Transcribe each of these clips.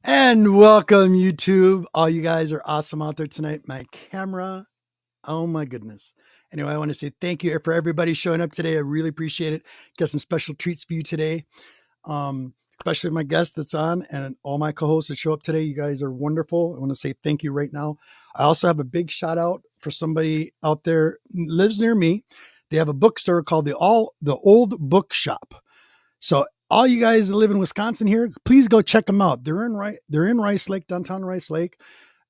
And welcome, YouTube. All you guys are awesome out there tonight. My camera, oh my goodness. Anyway, I want to say thank you for everybody showing up today. I really appreciate it. Got some special treats for you today, especially my guest that's on and all my co-hosts that show up today. You guys are wonderful. I want to say thank you right now. I also have a big shout out for somebody out there who lives near me. They have a bookstore called the Old Bookshop. So all you guys that live in Wisconsin here, please go check them out. They're in Rice Lake, downtown Rice Lake.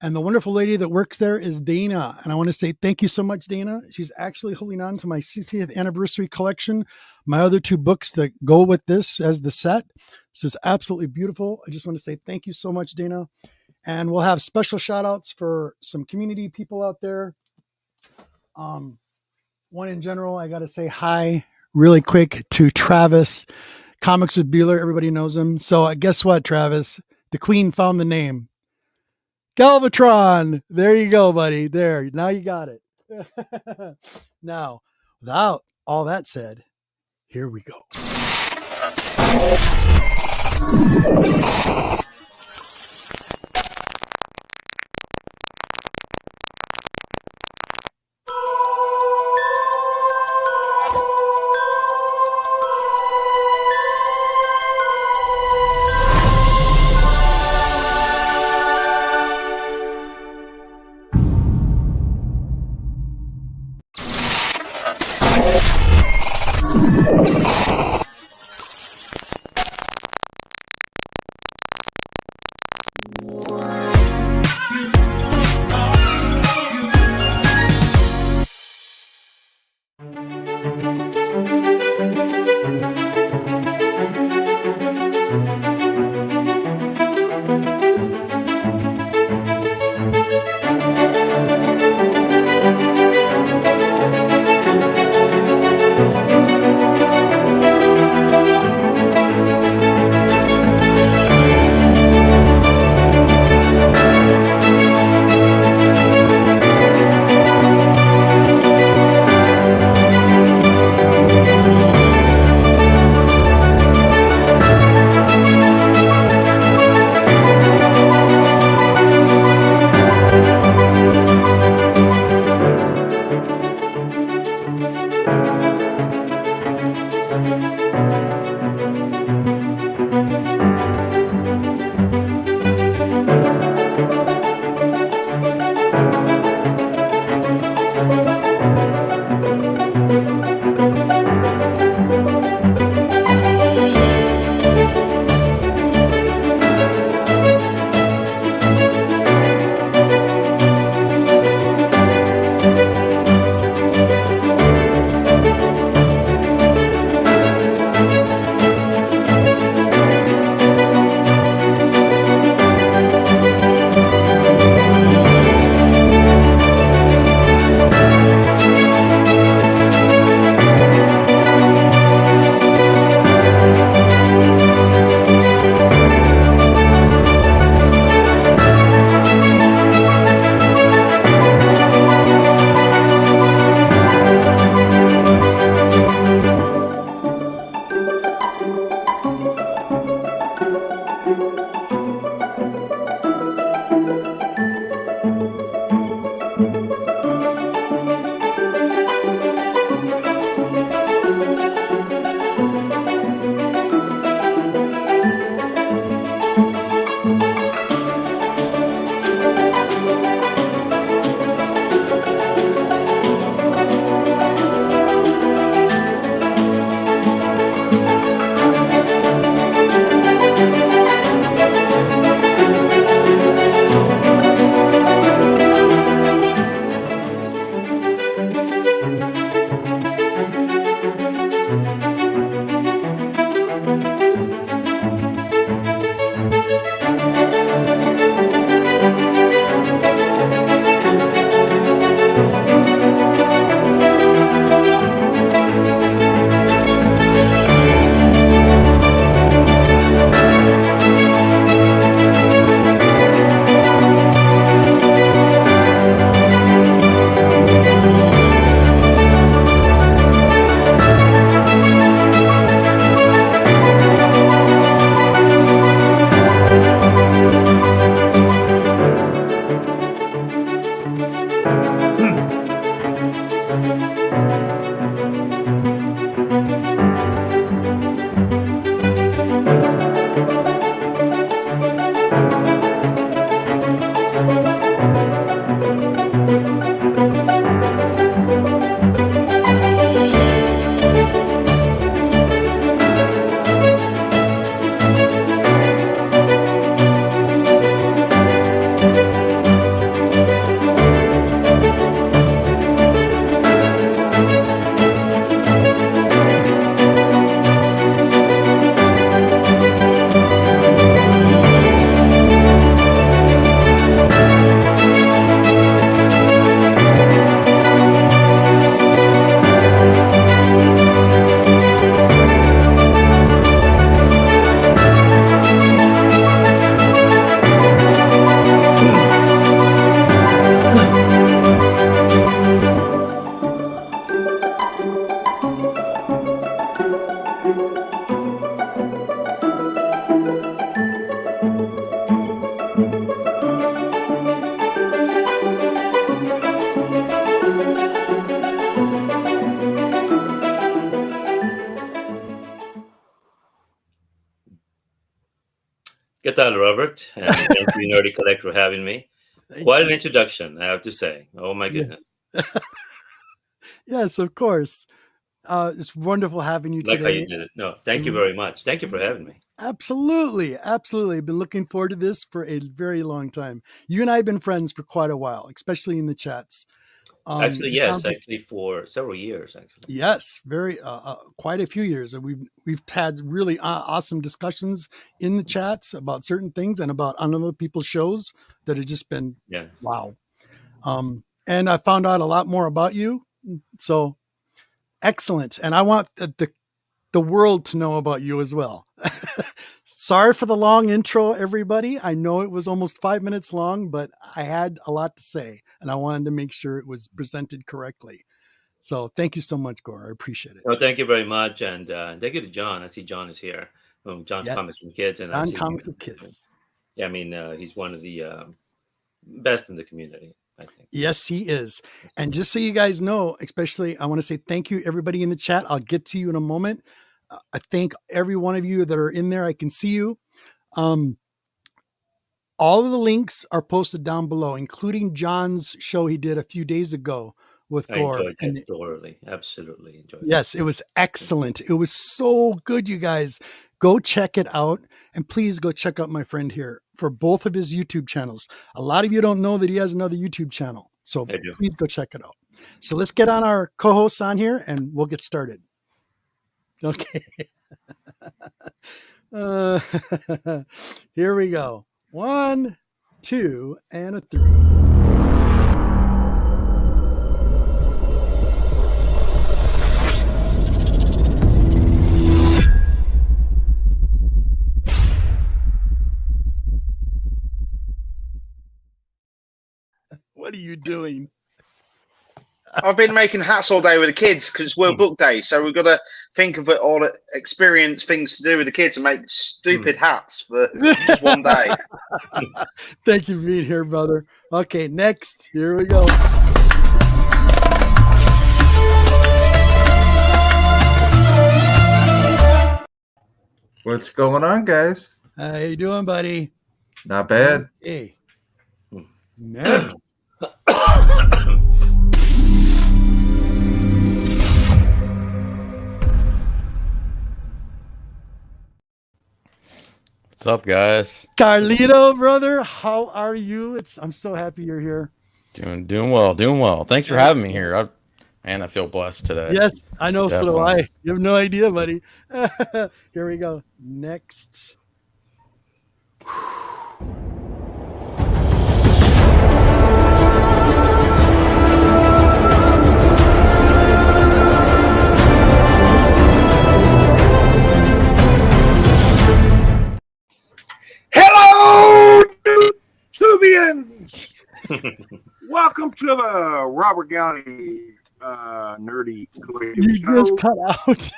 And the wonderful lady that works there is Dana. And I want to say thank you so much, Dana. She's actually holding on to my 60th anniversary collection, my other two books that go with this as the set. So it's absolutely beautiful. I just want to say thank you so much, Dana. And we'll have special shout outs for some community people out there. One in general, I got to say hi really quick to Travis. Comics with Bueller, everybody knows him. So guess what, Travis? The Queen found the name. Galvatron. There you go, buddy. There. Now you got it. Now, without all that said, here we go. Get that, Robert, and thank you, Nerdy Collect, for having me. Thank Quite an you. introduction, I have to say. Oh my Yes. goodness! Yes, of course. It's wonderful having you Like how you today. did it. No, thank you very much. Thank you for having me. Absolutely. Absolutely. I've been looking forward to this for a very long time. You and I have been friends for quite a while, especially in the chats. Actually, It yes, sounds like, actually for several years, actually. yes, very quite a few years, and we've had really awesome discussions in the chats about certain things and about on other people's shows that have just been Yes. wow. And I found out a lot more about you, so excellent. And I want the world to know about you as well. Sorry for the long intro, everybody. I know it was almost 5 minutes long, but I had a lot to say and I wanted to make sure it was presented correctly. So thank you so much, Gore. I appreciate it. No, thank you very much, and thank you to John. I see John is here from John's Comics Yes. and Kids, and I On see you. Comics of Kids. Yeah, I mean, he's one of the best in the community, I think. Yes, he is. And just so you guys know, especially, I want to say thank you, everybody in the chat. I'll get to you in a moment. I thank every one of you that are in there. I can see you. All of the links are posted down below, including John's show he did a few days ago with I Gore. enjoyed that thoroughly. Absolutely enjoyed it. Yes, it was excellent. It was so good, you guys. Go check it out. And please go check out my friend here for both of his YouTube channels. A lot of you don't know that he has another YouTube channel. So I do. please go check it out. So let's get on our co-hosts on here and we'll get started. Okay. Here we go. 1, 2, and a 3. What are you doing? I've been making hats all day with the kids because it's World Book Day, so we've got to think of it all, experience things to do with the kids and make stupid hats for just one day. Thank you for being here, brother. Okay, next, here we go. What's going on, guys? How you doing, buddy? Not bad. Hey. Next. What's up, guys? Carlito, brother, how are you? I'm so happy you're here. Doing well. Thanks for having me here. I feel blessed today. Yes, I know. Definitely. So do I. You have no idea, buddy. Here we go. Next. Hello, Tubians! Welcome to the Robert Downey Nerdy Collective You Show. just cut out.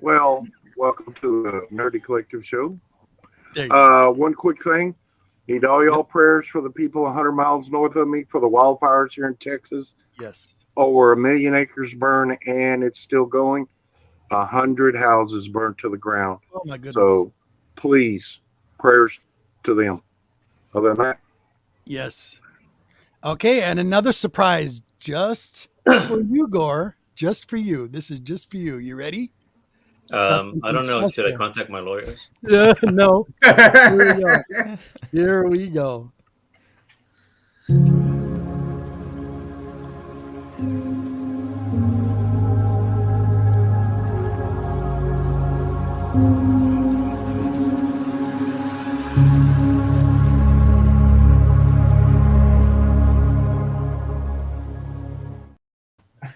Well, welcome to the Nerdy Collective Show. There you go. One quick thing. Need all y'all prayers for the people 100 miles north of me for the wildfires here in Texas. Yes. Over 1 million acres burned, and it's still going. 100 houses burned to the ground. Oh, my goodness. So, please, prayers to them. Other than that, yes. Okay, and another surprise just for you, Gore. Just for you. This is just for you. You ready? I don't know. Should I contact my lawyers? No. Here we go. Here we go.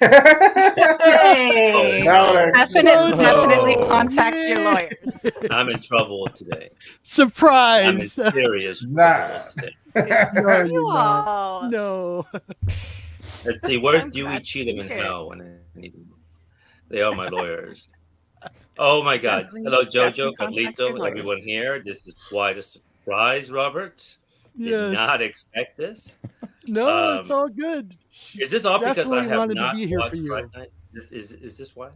Hey. Definitely Oh, contact yeah. your lawyers. I'm in trouble today. I'm in Surprise. serious Nah. trouble today. No, you're not. Wow. No. Let's see. Where's I'm Dewey glad to Cheatham in hear it. hell when I need them? They are my lawyers. Oh my God! Definitely- Hello, Jojo, definitely contact your Carlito, lawyers. everyone here. This is quite a surprise, Robert. Did Yes. not expect this. No, it's all good. She Is this all because I definitely have wanted to not be here watched for you. Friday Night? Is this why?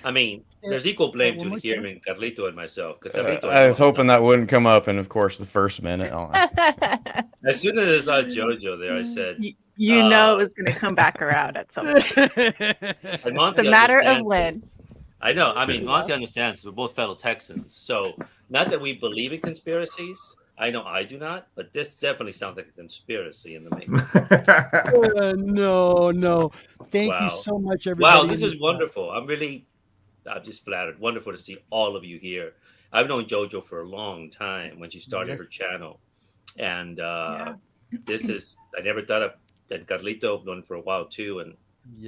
I mean, there's equal blame to hearing Carlito and myself because Carlito. I was hoping that wouldn't come up, and of course, the first minute. As soon as I saw JoJo there, I said, You know it was going to come back around at some point. It's a matter of when. I know. I mean, Monty understands we're both fellow Texans. So, not that we believe in conspiracies. I know I do not, but this definitely sounds like a conspiracy in the making. No. Thank you so much, everybody. Wow, this is wonderful. I'm just flattered. Wonderful to see all of you here. I've known JoJo for a long time when she started her channel. And this is, I never thought of that. Carlito, I've known for a while too. And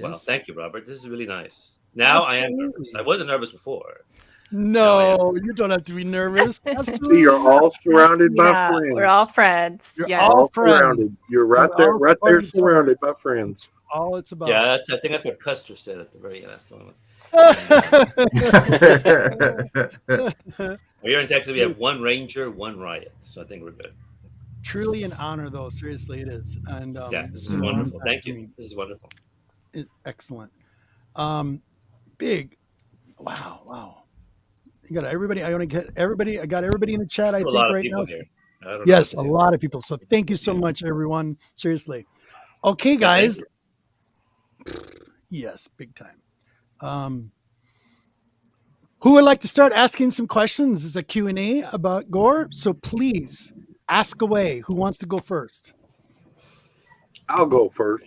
well, thank you, Robert. This is really nice. Now I am nervous. I wasn't nervous before. No, you don't have to be nervous. Absolutely. You're all surrounded by friends. We're all friends. You're all surrounded. You're right there, surrounded by friends. All it's about. Yeah, I think that's what Custer said at the very last moment. Here in Texas, we have one ranger, one riot. So I think we're good. Truly an honor, though. Seriously, it is. And this is wonderful. Thank you. This is wonderful. Excellent. Big. Wow. You got everybody. I want to get everybody. I got everybody in the chat. I think right now. Yes, a lot of people. So thank you so much, everyone. Seriously. Okay, guys. Yes, big time. Who would like to start asking some questions? This is a Q&A about Gore. So please ask away. Who wants to go first? I'll go first.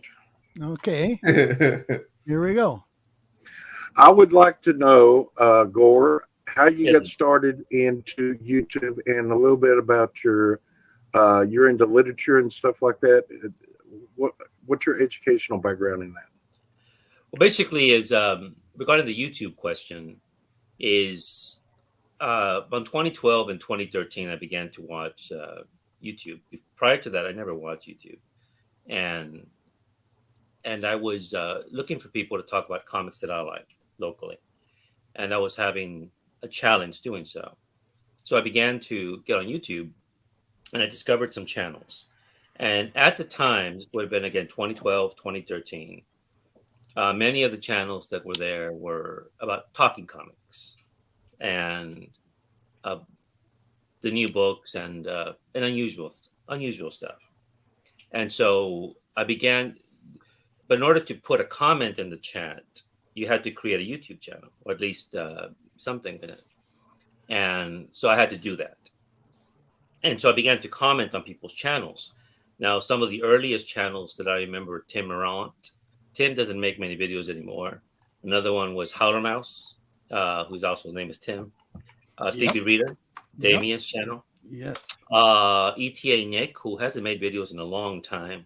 Okay. Here we go. I would like to know, Gore, how you got started into YouTube and a little bit about you're into literature and stuff like that. What's your educational background in that? Well, basically, is regarding the YouTube question, is on 2012 and 2013, I began to watch YouTube. Prior to that, I never watched YouTube, and I was looking for people to talk about comics that I liked locally, and I was having a challenge doing so. So I began to get on YouTube, and I discovered some channels. And at the time, this would have been again 2012, 2013. Many of the channels that were there were about talking comics and the new books and unusual stuff. And so I began, but in order to put a comment in the chat, you had to create a YouTube channel, or at least something in it. And so I had to do that. And so I began to comment on people's channels. Now, some of the earliest channels that I remember, Tim Morant. Tim doesn't make many videos anymore. Another one was Howler Mouse, whose name is Tim. Stevie Reader, Damien's channel. Yes. ETA Nick, who hasn't made videos in a long time.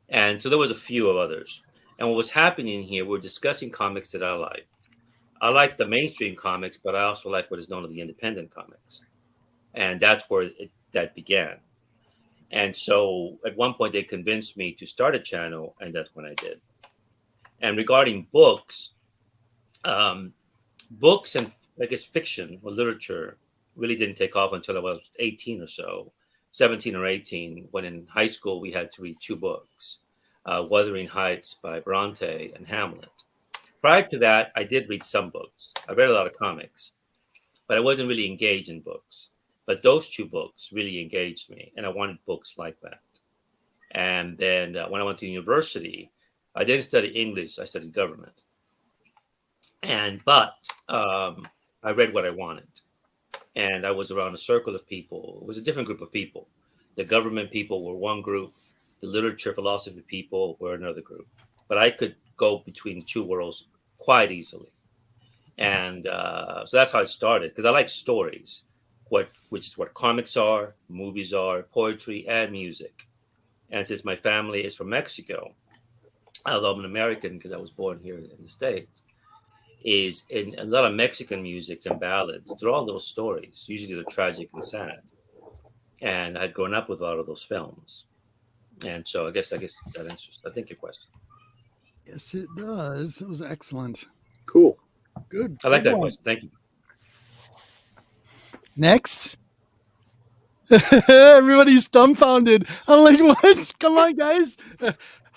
And so there was a few of others. And what was happening here, we're discussing comics that I like. I like the mainstream comics, but I also like what is known as the independent comics. And that's where that began. And so at one point, they convinced me to start a channel, and that's when I did. And regarding books and I guess fiction or literature really didn't take off until I was 18 or so, 17 or 18, when in high school we had to read two books, Wuthering Heights by Bronte and Hamlet. Prior to that, I did read some books. I read a lot of comics, but I wasn't really engaged in books. But those two books really engaged me, and I wanted books like that. And then when I went to university, I didn't study English. I studied government. But I read what I wanted. And I was around a circle of people. It was a different group of people. The government people were one group. The literature philosophy people were another group. But I could go between the two worlds quite easily. And so that's how it started, because I like stories, which is what comics are, movies are, poetry, and music. And since my family is from Mexico, although I'm an American because I was born here in the States, is in a lot of Mexican musics and ballads. They're all little stories. Usually they're tragic and sad. And I'd grown up with a lot of those films. And so I guess that answers, I think, your question. Yes, it does. It was excellent. Cool. Good. I like that question. Thank you. Next. Everybody's dumbfounded. I'm like, what? Come on, guys.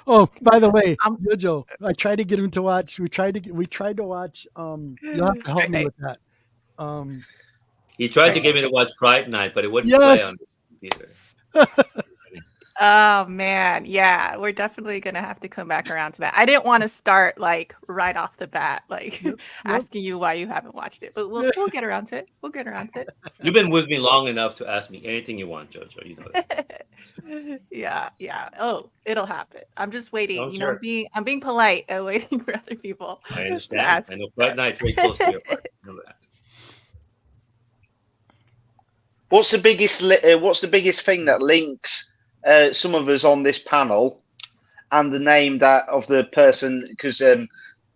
Oh, by the way, I'm- Jojo, I tried to get him to watch. We tried to watch. You'll have to help me Okay. with that. He tried to get me to watch Fright Night, but it wouldn't play on Yes. the computer. Oh man, yeah, we're definitely gonna have to come back around to that. I didn't want to start like right off the bat, like Yep. asking you why you haven't watched it, but we'll get around to it. We'll get around to You've been with me long enough to ask me anything you want, Jojo. You know that. it. Yeah. Oh, it'll happen. I'm just waiting. Oh, You know, sure. I'm being polite and waiting for other people I to understand. ask. I know Fright Night's very close to your heart. I know that. What's the biggest thing that links some of us on this panel and the name that of the person? Because the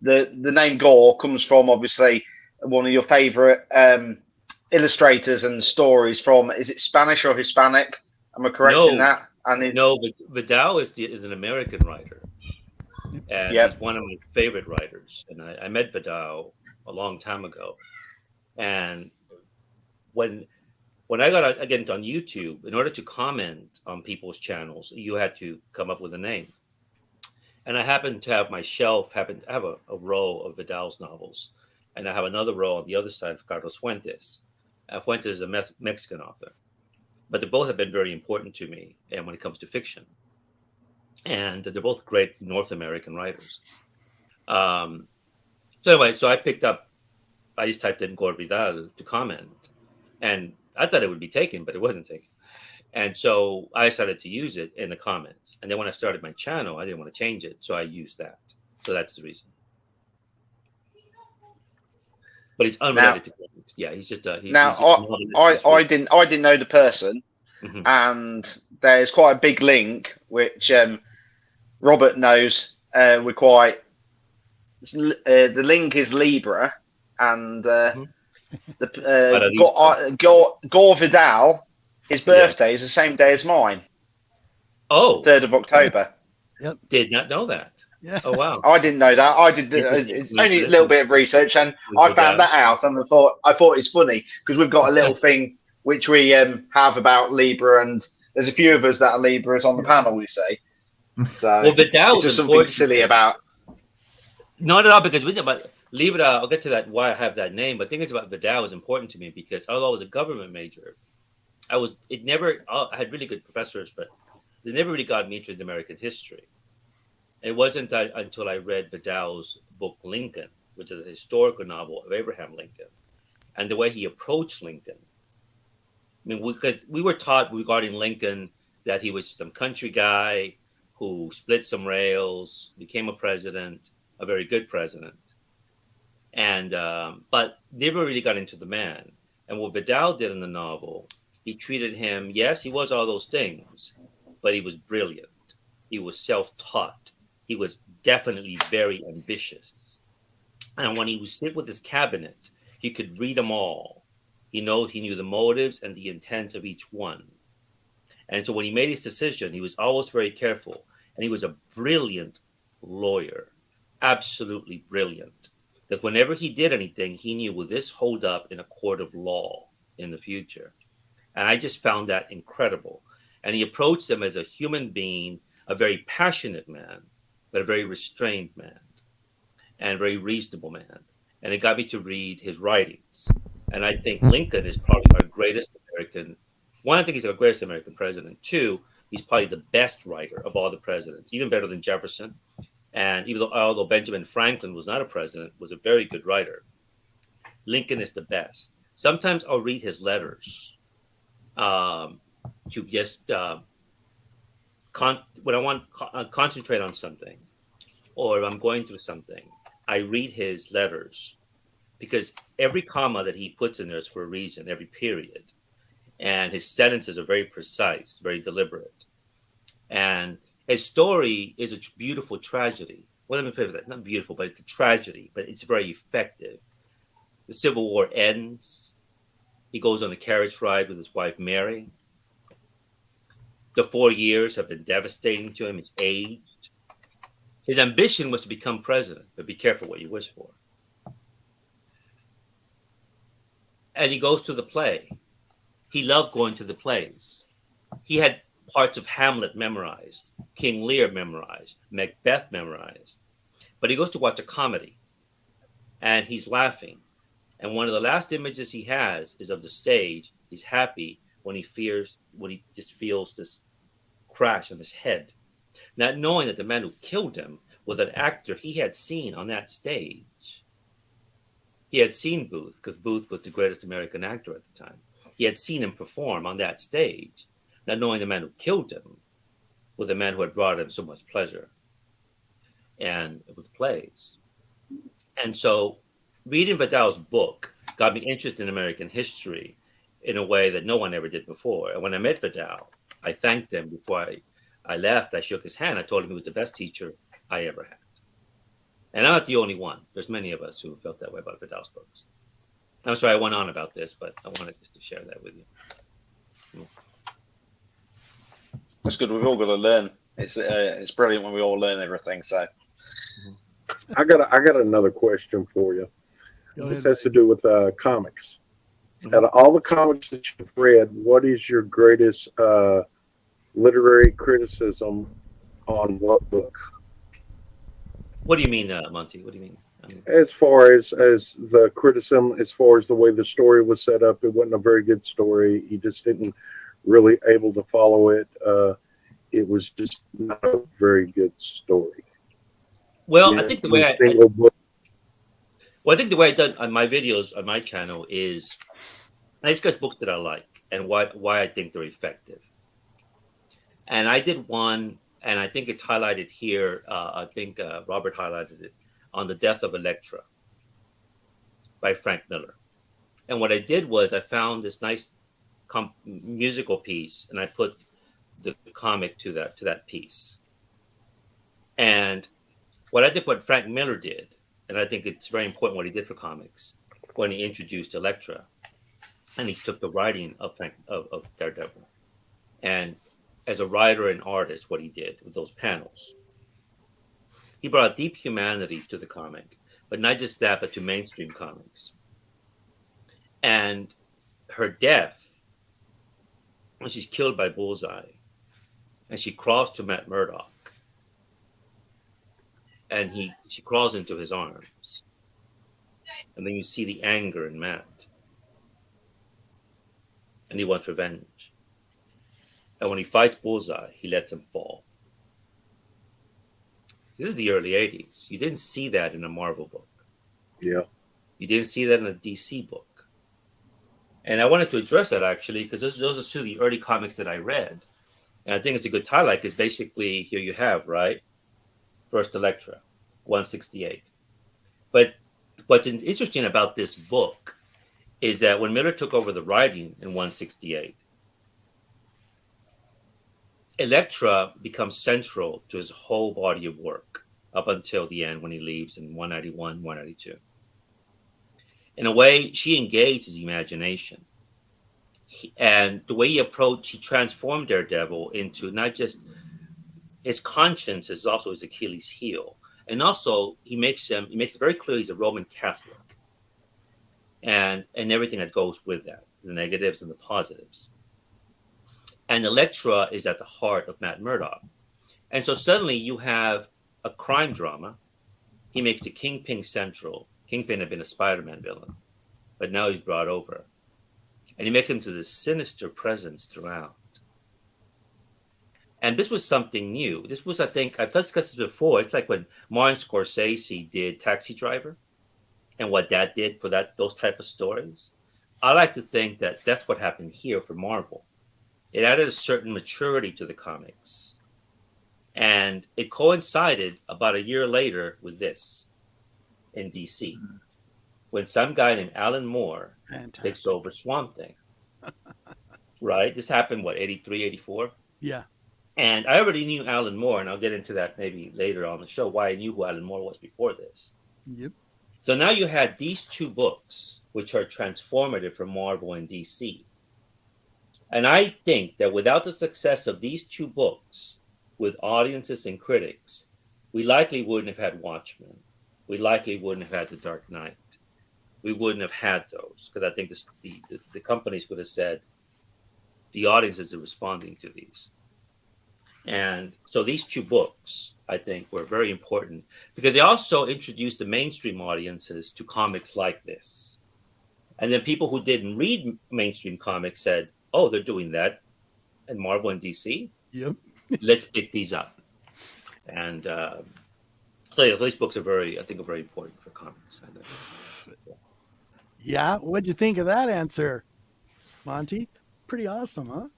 name Gore comes from obviously one of your favorite illustrators and stories from. Is it Spanish or Hispanic? Am I correct in that? And No, Vidal is an American writer, and Yep. he's one of my favorite writers. And I met Vidal a long time ago, and when I got on YouTube, in order to comment on people's channels, you had to come up with a name. And I happen to have a row of Vidal's novels, and I have another row on the other side of Carlos Fuentes. Fuentes is a Mexican author, but they both have been very important to me, and when it comes to fiction, and they're both great North American writers. So anyway, I just typed in Gore Vidal to comment, and I thought it would be taken, but it wasn't taken. And so I decided to use it in the comments. And then when I started my channel, I didn't want to change it, so I used that. So that's the reason. But it's unrelated to comics. Yeah, he's just I didn't know the person, and there's quite a big link which Robert knows. We're quite. The link is Libra, and Gore Vidal. His birthday is the same day as mine. Oh, 3rd of October. Yep. Did not know that. Yeah. Oh wow. I didn't know that. I did it's only a little bit of research, and I found that out, and I thought it's funny because we've got a little thing which we have about Libra, and there's a few of us that are Libras on the panel. We say so. Well, Vidal just something silly about. Not at all, because but Libra. I'll get to that why I have that name. But the thing is about Vidal is important to me because although I was a government major, I had really good professors, but they never really got me interested in American history. It wasn't until I read Vidal's book Lincoln, which is a historical novel of Abraham Lincoln, and the way he approached Lincoln. I mean, we were taught regarding Lincoln that he was some country guy who split some rails, became a president, a very good president, and but never really got into the man. And what Vidal did in the novel, he treated him. Yes, he was all those things, but he was brilliant. He was self-taught. He was definitely very ambitious. And when he would sit with his cabinet, he could read them all. He knew the motives and the intent of each one. And so when he made his decision, he was always very careful. And he was a brilliant lawyer, absolutely brilliant. That whenever he did anything, he knew, will this hold up in a court of law in the future? And I just found that incredible. And he approached them as a human being, a very passionate man, but a very restrained man and a very reasonable man. And it got me to read his writings. And I think Lincoln is probably our greatest American. One, I think he's our greatest American president. Two, he's probably the best writer of all the presidents, even better than Jefferson. And although Benjamin Franklin was not a president, was a very good writer, Lincoln is the best. Sometimes I'll read his letters to just when I want to concentrate on something, or if I'm going through something, I read his letters because every comma that he puts in there is for a reason, every period. And his sentences are very precise, very deliberate. And his story is a beautiful tragedy. Well, let me put that. Not beautiful, but it's a tragedy, but it's very effective. The Civil War ends. He goes on a carriage ride with his wife, Mary. The 4 years have been devastating to him. He's aged. His ambition was to become president, but be careful what you wish for. And he goes to the play. He loved going to the plays. He had parts of Hamlet memorized, King Lear memorized, Macbeth memorized. But he goes to watch a comedy and he's laughing. And one of the last images he has is of the stage. He's happy when he just feels this crash on his head, not knowing that the man who killed him was an actor he had seen on that stage. He had seen Booth, because Booth was the greatest American actor at the time. He had seen him perform on that stage, not knowing the man who killed him was the man who had brought him so much pleasure. And it was plays. And so reading Vidal's book got me interested in American history in a way that no one ever did before. And when I met Vidal, I thanked him before I left. I shook his hand. I told him he was the best teacher I ever had. And I'm not the only one. There's many of us who felt that way about Vidal's books. I'm sorry I went on about this, but I wanted just to share that with you. That's good. We've all got to learn. It's brilliant when we all learn everything. So I got another question for you. This has to do with comics. Out of all the comics that you've read, what is your greatest literary criticism on what book? What do you mean, Monty? What do you mean? As far as the criticism, as far as the way the story was set up, it wasn't a very good story. You just didn't really able to follow it. It was just not a very good story. Well, I think the way I think the way I done on my videos on my channel is I discuss books that I like and why I think they're effective. And I did one, and I think it's highlighted here. I think Robert highlighted it on The Death of Electra by Frank Miller. And what I did was I found this nice musical piece, and I put the comic to that piece. And what Frank Miller did, and I think it's very important what he did for comics when he introduced Electra, and he took the writing of Daredevil, and as a writer and artist, what he did with those panels, he brought deep humanity to the comic, but not just that, but to mainstream comics. And her death, when she's killed by Bullseye, and she crawls to Matt Murdock, and she crawls into his arms, and then you see the anger in Matt, and he wants revenge. And when he fights Bullseye, he lets him fall. This is the early 80s. You didn't see that in a Marvel book. Yeah. You didn't see that in a DC book. And I wanted to address that, actually, because those are two of the early comics that I read. And I think it's a good highlight, because basically here you have, right? First Electra, 168. But what's interesting about this book is that when Miller took over the writing in 168, Electra becomes central to his whole body of work up until the end when he leaves in 191, 192. In a way, she engaged his imagination. And the way he transformed Daredevil into not just his conscience is also his Achilles heel. And also he makes it very clear he's a Roman Catholic. And everything that goes with that, the negatives and the positives. And Electra is at the heart of Matt Murdock. And so suddenly you have a crime drama. He makes the Kingpin central. Kingpin had been a Spider-Man villain, but now he's brought over. And he makes him to this sinister presence throughout. And this was something new. This was, I think, I've discussed this before. It's like when Martin Scorsese did Taxi Driver and what that did for those type of stories. I like to think that that's what happened here for Marvel. It added a certain maturity to the comics. And it coincided about a year later with this in DC, when some guy named Alan Moore takes over Swamp Thing. Right? This happened, 83, 84? Yeah. And I already knew Alan Moore, and I'll get into that maybe later on the show, why I knew who Alan Moore was before this. Yep. So now you had these two books, which are transformative for Marvel and DC. And I think that without the success of these two books, with audiences and critics, we likely wouldn't have had Watchmen. We likely wouldn't have had The Dark Knight. We wouldn't have had those, because I think the companies would have said the audiences are responding to these. And so these two books, I think, were very important because they also introduced the mainstream audiences to comics like this. And then people who didn't read mainstream comics said, oh, they're doing that in Marvel and DC. Yep. Let's pick these up. And so yeah, these books are very important for comics. Yeah. What'd you think of that answer, Monty? Pretty awesome, huh?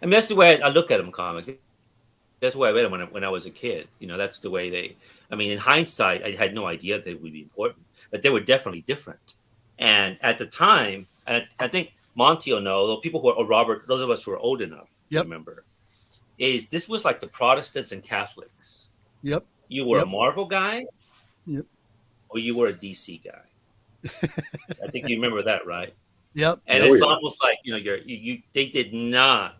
I mean, that's the way I look at them, comics. That's the way I read them when I was a kid. You know, that's the way they. I mean, in hindsight, I had no idea they would be important, but they were definitely different. And at the time, and I think Monty will know, people who are, or Robert, those of us who are old enough to remember, is this was like the Protestants and Catholics. Yep. You were a Marvel guy, or you were a DC guy. I think you remember that, right? Yep. And it's almost like they did not,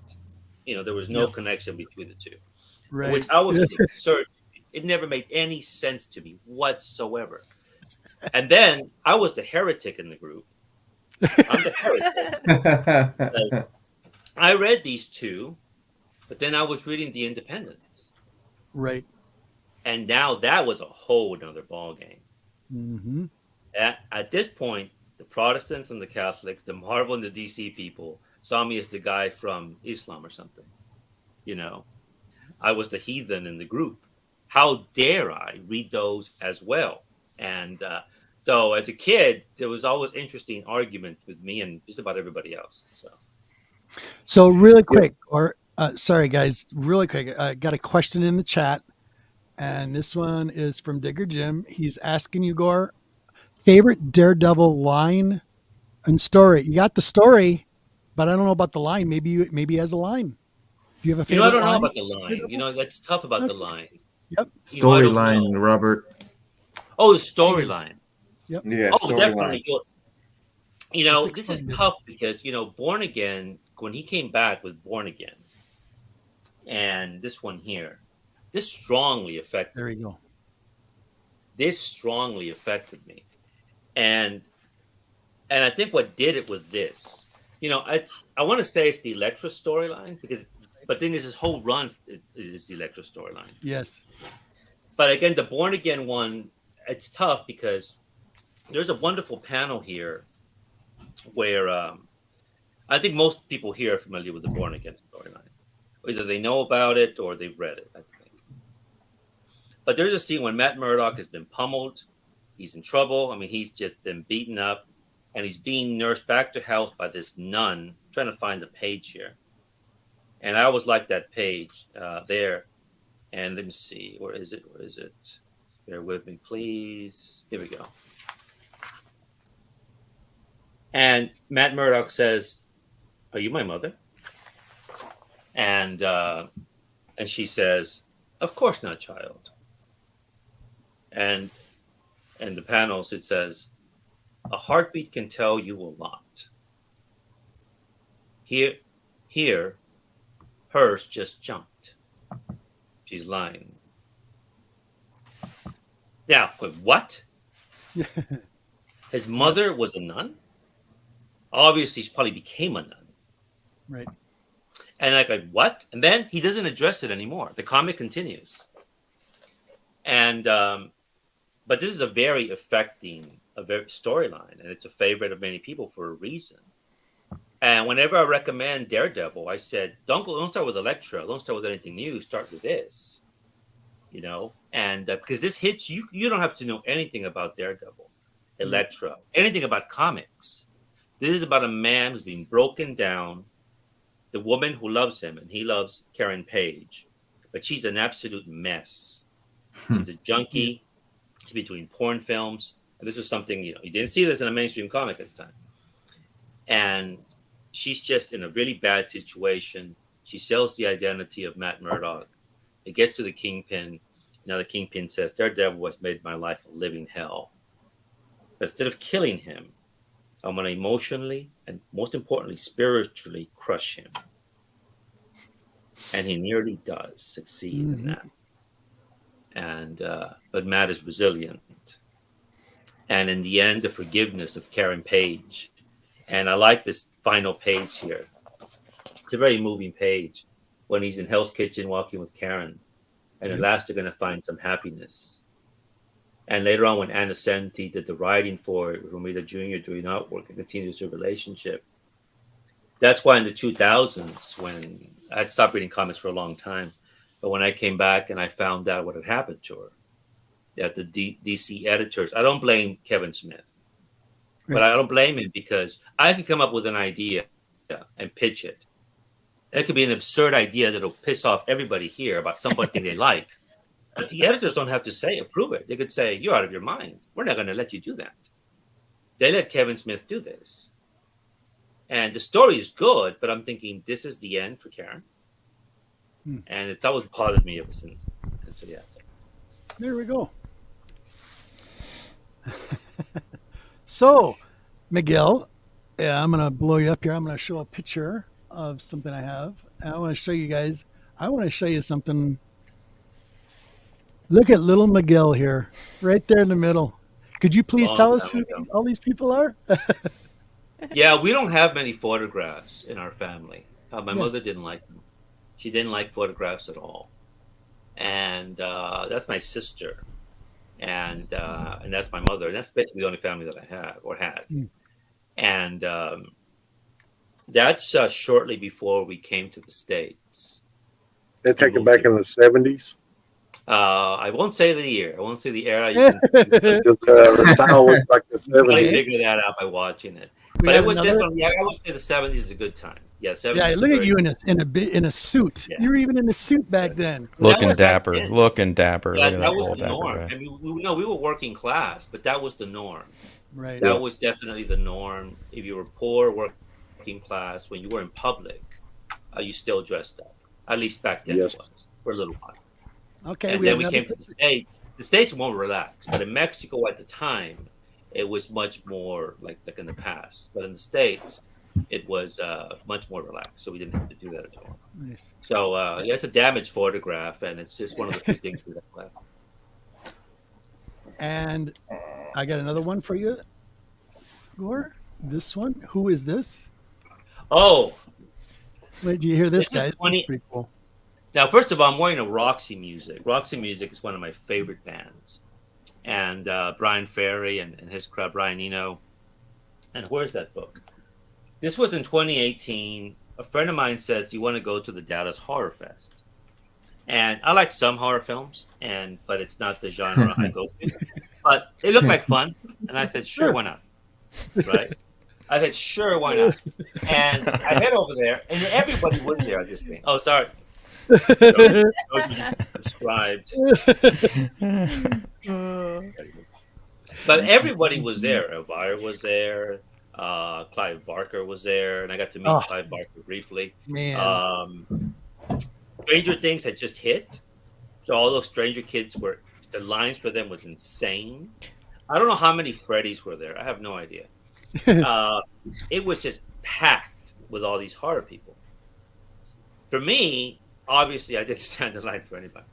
there was no connection between the two. Right. Which I was absurd. It never made any sense to me whatsoever. And then I was the heretic in the group. I'm the heretic. I read these two, but then I was reading the Independents. Right. And now that was a whole nother ballgame. Mm-hmm. At this point, the Protestants and the Catholics, the Marvel and the DC people saw me as the guy from Islam or something. I was the heathen in the group. How dare I read those as well? And so as a kid, there was always interesting argument with me and just about everybody else. So really quick, sorry guys, really quick. I got a question in the chat, and this one is from Digger Jim. He's asking you, Gore, favorite Daredevil line and story. You got the story, but I don't know about the line. Maybe he has a line. Do you have a favorite? I don't know about the line. That's tough about the line. Yep. Storyline, Robert. Oh, the storyline. Yep. Yeah. Oh, definitely. This is tough because Born Again, when he came back with Born Again, and this one here, this strongly affected. There you go. This strongly affected me, and I think what did it was this. I want to say it's the Elektra storyline but then this whole run is the Elektra storyline. Yes. But again, the Born Again one, it's tough because there's a wonderful panel here where I think most people here are familiar with the Born Again storyline. Either they know about it or they've read it, I think. But there's a scene when Matt Murdock has been pummeled. He's in trouble. I mean, he's just been beaten up. And he's being nursed back to health by this nun. I'm trying to find the page here. And I always like that page there. And let me see. Where is it? Bear with me, please. Here we go. And Matt Murdock says, "Are you my mother?" And she says, "Of course not, child." And the panels, it says, "A heartbeat can tell you a lot. Here, hers just jumped. She's lying." Now, what? His mother was a nun? Obviously, she probably became a nun. Right. And like, what? And then he doesn't address it anymore. The comic continues. And, but this is a very affecting storyline, and it's a favorite of many people for a reason. And whenever I recommend Daredevil, I said, don't start with Elektra. Don't start with anything new. Start with this, and because this hits you. You don't have to know anything about Daredevil, Elektra, anything about comics. This is about a man who's being broken down, the woman who loves him, and he loves Karen Page, but she's an absolute mess. She's a junkie. She's between porn films. And this was something, you didn't see this in a mainstream comic at the time. And she's just in a really bad situation. She sells the identity of Matt Murdock. It gets to the Kingpin. Now the Kingpin says, Daredevil has made my life a living hell. But instead of killing him, I'm going to emotionally and most importantly, spiritually crush him. And he nearly does succeed in that. And but Matt is resilient. And in the end, the forgiveness of Karen Page. And I like this final page here. It's a very moving page. when he's in Hell's Kitchen walking with Karen, and at last they're going to find some happiness. And later on, when Anna Senti did the writing for it, Romita Jr. doing artwork and continues their relationship. That's why in the 2000s, when I had stopped reading comics for a long time, but when I came back and I found out what had happened to her, that the DC editors, I don't blame Kevin Smith, but I don't blame him because I could come up with an idea and pitch it. It could be an absurd idea that'll piss off everybody here about something they like. But the editors don't have to approve it. They could say, you're out of your mind. We're not going to let you do that. They let Kevin Smith do this. And the story is good, but I'm thinking this is the end for Karen. And it's always bothered me ever since. And so, yeah. There we go. So, Miguel, I'm going to blow you up here. I'm going to show a picture of something I have. And I want to show you guys. I want to show you something. Look at little Miguel here, right there in the middle. Could you please tell us who all these people are? Yeah, we don't have many photographs in our family. My mother didn't like them. She didn't like photographs at all. And that's my sister. And that's my mother. And that's basically the only family that I have or had. And that's shortly before we came to the States. They take it back in the 70s? I won't say the year. I won't say the era. The style looks like the 70s. Figure that out by watching it. But it was definitely, I would say the 70s is a good time. Yeah, 70s. Yeah, look at you in a suit. Yeah. You were even in a suit back then. Looking dapper. Looking dapper. Yeah, that was the norm. I mean, we were working class, but that was the norm. Right. That was definitely the norm. If you were poor, working class, when you were in public, you still dressed up. At least back then it was, for a little while. Okay. And then we came to the States. The States were more relaxed. But in Mexico at the time, it was much more like in the past. But in the States, it was much more relaxed. So we didn't have to do that at all. Nice. So it's a damaged photograph, and it's just one of the few things we have left. And I got another one for you, Gore. This one. Who is this? Oh. Wait, do you hear this, guys? This is pretty cool. Now, first of all, I'm wearing a Roxy Music. Roxy Music is one of my favorite bands. And Brian Ferry and his crowd, Brian Eno. And where's that book? This was in 2018. A friend of mine says, do you want to go to the Dallas Horror Fest? And I like some horror films, but it's not the genre I go to. But it looked like fun. And I said, sure, why not? Right? I said, sure, why not? And I head over there, and everybody was there at this thing. Oh, sorry. Subscribed. But everybody was there. Elvira was there. Clive Barker was there, and I got to meet Clive Barker briefly. Man. Stranger Things had just hit, so all those Stranger Kids the lines for them was insane. I don't know how many Freddys were there. I have no idea. It was just packed with all these horror people. For me, obviously, I didn't stand in line for anybody.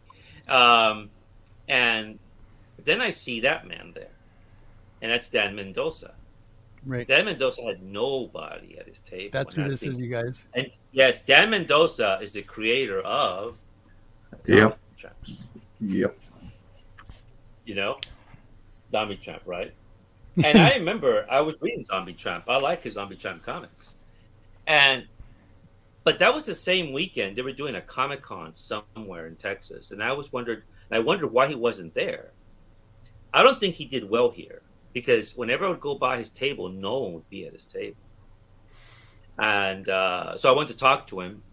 And then I see that man there, and that's Dan Mendoza. Right. Dan Mendoza had nobody at his table. That's who this is, you guys. And yes, Dan Mendoza is the creator of Yep. Traps. Yep. You know, Zombie Tramp, right? And I remember I was reading Zombie Tramp. I like his Zombie Tramp comics. But that was the same weekend they were doing a Comic-Con somewhere in Texas, and I wondered why he wasn't there. I don't think he did well here because whenever I would go by his table, no one would be at his table. And so I went to talk to him,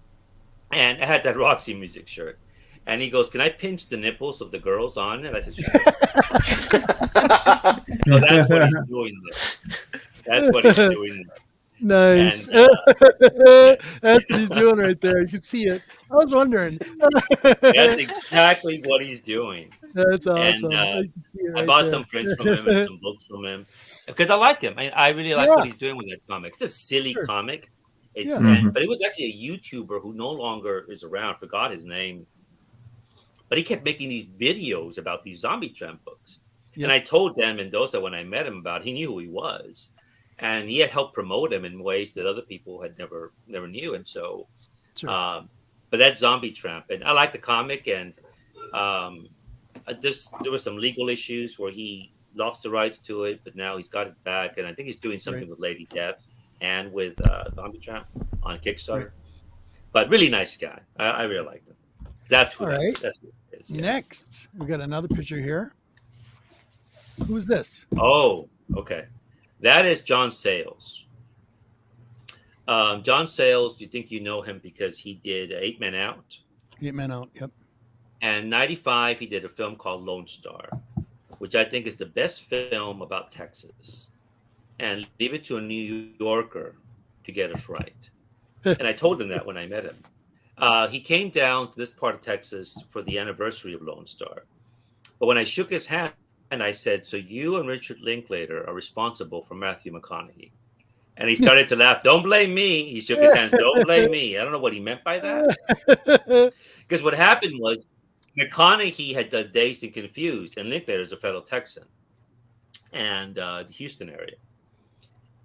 and I had that Roxy Music shirt. And he goes, "Can I pinch the nipples of the girls on it?" I said, "Sure." So that's what he's doing there. That's what he's doing there. Nice. And, that's what he's doing right there. You can see it. I was wondering. That's exactly what he's doing. That's awesome. And, I bought some prints from him and some books from him because I like him. I really like what he's doing with that comic. It's a silly comic. But it was actually a YouTuber who no longer is around. Forgot his name. But he kept making these videos about these Zombie Tramp books. Yep. And I told Dan Mendoza when I met him about it, he knew who he was. And he had helped promote him in ways that other people had never knew. And so, but But that's Zombie Tramp, and I like the comic. And there were some legal issues where he lost the rights to it, but now he's got it back, and I think he's doing something with Lady Death and with Zombie Tramp on Kickstarter. Right. But really nice guy. I really liked him. That's who. That's who it is. Yeah. Next, we got another picture here. Who's this? Oh, okay. That is John Sayles. John Sayles, you think you know him because he did 8 Men Out. 8 Men Out, yep. And 95, he did a film called Lone Star, which I think is the best film about Texas. And leave it to a New Yorker to get us right. And I told him that when I met him. He came down to this part of Texas for the anniversary of Lone Star. But when I shook his hand, I said, so you and Richard Linklater are responsible for Matthew McConaughey. And he started to laugh. Don't blame me. He shook his hands. Don't blame me. I don't know what he meant by that. Because what happened was McConaughey had done Dazed and Confused, and Linklater's a fellow Texan, and the Houston area.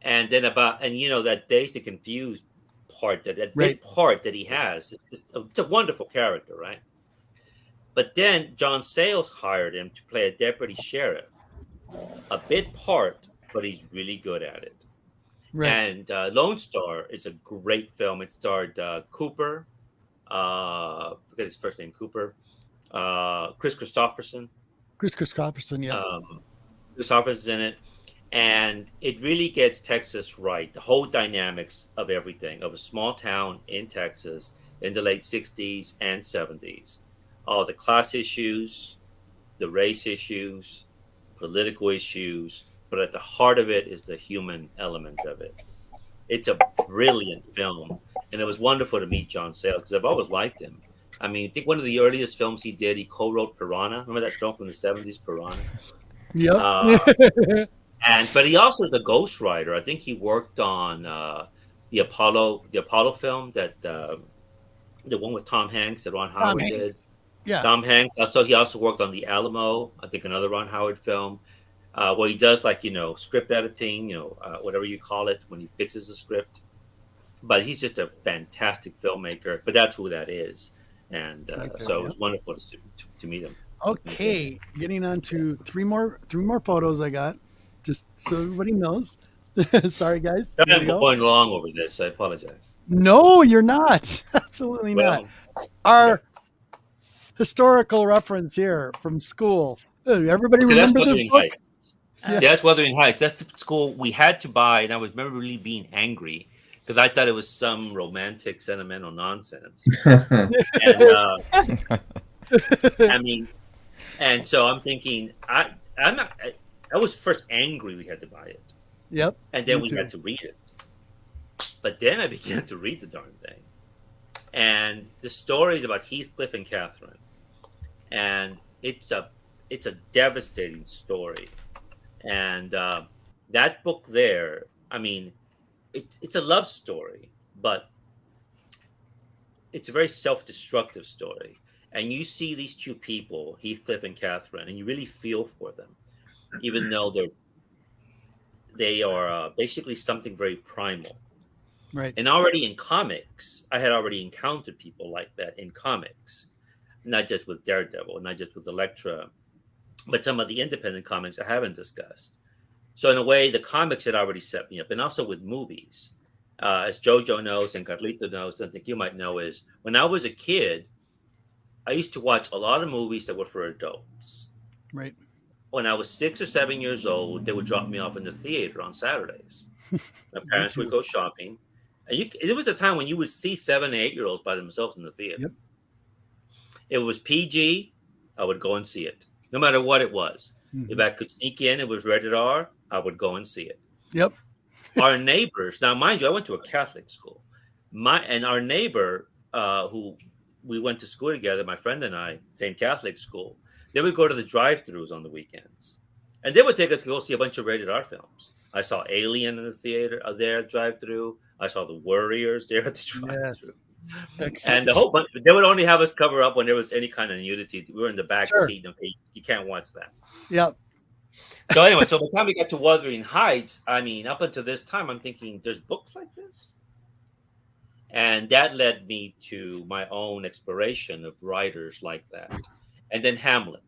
And then that Dazed and Confused part, that big part that he has, it's a wonderful character, right? But then John Sayles hired him to play a deputy sheriff, a bit part, but he's really good at it. Right. And Lone Star is a great film. It starred Cooper, forget his first name, Cooper, Chris Christopherson. Yeah. Christopherson's in it. And it really gets Texas right. The whole dynamics of everything, of a small town in Texas in the late 60s and 70s. All the class issues, the race issues, political issues, but at the heart of it is the human element of it. It's a brilliant film. And it was wonderful to meet John Sayles because I've always liked him. I mean, I think one of the earliest films he did, he co-wrote Piranha. Remember that film from the 70s, Piranha? Yep. But he also is a ghostwriter. I think he worked on the Apollo film, that the one with Tom Hanks that Ron Howard did. Yeah. Tom Hanks. He also worked on The Alamo, I think another Ron Howard film, where he does script editing, whatever you call it, when he fixes a script. But he's just a fantastic filmmaker. But that's who that is, and so it was wonderful to meet him. Okay, getting on to three more photos I got, just so everybody knows. Sorry, guys. I'm going along over this. I apologize. No, you're not. Absolutely not. Our historical reference here from school. Everybody remember this book? Yeah, that's Wuthering Heights. That's the school we had to buy, and I remember really being angry because I thought it was some romantic, sentimental nonsense. And so I'm thinking, I was first angry we had to buy it. Yep. And then we had to read it. But then I began to read the darn thing. And the story is about Heathcliff and Catherine. And it's a devastating story. And that book there, I mean, it's a love story, but it's a very self-destructive story. And you see these two people, Heathcliff and Catherine, and you really feel for them, even though they are basically something very primal. Right. And already in comics, I had already encountered people like that in comics, not just with Daredevil, not just with Elektra, but some of the independent comics I haven't discussed. So in a way, the comics had already set me up, and also with movies. As Jojo knows and Carlito knows, I think you might know, is when I was a kid, I used to watch a lot of movies that were for adults. Right. When I was 6 or 7 years old, they would drop me off in the theater on Saturdays. My parents would go shopping. And it was a time when you would see 7 and 8 year olds by themselves in the theater. Yep. It was PG, I would go and see it, no matter what it was. Mm-hmm. If I could sneak in, it was rated R, I would go and see it. Yep. Our neighbors, now mind you, I went to a Catholic school. Our neighbor, who we went to school together, my friend and I, same Catholic school, they would go to the drive-thrus on the weekends. And they would take us to go see a bunch of rated R films. I saw Alien in the theater, there drive-thru. I saw The Warriors there at the drive-thru. Yes. And the whole bunch, they would only have us cover up when there was any kind of nudity. We were in the back seat. Okay, you can't watch that. Yep. So anyway, by the time we got to Wuthering Heights, I mean, up until this time, I'm thinking, there's books like this? And that led me to my own exploration of writers like that. And then Hamlet.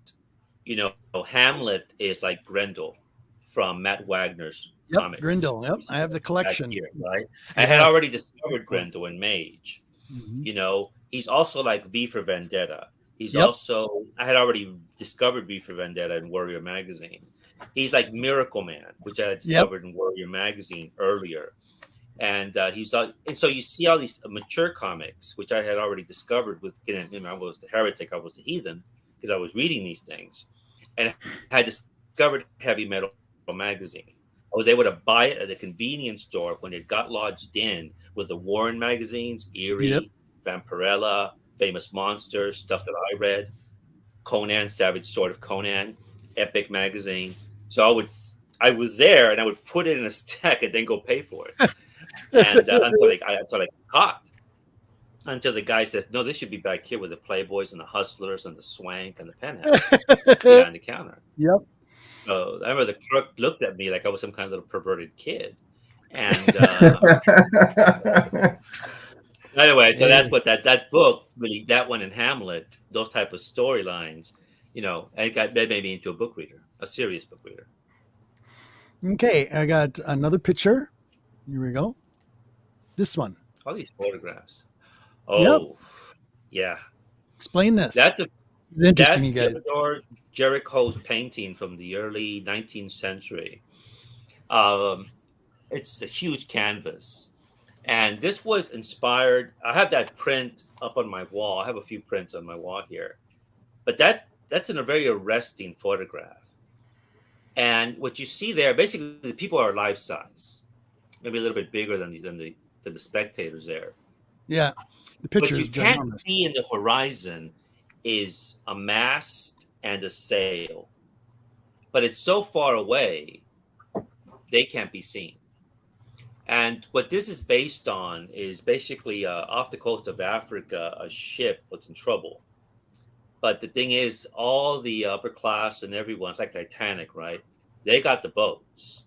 Hamlet is like Grendel from Matt Wagner's Yep, comics. Grendel. Yep, I have the Back collection. here, right? I had already discovered Grendel in Mage. Mhm. He's also like V for Vendetta. He's Yep. also, I had already discovered V for Vendetta in Warrior Magazine. He's like Miracle Man, which I had discovered in Warrior Magazine earlier. And and so you see all these mature comics, which I had already discovered with, I was the heretic, I was the heathen, because I was reading these things. And I had discovered Heavy Metal Magazine. I was able to buy it at a convenience store when it got lodged in with the Warren magazines, Eerie, Vampirella, Famous Monsters, stuff that I read, Conan, Savage Sword of Conan, Epic magazine. So I was there and I would put it in a stack and then go pay for it. And until I got caught. Until the guy says, no, this should be back here with the Playboys and the Hustlers and the Swank and the Penthouse behind the counter. Yep. So I remember the clerk looked at me like I was some kind of little perverted kid. And anyway, so that's what that book, really, that one in Hamlet, those type of storylines, and that made me into a book reader, a serious book reader. Okay, I got another picture. Here we go. This one. All these photographs. Oh, yeah. Explain this. This is interesting, you guys. Theodore Jericho's painting from the early 19th century. It's a huge canvas. And this was inspired. I have that print up on my wall. I have a few prints on my wall here. But that's in a very arresting photograph. And what you see there, basically, the people are life size, maybe a little bit bigger than the spectators there. Yeah, the picture. What you can't see in the horizon is a mast and a sail, but it's so far away they can't be seen. And what this is based on is basically off the coast of Africa, a ship was in trouble. But the thing is, all the upper class and everyone, it's like Titanic, right? They got the boats.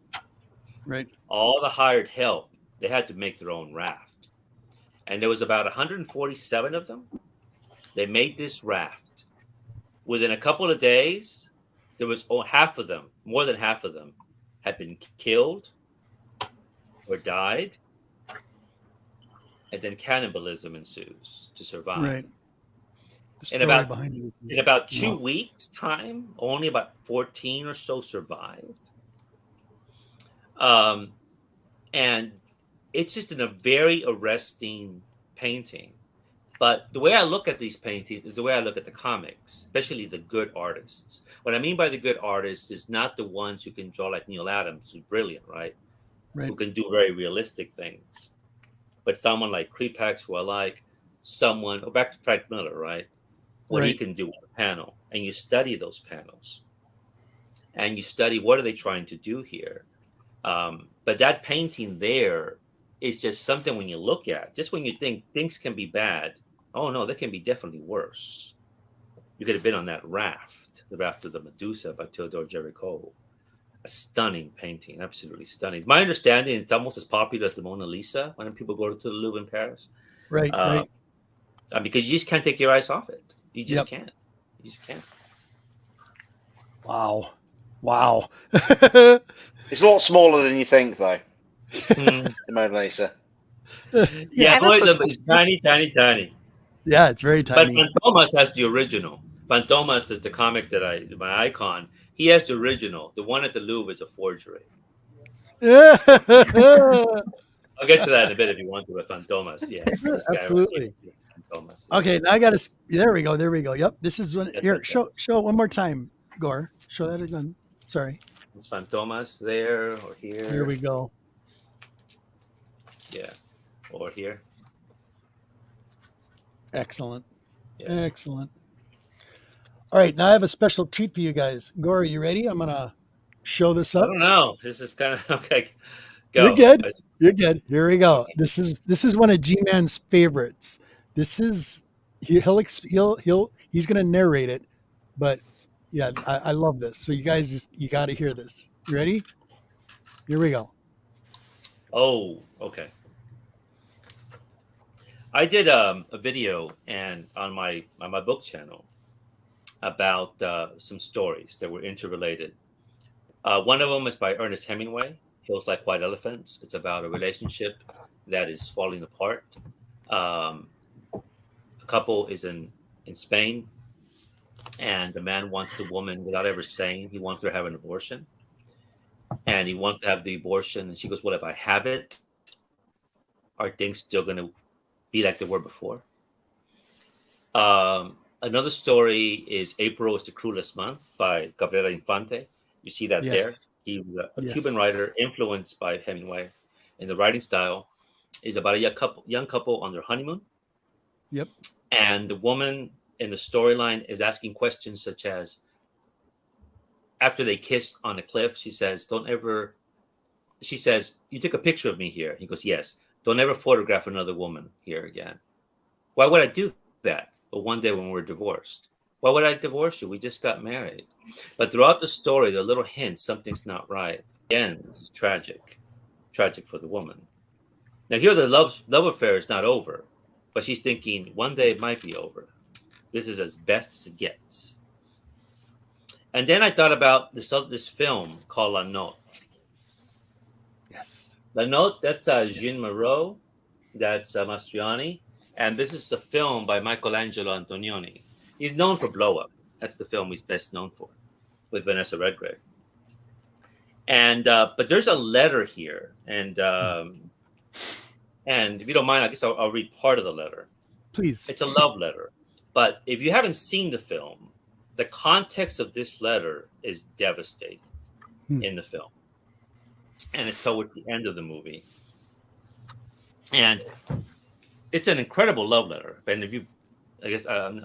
Right. All the hired help, they had to make their own raft. And there was about 147 of them. They made this raft. Within a couple of days, there was half of them, more than half of them, had been killed or died. And then cannibalism ensues to survive. Right. In about 2 weeks' time, only about 14 or so survived. And it's just a very arresting painting. But the way I look at these paintings is the way I look at the comics, especially the good artists. What I mean by the good artists is not the ones who can draw like Neil Adams, who's brilliant, right? Who can do very realistic things. But someone like Creepax, who I like, back to Frank Miller, right? What he can do on a panel. And you study those panels. And you study what are they trying to do here. But that painting there is just something when you look at, just when you think things can be bad, oh no, they can be definitely worse. You could have been on that raft, the Raft of the Medusa by Theodore Jericho. A stunning painting, absolutely stunning. My understanding, it's almost as popular as the Mona Lisa when people go to the Louvre in Paris. Right. Because you just can't take your eyes off it. You just can't. You just can't. Wow. It's a lot smaller than you think, though. The Mona Lisa. Yeah, it's tiny. Yeah, it's very tiny. But Fantomas has the original. Fantomas is the comic my icon. He has the original. The one at the Louvre is a forgery. I'll get to that in a bit if you want to, but Fantomas, yeah. Absolutely. Fantomas. Okay, now I got to. There we go. Yep, this is one. Here, show one more time, Gore. Show that again. Sorry. It's Fantomas there or here. Here we go. Yeah, or here. Excellent. Yeah. Excellent. All right, now I have a special treat for you guys. Gore, are you ready? I'm gonna show this up. I don't know. This is kind of okay. Go. You're good. You're good. Here we go. This is one of G-Man's favorites. This is he's gonna narrate it, but yeah, I love this. So you guys you got to hear this. You ready? Here we go. Oh, okay. I did a video and on my book channel about some stories that were interrelated. One of them is by Ernest Hemingway, Hills Like White Elephants. It's about a relationship that is falling apart. Um, a couple is in Spain, and the man wants the woman without ever saying he wants her to have an abortion. And he wants to have the abortion. And she goes, well, if I have it, are things still going to be like they were before? Another story is April is the Cruellest Month by Gabriela Infante. You see that there. He was a Cuban writer influenced by Hemingway. And the writing style is about a young couple on their honeymoon. Yep. And the woman in the storyline is asking questions such as, after they kiss on a cliff, she says, you took a picture of me here. He goes, yes. Don't ever photograph another woman here again. Why would I do that? But one day when we're divorced, why would I divorce you? We just got married. But throughout the story, there are little hints, something's not right. Again, this is tragic for the woman. Now here, the love affair is not over, but she's thinking one day it might be over. This is as best as it gets. And then I thought about this film called La Note. Yes. La Note, that's Jean Moreau, that's Mastroianni, and this is a film by Michelangelo Antonioni. He's known for Blow Up. That's the film he's best known for, with Vanessa Redgrave. And but there's a letter here, and if you don't mind, I guess I'll read part of the letter. Please. It's a love letter, but if you haven't seen the film, the context of this letter is devastating in the film. And it's towards the end of the movie. And it's an incredible love letter. And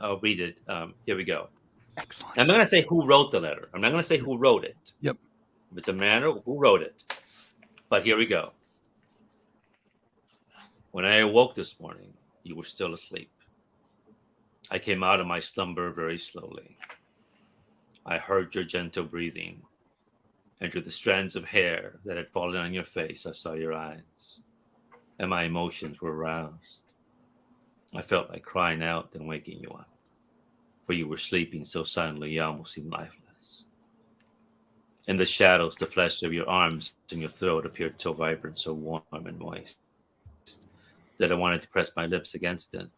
I'll read it. Here we go. Excellent. I'm not going to say who wrote the letter. I'm not going to say who wrote it. Yep. If it's a man who wrote it. But here we go. When I awoke this morning, you were still asleep. I came out of my slumber very slowly. I heard your gentle breathing. And through the strands of hair that had fallen on your face, I saw your eyes. And my emotions were aroused. I felt like crying out and waking you up. For you were sleeping so silently you almost seemed lifeless. In the shadows, the flesh of your arms and your throat appeared so vibrant, so warm and moist, that I wanted to press my lips against it.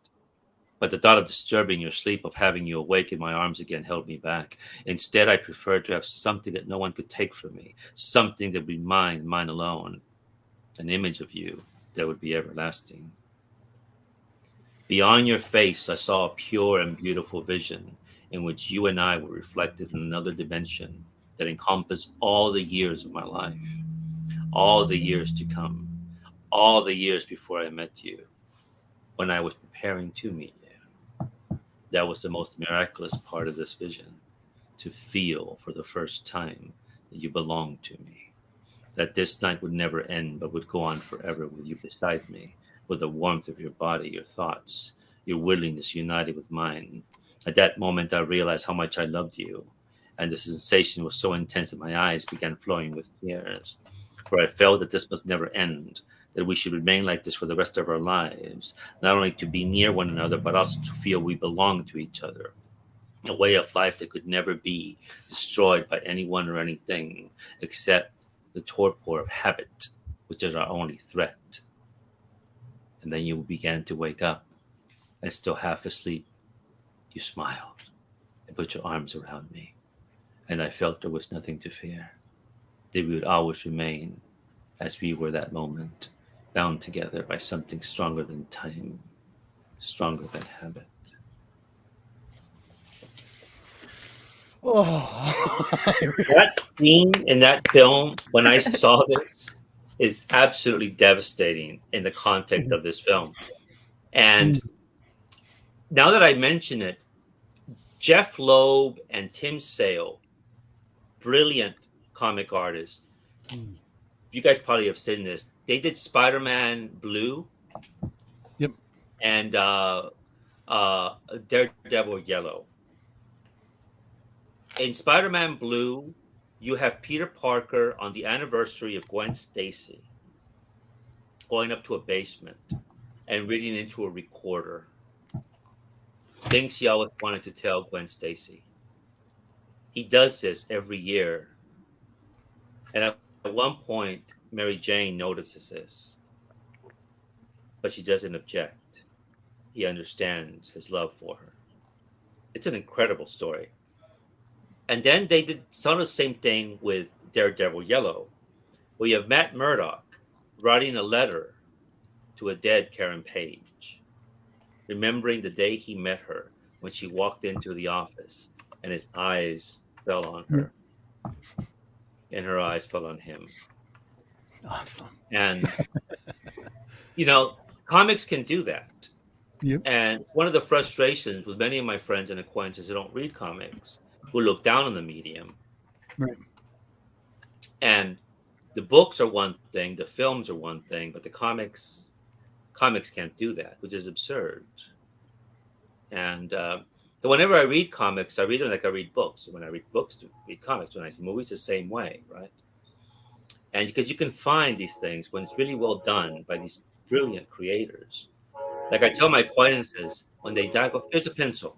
But the thought of disturbing your sleep, of having you awake in my arms again, held me back. Instead, I preferred to have something that no one could take from me, something that would be mine alone, an image of you that would be everlasting. Beyond your face, I saw a pure and beautiful vision in which you and I were reflected in another dimension that encompassed all the years of my life, all the years to come, all the years before I met you, when I was preparing to meet you. That was the most miraculous part of this vision, to feel for the first time that you belonged to me, that this night would never end, but would go on forever with you beside me, with the warmth of your body, your thoughts, your willingness united with mine. At that moment, I realized how much I loved you, and the sensation was so intense that my eyes began flowing with tears, for I felt that this must never end, that we should remain like this for the rest of our lives, not only to be near one another, but also to feel we belong to each other. A way of life that could never be destroyed by anyone or anything except the torpor of habit, which is our only threat. And then you began to wake up, and still half asleep, you smiled and put your arms around me, and I felt there was nothing to fear, that we would always remain as we were that moment, bound together by something stronger than time, stronger than habit. Oh, That scene in that film, when I saw this, is absolutely devastating in the context of this film. And now that I mention it, Jeff Loeb and Tim Sale, brilliant comic artists. You guys probably have seen this. They did Spider-Man Blue. Yep. And Daredevil Yellow. In Spider-Man Blue, you have Peter Parker on the anniversary of Gwen Stacy going up to a basement. and reading into a recorder things he always wanted to tell Gwen Stacy. He does this every year. And at one point, Mary Jane notices this, but she doesn't object. He understands his love for her. It's an incredible story. And then they did some of the same thing with Daredevil Yellow, where you have Matt Murdock writing a letter to a dead Karen Page, remembering the day he met her when she walked into the office and his eyes fell on her and her eyes fell on him. Awesome. And, you know, comics can do that. Yep. And one of the frustrations with many of my friends and acquaintances who don't read comics, who look down on the medium. Right. And the books are one thing, the films are one thing, but the comics can't do that, which is absurd. And so whenever I read comics, I read them like I read books. When I read books, to read comics. When I see movies, the same way, right? And because you can find these things when it's really well done by these brilliant creators. Like I tell my acquaintances when they die, I go, here's a pencil,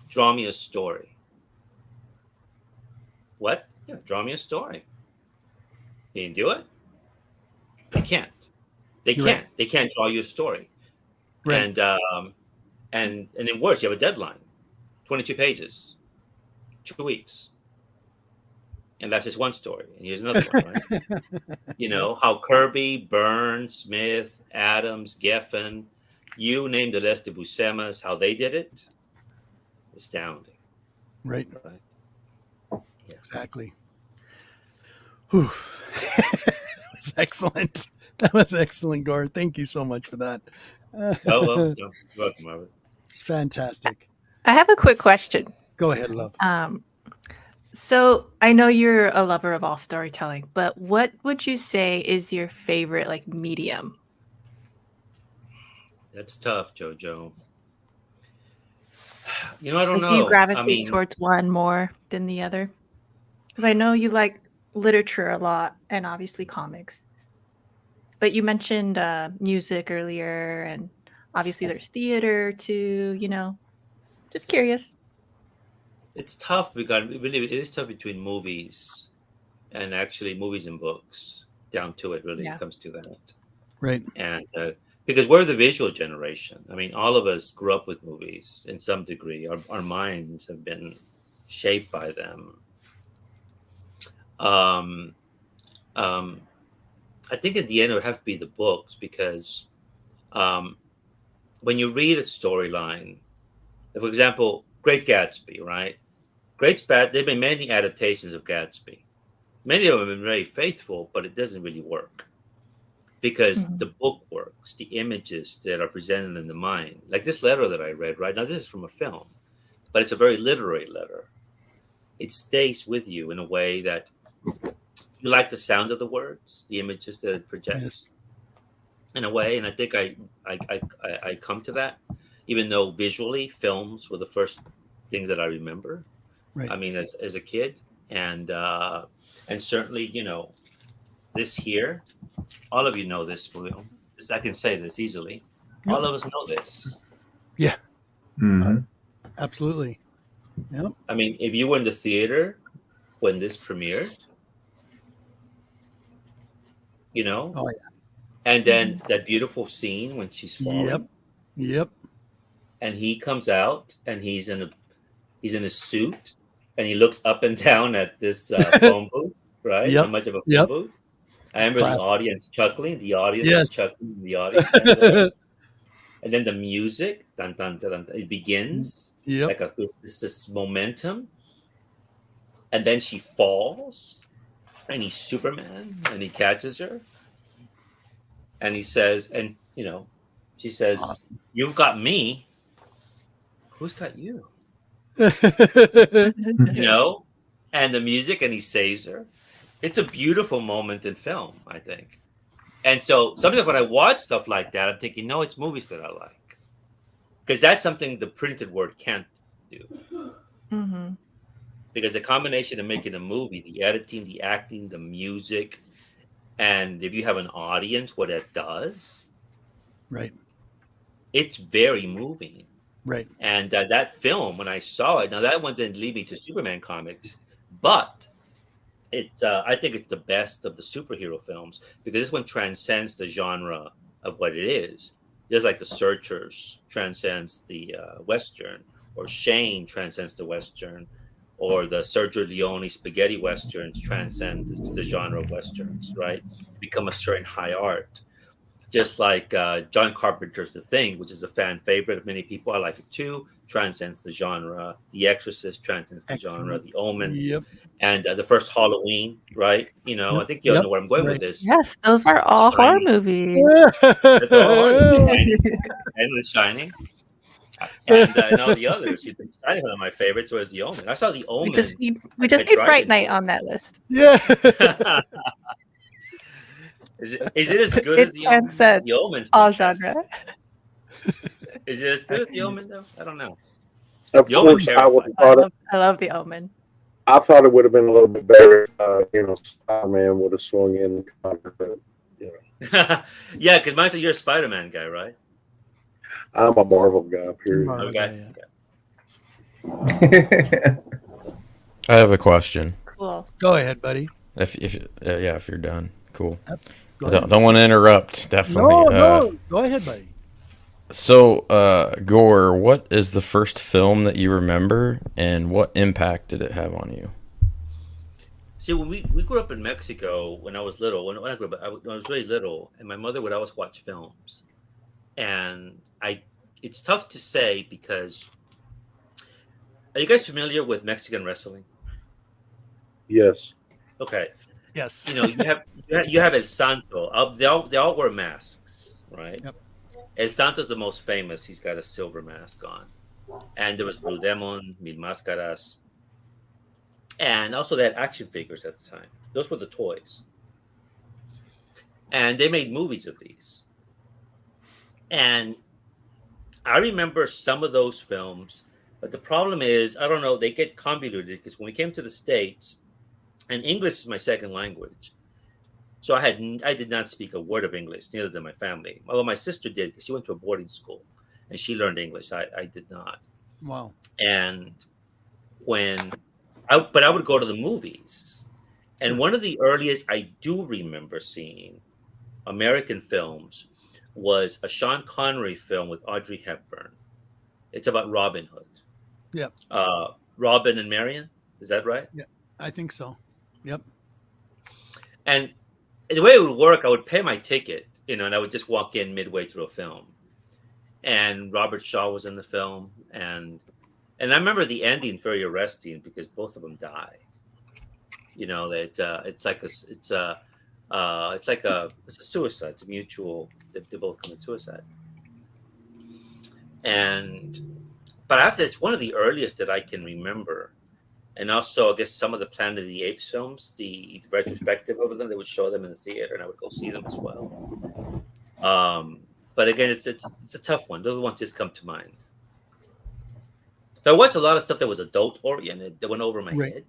draw me a story. What? Yeah, draw me a story. Can you do it? They can't. They can't. Right. They can't draw you a story. Right. And then worse, you have a deadline, 22 pages, 2 weeks. And that's just one story. And here's another one, right? You know, how Kirby, Burns, Smith, Adams, Geffen, you name the list of Buscema's, how they did it. Astounding. Right. Right. Yeah. Exactly. Whew. That was excellent. That was excellent, Gore. Thank you so much for that. Oh, well, you're welcome, Robert. It's fantastic. I have a quick question. Go ahead, love. So I know you're a lover of all storytelling, but what would you say is your favorite like medium? That's tough, JoJo. You know, I don't Like, know. do you gravitate I mean, towards one more than the other? Because I know you like literature a lot and obviously comics. But you mentioned music earlier, and obviously there's theater too, you know. Just curious. it's tough because it is tough between movies and actually movies and books. Down to it, really, Yeah. it comes to that. Right. And because we're the visual generation. I mean, all of us grew up with movies in some degree. Our minds have been shaped by them. I think at the end it would have to be the books because when you read a storyline, for example, Great Gatsby, right? There've been many adaptations of Gatsby. Many of them have been very faithful, but it doesn't really work because the book works, the images that are presented in the mind. Like this letter that I read, right? Now, this is from a film, but it's a very literary letter. It stays with you in a way that you like the sound of the words, the images that it projects. Yes. In a way, and I think I come to that, even though visually films were the first thing that I remember. Right. I mean, as a kid, and certainly, you know, this here, all of you know this. I can say this easily. Yep. All of us know this. Yeah. Mm-hmm. Absolutely. Yep. I mean, if you were in the theater when this premiered, you know, Oh yeah. and then that beautiful scene when she's falling. Yep. And he comes out and he's in a suit and he looks up and down at this phone booth, right? Yep. How much of a phone Yep. booth? I It's remember classic. the audience chuckling. The audience Yes. was chuckling. The audience. And then the music, dun, dun, dun, dun, it begins Yep. like this momentum. And then she falls and he's Superman and he catches her. And he says, and you know, she says, Awesome. "You've got me. Who's got you?" Right. You know, and the music, and he saves her. It's a beautiful moment in film, I think. And so sometimes when I watch stuff like that, I'm thinking, no, it's movies that I like. Because that's something the printed word can't do. Mm-hmm. Because the combination of making a movie, the editing, the acting, the music, and if you have an audience, what that does, Right. it's very moving. Right. And that film, when I saw it, now that one didn't lead me to Superman comics, but I think it's the best of the superhero films because this one transcends the genre of what it is. Just like The Searchers transcends the Western, or Shane transcends the Western, or the Sergio Leone spaghetti Westerns transcend the genre of Westerns, right? Become a certain high art. Just like John Carpenter's The Thing, which is a fan favorite of many people. I like it too. Transcends the genre. The Exorcist transcends the genre. The Omen. Yep. And the first Halloween, right? You know, Yep. I think you all Yep. know where I'm going Right. with this. Yes, those are all horror Shining. movies. That's all horror. And The Shining. And all the others. Shining, one of my favorites, was The Omen. I saw The Omen. We just need at Fright drive-in. Night on that list. Yeah. Is it as good It as The Omen? transcends The Omen's all fantastic. genre. Is it as good as The Omen, though? I don't know. Of The Omen course, I would have thought I love The Omen. I thought it would have been a little bit better. Spider-Man would have swung in. But, Yeah, because you're a Spider-Man guy, right? I'm a Marvel guy. Period. Marvel Okay. guy, I have a question. Cool. Go ahead, buddy. If you're done, cool. Go I ahead. don't want to interrupt. Definitely. No. Go ahead, buddy. So, Gore, what is the first film that you remember, and what impact did it have on you? See, when we grew up in Mexico when I was little, when I grew up, when I was really little, and my mother would always watch films. And it's tough to say because, are you guys familiar with Mexican wrestling? Yes. Okay. Yes. You have El Santo. They all wear masks, right? Yep. El Santo's the most famous. He's got a silver mask on. And there was Blue Demon, Mil Máscaras. And also they had action figures at the time. Those were the toys. And they made movies of these. And I remember some of those films, but the problem is, I don't know, they get convoluted because when we came to the States, and English is my second language. So I did not speak a word of English, neither did my family. Although my sister did, because she went to a boarding school and she learned English. I did not. Wow. And but I would go to the movies. And one of the earliest I do remember seeing American films was a Sean Connery film with Audrey Hepburn. It's about Robin Hood. Yep. Robin and Marion. Is that right? Yeah, I think so. Yep. And the way it would work, I would pay my ticket, and I would just walk in midway through a film. And Robert Shaw was in the film, and I remember the ending very arresting because both of them die. That it's like a suicide. It's a mutual. They both commit suicide. But after it's one of the earliest that I can remember. And also, I guess some of the Planet of the Apes films, the retrospective of them, they would show them in the theater, and I would go see them as well. But again, it's a tough one. Those ones just come to mind. So I watched a lot of stuff that was adult oriented that went over my head.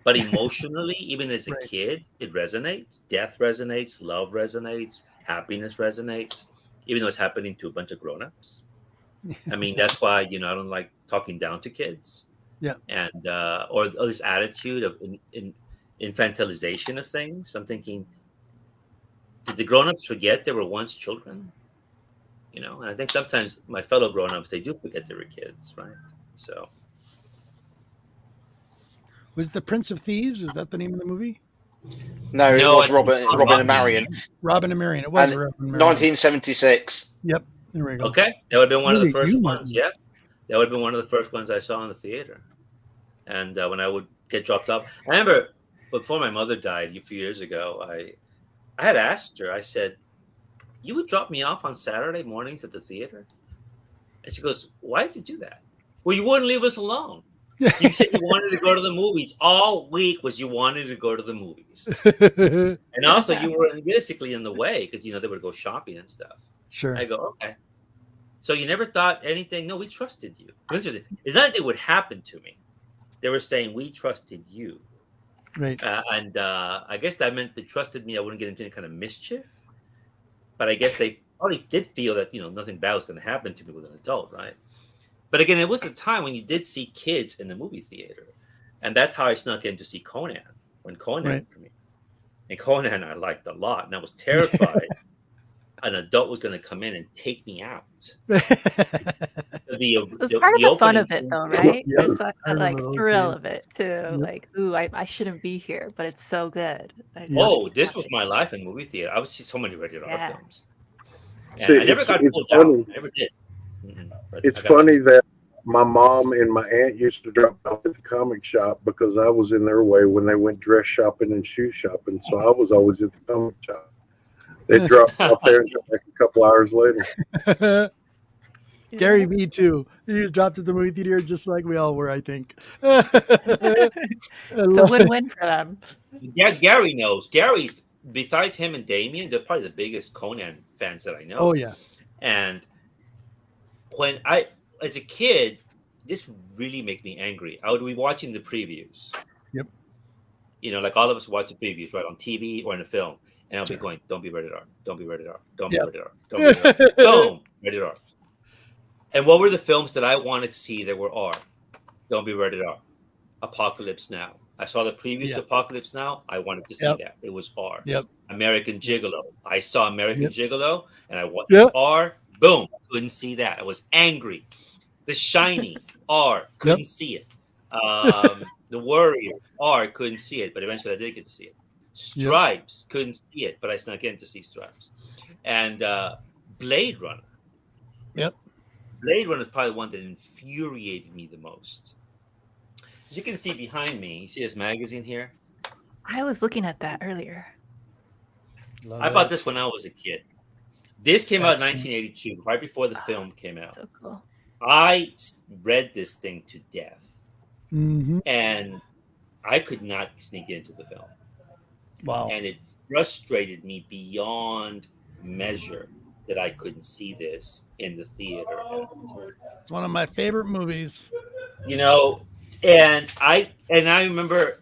But emotionally, even as a kid, it resonates. Death resonates, love resonates, happiness resonates, even though it's happening to a bunch of grown-ups. I mean, that's why, I don't like talking down to kids. Yeah. And or this attitude of infantilization of things. I'm thinking, did the grown-ups forget they were once children? And I think sometimes my fellow grown-ups, they do forget they were kids, right? So. Was it The Prince of Thieves? Is that the name of the movie? No, it was Robin and Marion. Robin and Marion. It was Robin and Marion. 1976. Yep. There we go. Okay. That would have been one of the first ones. Yeah. That would have been one of the first ones I saw in the theater. And when I would get dropped off, I remember before my mother died a few years ago, I had asked her, I said, "You would drop me off on Saturday mornings at the theater?" And she goes, "Why did you do that?" "Well, you wouldn't leave us alone. You said you wanted to go to the movies. All week was you wanted to go to the movies." And also you were basically in the way because, they would go shopping and stuff. Sure. I go, "Okay. So you never thought anything?" "No, we trusted you." It's not that it would happen to me. They were saying, "We trusted you." Right. And I guess that meant they trusted me. I wouldn't get into any kind of mischief. But I guess they probably did feel that nothing bad was going to happen to me with an adult, right? But again, it was the time when you did see kids in the movie theater, and that's how I snuck in to see Conan when Conan premiered. And Conan I liked a lot, and I was terrified an adult was going to come in and take me out. It was part of the fun of it, though, right? Yeah, There's that I like remember thrill those of it too. Yep. Like, ooh, I shouldn't be here, but it's so good. This was my life in movie theater. I would see so many rated R films. And See, I never got pulled funny. out. I never did. It's funny that my mom and my aunt used to drop off at the comic shop because I was in their way when they went dress shopping and shoe shopping. So I was always at the comic shop. They'd drop off there and come back a couple hours later. Gary V too. He was dropped at the movie theater just like we all were, I think. It's a win-win for them. Yeah, Gary knows. Gary's, besides him and Damien, they're probably the biggest Conan fans that I know. Oh yeah. And when as a kid, this really made me angry. I would be watching the previews. Yep. Like all of us watch the previews, right, on TV or in a film. And I'll be going, don't be rated R. Don't be rated R. Don't be rated R. Don't be rated R. Boom, rated R. And what were the films that I wanted to see that were R? Don't be rated R. Apocalypse Now. I saw the previews to Apocalypse Now. I wanted to see that. It was R. Yep. American Gigolo. I saw American Gigolo, and I wanted R. Boom. Couldn't see that. I was angry. The Shining. R. Couldn't see it. The Warrior. R. Couldn't see it, but eventually I did get to see it. Stripes. Couldn't see it, but I snuck in to see Stripes. And Blade Runner. Yep. Blade Runner is probably the one that infuriated me the most. As you can see behind me, you see this magazine here? I was looking at that earlier. I bought this when I was a kid. This came out in 1982, right before the film came out. So cool. I read this thing to death. Mm-hmm. And I could not sneak into the film. Wow. And it frustrated me beyond measure that I couldn't see this in the theater. It's one of my favorite movies. And I remember,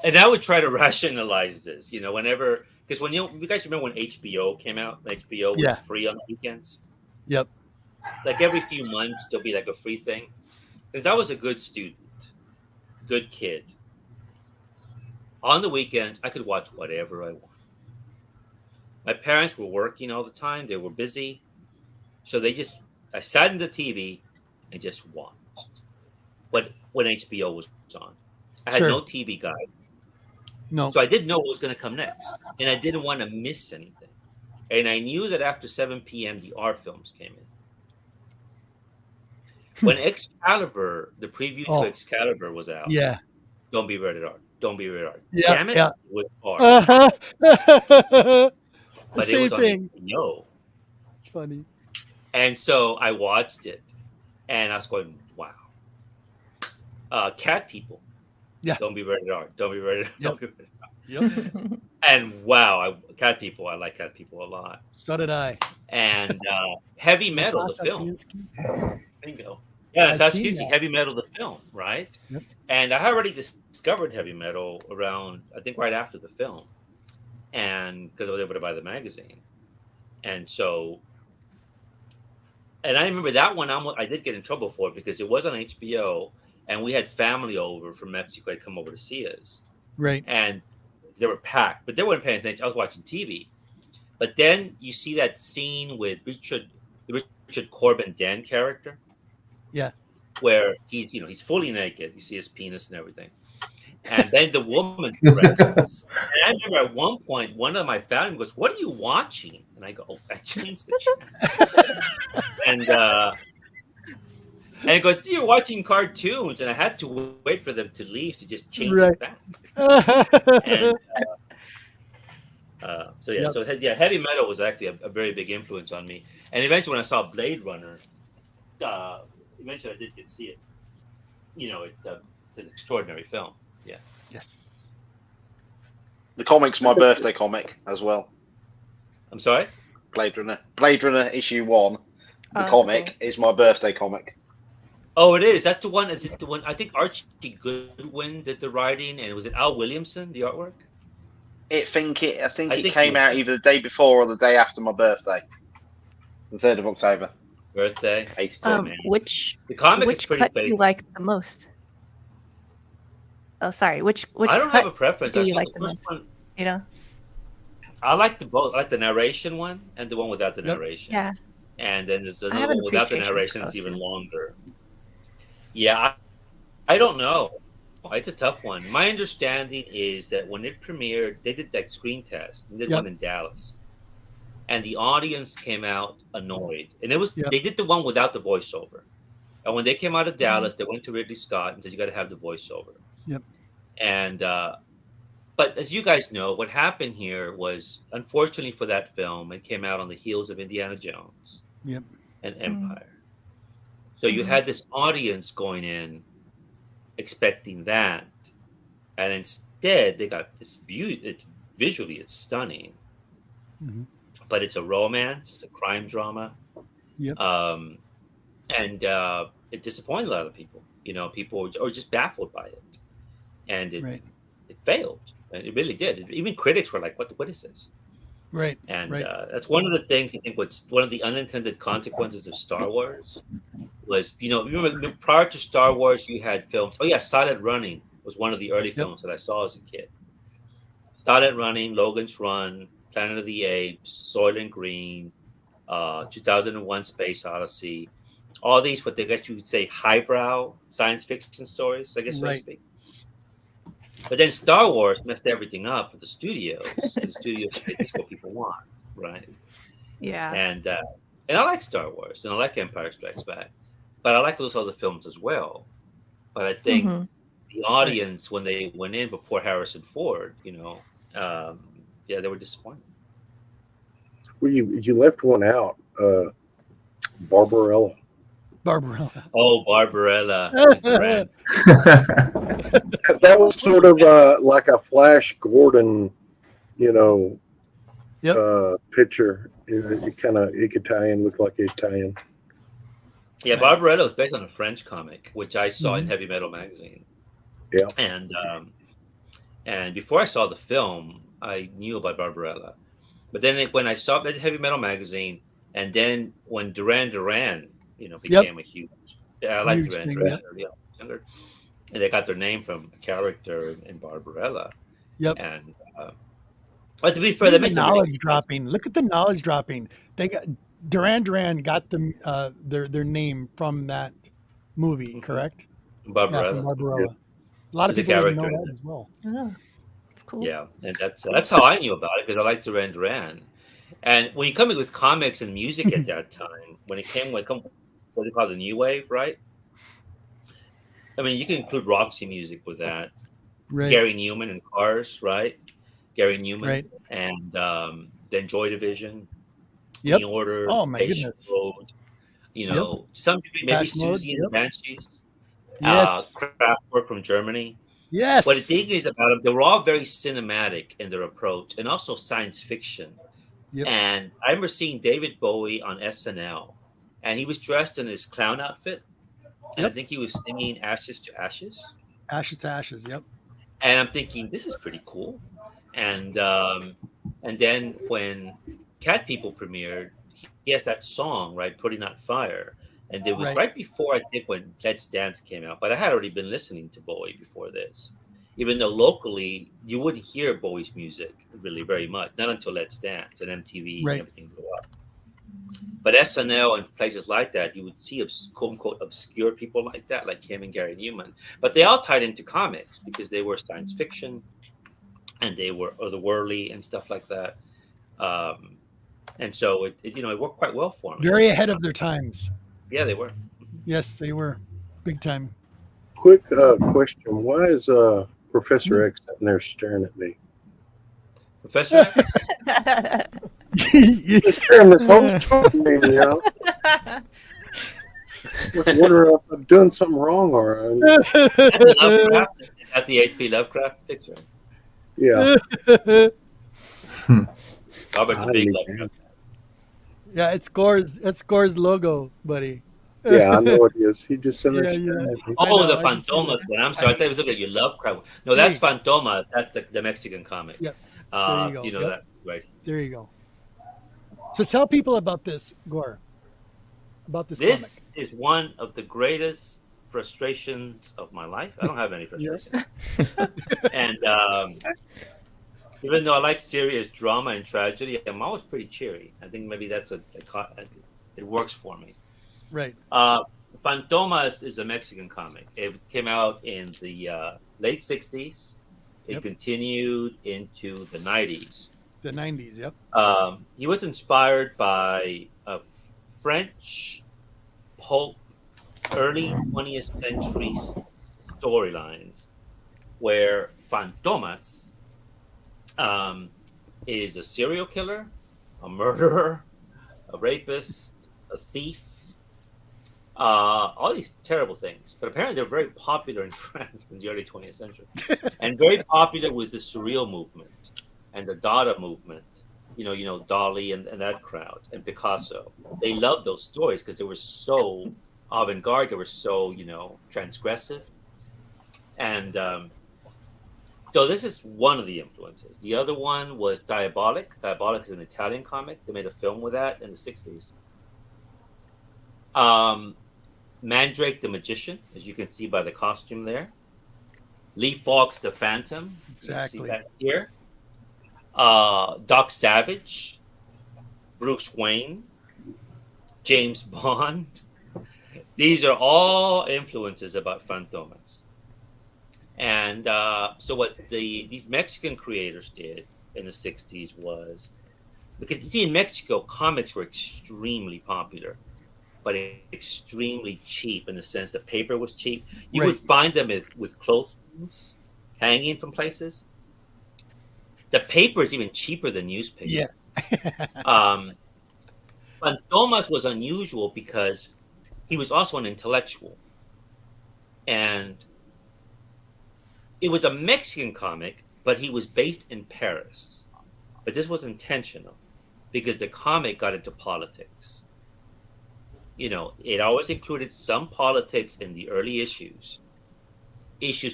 and I would try to rationalize this, whenever, because when you guys remember when HBO came out, HBO was free on the weekends. Yep. Like every few months, there'll be like a free thing. Because I was a good student, good kid. On the weekends, I could watch whatever I wanted. My parents were working all the time. They were busy. So I sat in the TV and just watched. But when HBO was on, I had no TV guide. No. So I didn't know what was going to come next. And I didn't want to miss anything. And I knew that after 7 p.m., the R films came in. When Excalibur, the preview to Excalibur was out. Yeah. Don't be rated R. Don't be rated R. Yeah, Damn it, yeah. it was R. The But same it was on thing. HBO. It's funny. And so I watched it, and I was going, wow. Cat People. Yeah. Don't be rated R. Don't be rated R. Don't be rated R. Yep. And wow, Cat People. I like Cat People a lot. So did I. And Heavy Metal, the film. Bingo. Yeah, that's Heavy Metal, the film, right? Yep. And I had already discovered heavy metal around, I think, right after the film, and because I was able to buy the magazine, and so, and I remember that one I did get in trouble for it because it was on HBO, and we had family over from Mexico had come over to see us, right? And they were packed, but they weren't paying attention. I was watching TV, but then you see that scene with the Richard Corbin Den character. Yeah. Where he's fully naked. You see his penis and everything. And then the woman dresses. And I remember at one point, one of my family goes, "What are you watching?" And I go, "Oh, I changed the channel." and it goes, "You're watching cartoons." And I had to wait for them to leave to just change it back. And, heavy metal was actually a very big influence on me. And eventually when I saw Blade Runner, eventually I did get to see it. It's an extraordinary film. Yeah. Yes. The comic's my birthday comic as well. I'm sorry? Blade Runner issue 1. The comic is my birthday comic. Oh, it is. That's the one. Is it the one? I think Archie Goodwin did the writing, and was it Al Williamson, the artwork? I think I it think came it out was either the day before or the day after my birthday, the 3rd of October, birthday. 82. Oh, man. Which The comic is which pretty cut do you faithful. like the most? Oh, sorry. Which I don't have a cut preference. do I you saw like the the first most? one. You know? I like the both. I like the narration one and the one without the Yep. narration. Yeah. And then there's I another have an one without the appreciation narration. for It's both. even Yeah. longer. Yeah, I don't know. It's a tough one. My understanding is that when it premiered, they did like screen tests. They did Yep. one in Dallas, and the audience came out annoyed. And it was Yep. they did the one without the voiceover. And when they came out of Mhm. Dallas, they went to Ridley Scott and said, "You got to have the voiceover." Yep. And but as you guys know, what happened here was, unfortunately for that film, it came out on the heels of Indiana Jones Yep. and Mm. Empire. So you Mhm. had this audience going in expecting that, and instead they got this beauty. Visually, it's stunning, Mhm. but it's a romance, it's a crime drama, Yep. and it disappointed a lot of people. You know, people were just baffled by it, and Right. it failed. And it really did. Even critics were like, "What is this?" Right. And Right. that's one of the things I think. What's one of the unintended consequences of Star Wars was, you remember prior to Star Wars, you had films. Oh yeah, Silent Running was one of the early Yep. films that I saw as a kid. Silent Running, Logan's Run, Planet of the Apes, Soylent Green, 2001: Space Odyssey. All these, what I guess you would say, highbrow science fiction stories, I guess, so to Right. speak. But then Star Wars messed everything up for the studios, because the studios said, "This is what people want," right? Yeah. And I like Star Wars and I like Empire Strikes Back, but I like those other films as well. But I think Mhm. the audience, when they went in before Harrison Ford, yeah, they were disappointed. Well, you left one out, Barbarella. Barbarella. Oh, Barbarella with Durant. That was sort of like a Flash Gordon, you know, Yep. picture. It kind of Italian, looked like Italian. Yeah, Nice. Barbarella was based on a French comic, which I saw in Mhm. Heavy Metal magazine. Yeah. And before I saw the film, I knew about Barbarella. But then when I saw it in Heavy Metal magazine, and then when Duran Duran, Yep. became a huge, I like Huge Duran thing. Duran Yep. early on, younger, and they got their name from a character in Barbarella. Yep. And but to be fair, Look that at the makes a really knowledge good dropping. Look at the knowledge dropping. They got Duran Duran got them their name from that movie, Mhm. correct? Yeah, from Barbarella. Barbarella. A lot of There's a people didn't know character in that it. as well. Oh, that's cool. Yeah, and that's how I knew about it, because I like Duran Duran. And when you come in with comics and music at that time, what they call the new wave, right? I mean, you can include Roxy music with that. Right. Gary Newman and Cars, right? Gary Newman, Right. and then Joy Division, Yep. New Order, Oh my Patient goodness. Road. Yep. To some degree, maybe Depeche Mode. Susie and the Yep. Banshees. Yes. Kraftwerk from Germany. What the Yes. thing is about them, they were all very cinematic in their approach, and also science fiction. Yep. And I remember seeing David Bowie on SNL, and he was dressed in his clown outfit, and I Yep. think he was singing "Ashes to Ashes." Ashes to Ashes. Yep. And I'm thinking, this is pretty cool. And then when Cat People premiered, he has that song, right, "Putting Out Fire," and it was Right. right before, I think, when Let's Dance came out. But I had already been listening to Bowie before this, even though locally you wouldn't hear Bowie's music really very much, not until Let's Dance and MTV and Right. everything blew up. But SNL and places like that, you would see quote unquote obscure people like that, like him and Gary Newman. But they all tied into comics because they were science fiction, and they were otherworldly and stuff like that. And so it worked quite well for me. Very ahead of their times. Yeah, they were. Yes, they were. Big time. Quick question: why is Professor X sitting there staring at me? Professor X? He's staring this whole time at me, you know. Wonder if I'm doing something wrong or Lovecraft? Is that the H.P. Lovecraft picture? yeah. Robert's a big Lovecraft. Yeah, it's Gore's logo, buddy. Yeah, I know it is. He just said Yeah, that. yeah. Oh, the Fantomas. I'm sorry, I thought you were looking at your Lovecraft. No, that's Hey. Fantomas. That's the Mexican comic. Yeah. There you go. You know Yep. that, right? There you go. So tell people about this, Gore. About this comic. This is one of the greatest frustrations of my life. I don't have any frustrations. And even though I like serious drama and tragedy, I'm always pretty cheery. I think maybe that's it works for me. Right. Fantomas is a Mexican comic. It came out in the late 60s. It continued into the 90s. The 90s, yep. He was inspired by a French pulp, early 20th century storylines where Fantomas is a serial killer, a murderer, a rapist, a thief, all these terrible things. But apparently they're very popular in France in the early 20th century and very popular with the surreal movement and the Dada movement. You know, Dali and that crowd and Picasso. They loved those stories because they were so avant-garde. They were so, transgressive. And so this is one of the influences. The other one was Diabolic. Diabolic is an Italian comic. They made a film with that in the 60s. Mandrake the Magician, as you can see by the costume there. Lee Fawkes the Phantom. Exactly. You see that here. Doc Savage, Bruce Wayne, James Bond. These are all influences about Fantomas. And so what these Mexican creators did in the 60s was, because you see in Mexico, comics were extremely popular, but extremely cheap in the sense that paper was cheap. You would find them with clothespins hanging from places. The paper is even cheaper than newspaper. Yeah. Fantomas was unusual because he was also an intellectual. And it was a Mexican comic, but he was based in Paris. But this was intentional because the comic got into politics. It always included some politics in the early issues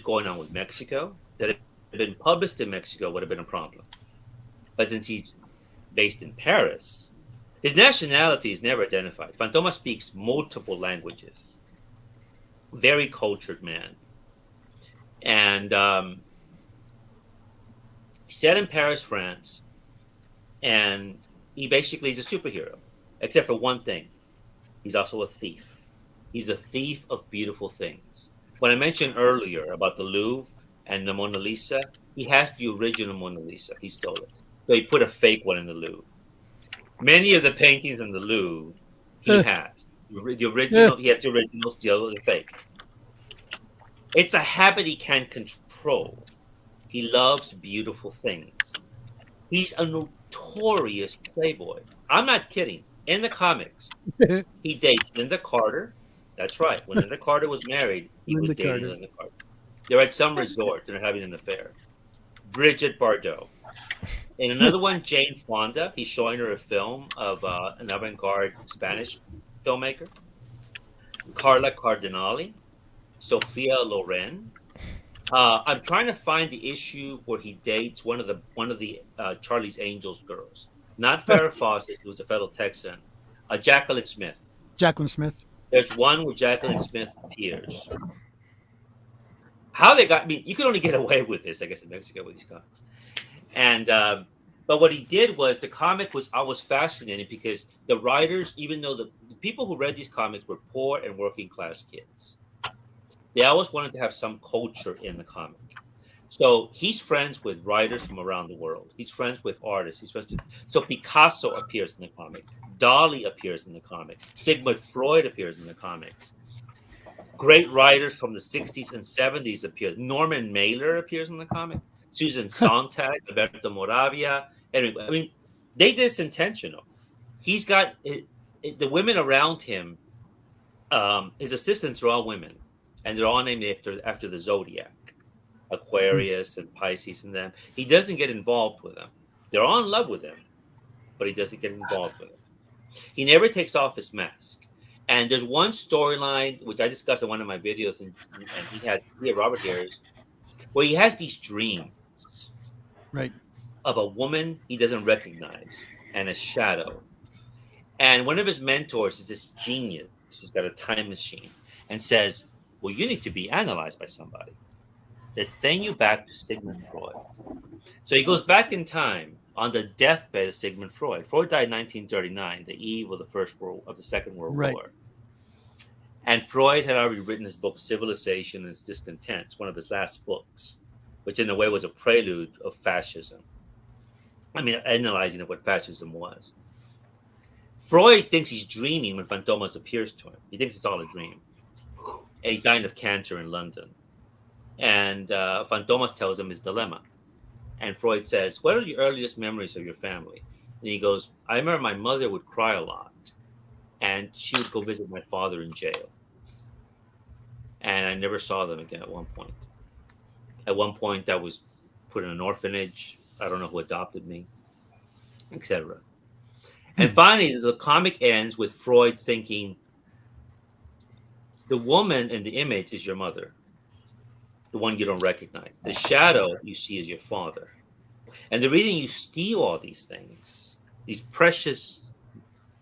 going on with Mexico that had been published in Mexico would have been a problem. But since he's based in Paris, his nationality is never identified. Fantoma speaks multiple languages. Very cultured man. And set in Paris, France, and he basically is a superhero, except for one thing. He's also a thief. He's a thief of beautiful things. When I mentioned earlier about the Louvre and the Mona Lisa, he has the original Mona Lisa. He stole it. So he put a fake one in the Louvre. Many of the paintings in the Louvre, he has. The original, he has the originals, the other, the fake. It's a habit he can't control. He loves beautiful things. He's a notorious playboy. I'm not kidding. In the comics, he dates Linda Carter. That's right. When Linda Carter was married, he was dating Linda Carter. They're at some resort and they're having an affair. Bridget Bardot. In another one, Jane Fonda. He's showing her a film of an avant-garde Spanish filmmaker. Carla Cardinale. Sophia Loren. I'm trying to find the issue where he dates one of the Charlie's Angels girls. Not Farrah Fawcett, who was a fellow Texan. Jacqueline Smith. Jacqueline Smith. There's one where Jacqueline Smith appears. How they got me? You could only get away with this, I guess, in Mexico with these comics. And but what he did was the comic was always fascinating because the writers, even though the people who read these comics were poor and working class kids, they always wanted to have some culture in the comic. So he's friends with writers from around the world. He's friends with artists. So Picasso appears in the comic. Dali appears in the comic. Sigmund Freud appears in the comics. Great writers from the 60s and 70s appear. Norman Mailer appears in the comic. Susan Sontag, Alberto Moravia. Anyway, I mean, they did this intentional. He's got the women around him. His assistants are all women, and they're all named after the zodiac. Aquarius and Pisces and them. He doesn't get involved with them. They're all in love with him, but he doesn't get involved with them. He never takes off his mask. And there's one storyline, which I discussed in one of my videos, and he had Robert Harris, where he has these dreams. Right. of a woman he doesn't recognize and a shadow. And one of his mentors is this genius who's got a time machine and says, well, you need to be analyzed by somebody. Let's send you back to Sigmund Freud. So he goes back in time on the deathbed of Sigmund Freud. Freud died in 1939, the eve of the Second World War. And Freud had already written his book, Civilization and Its Discontents, one of his last books, which in a way was a prelude of fascism. I mean, analyzing of what fascism was. Freud thinks he's dreaming when Fantomas appears to him. He thinks it's all a dream. And he's dying of cancer in London. And Fantomas tells him his dilemma. And Freud says, what are your earliest memories of your family? And he goes, I remember my mother would cry a lot. And she would go visit my father in jail. And I never saw them again at one point. At one point, I was put in an orphanage. I don't know who adopted me, etc. And finally, the comic ends with Freud thinking, the woman in the image is your mother, the one you don't recognize. The shadow you see is your father. And the reason you steal all these things, these precious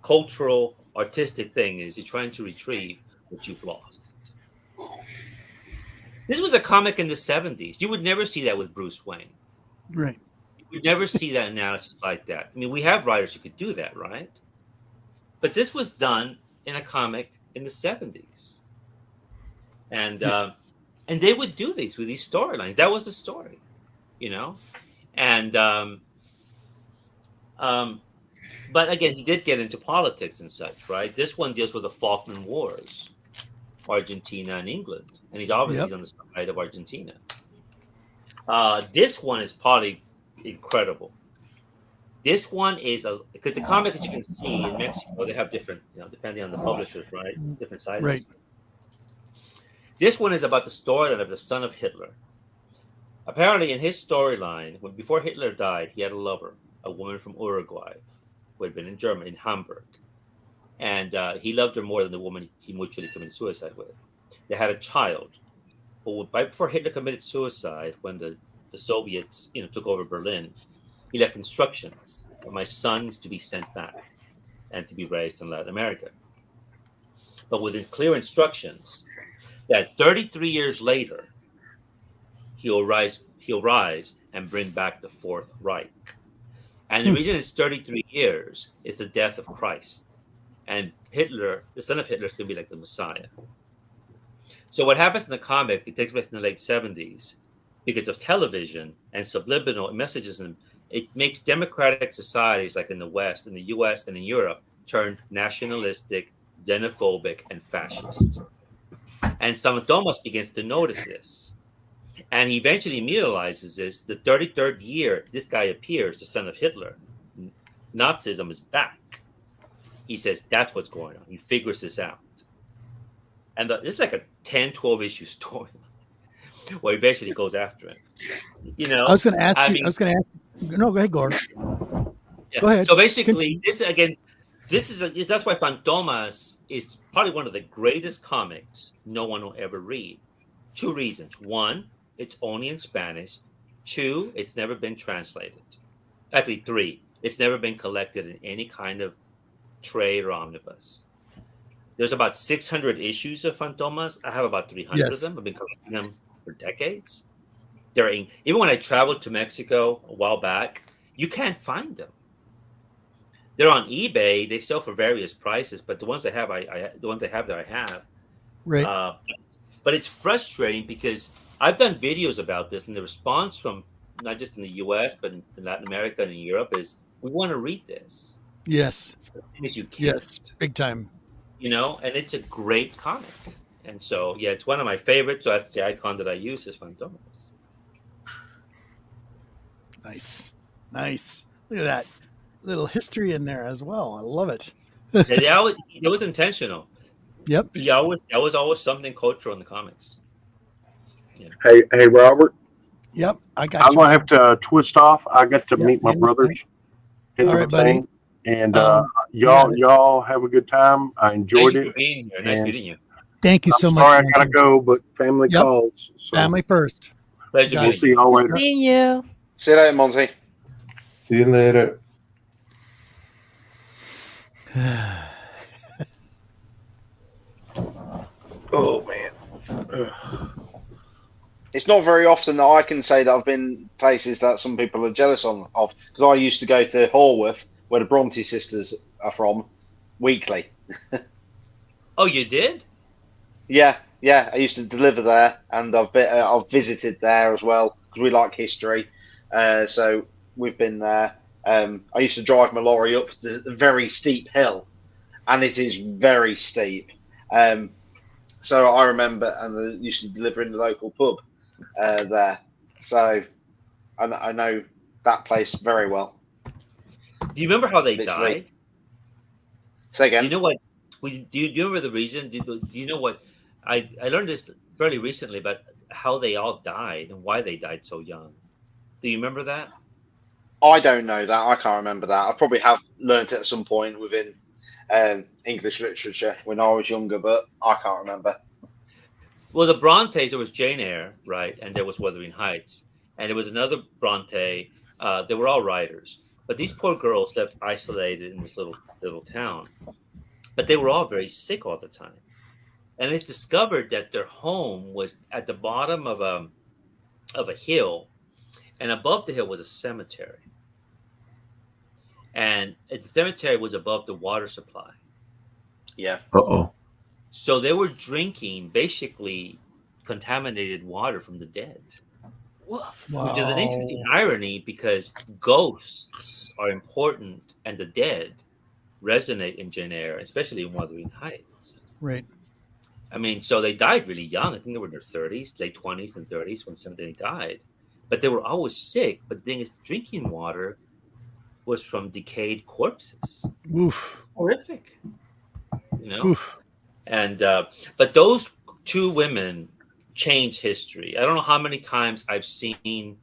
cultural, artistic things, is you're trying to retrieve what you've lost. This was a comic in the 70s. You would never see that with Bruce Wayne. Right. You would never see that analysis like that. I mean, we have writers who could do that, right? But this was done in a comic in the 70s. And they would do these with these storylines. That was the story, you know? And but again, he did get into politics and such, right? This one deals with the Falkland Wars, Argentina and England. And he's obviously on the side of Argentina. This one is probably incredible. This one is because the comic, as you can see in Mexico, they have different, depending on the publishers, right? Different sizes. Right. This one is about the storyline of the son of Hitler. Apparently, in his storyline, before Hitler died, he had a lover, a woman from Uruguay, who had been in Germany, in Hamburg. And he loved her more than the woman he mutually committed suicide with. They had a child. But right before Hitler committed suicide, when the Soviets took over Berlin, he left instructions for my sons to be sent back and to be raised in Latin America. But with clear instructions that 33 years later, he'll rise and bring back the Fourth Reich. And the reason it's 33 years is the death of Christ. And Hitler, the son of Hitler, is going to be like the Messiah. So what happens in the comic, it takes place in the late 70s, because of television and subliminal messages, and it makes democratic societies like in the West, in the US, and in Europe turn nationalistic, xenophobic, and fascist. And Fantomas begins to notice this. And he eventually realizes this. The 33rd year, this guy appears, the son of Hitler. Nazism is back. He says, that's what's going on. He figures this out. And this is like a 10, 12 issue story where he basically goes after him. I was going to ask you. No, go ahead, Gore. Yeah. Go ahead. So basically, that's why Fantomas is probably one of the greatest comics no one will ever read. Two reasons. One, it's only in Spanish. Two, it's never been translated. Actually, three, it's never been collected in any kind of trade or omnibus. There's about 600 issues of Fantomas. I have about 300 of them. I've been collecting them for decades. Even when I traveled to Mexico a while back, you can't find them. They're on eBay. They sell for various prices, but the ones I have, I have. Right. But it's frustrating because I've done videos about this, and the response from not just in the U.S. but in Latin America and in Europe is, we want to read this. Yes. You can't. Yes. Big time. And it's a great comic. And so, yeah, it's one of my favorites. So that's the icon that I use is Fantomas. Nice. Look at that little history in there as well. I love it. It was intentional. Yep. That was always something cultural in the comics. Yeah. Hey, Robert. Yep, I'm gonna have to twist off. I got to meet my brothers. All right, buddy. And y'all have a good time. I enjoyed it. Thank you for being here. Nice meeting you. Thank you so much. Sorry, I gotta go, but family calls. So family first. Pleasure we'll see y'all later. Seeing you. See you later, Monty. See you later. Oh man. It's not very often that I can say that I've been places that some people are jealous of, because I used to go to Haworth, where the Bronte sisters are from, weekly. Oh, you did? Yeah, I used to deliver there, and I've visited there as well because we like history. So we've been there. I used to drive my lorry up the very steep hill, and it is very steep. So I remember, and I used to deliver in the local pub there. So I know that place very well. Do you remember how they Literally. died? Say again. Do you know what? Do you remember the reason? Do you know what? I learned this fairly recently about how they all died and why they died so young. Do you remember that? I don't know that. I can't remember that. I probably have learnt it at some point within English literature when I was younger, but I can't remember. Well, the Brontes, there was Jane Eyre, right, and there was Wuthering Heights, and there was another Bronte. They were all writers, but these poor girls left isolated in this little town. But they were all very sick all the time, and it's discovered that their home was at the bottom of a hill, and above the hill was a cemetery, and the cemetery was above the water supply. Yeah. Uh-oh. So they were drinking basically contaminated water from the dead. Wow. Which is an interesting irony because ghosts are important and the dead resonate in Jane Eyre, especially in Wuthering Heights. Right. I mean, so they died really young. I think they were in their 30s, late 20s and 30s when somebody died. But they were always sick. But the thing is, drinking water was from decayed corpses. Oof. Horrific. You know? Oof. And but those two women changed history. I don't know how many times I've seen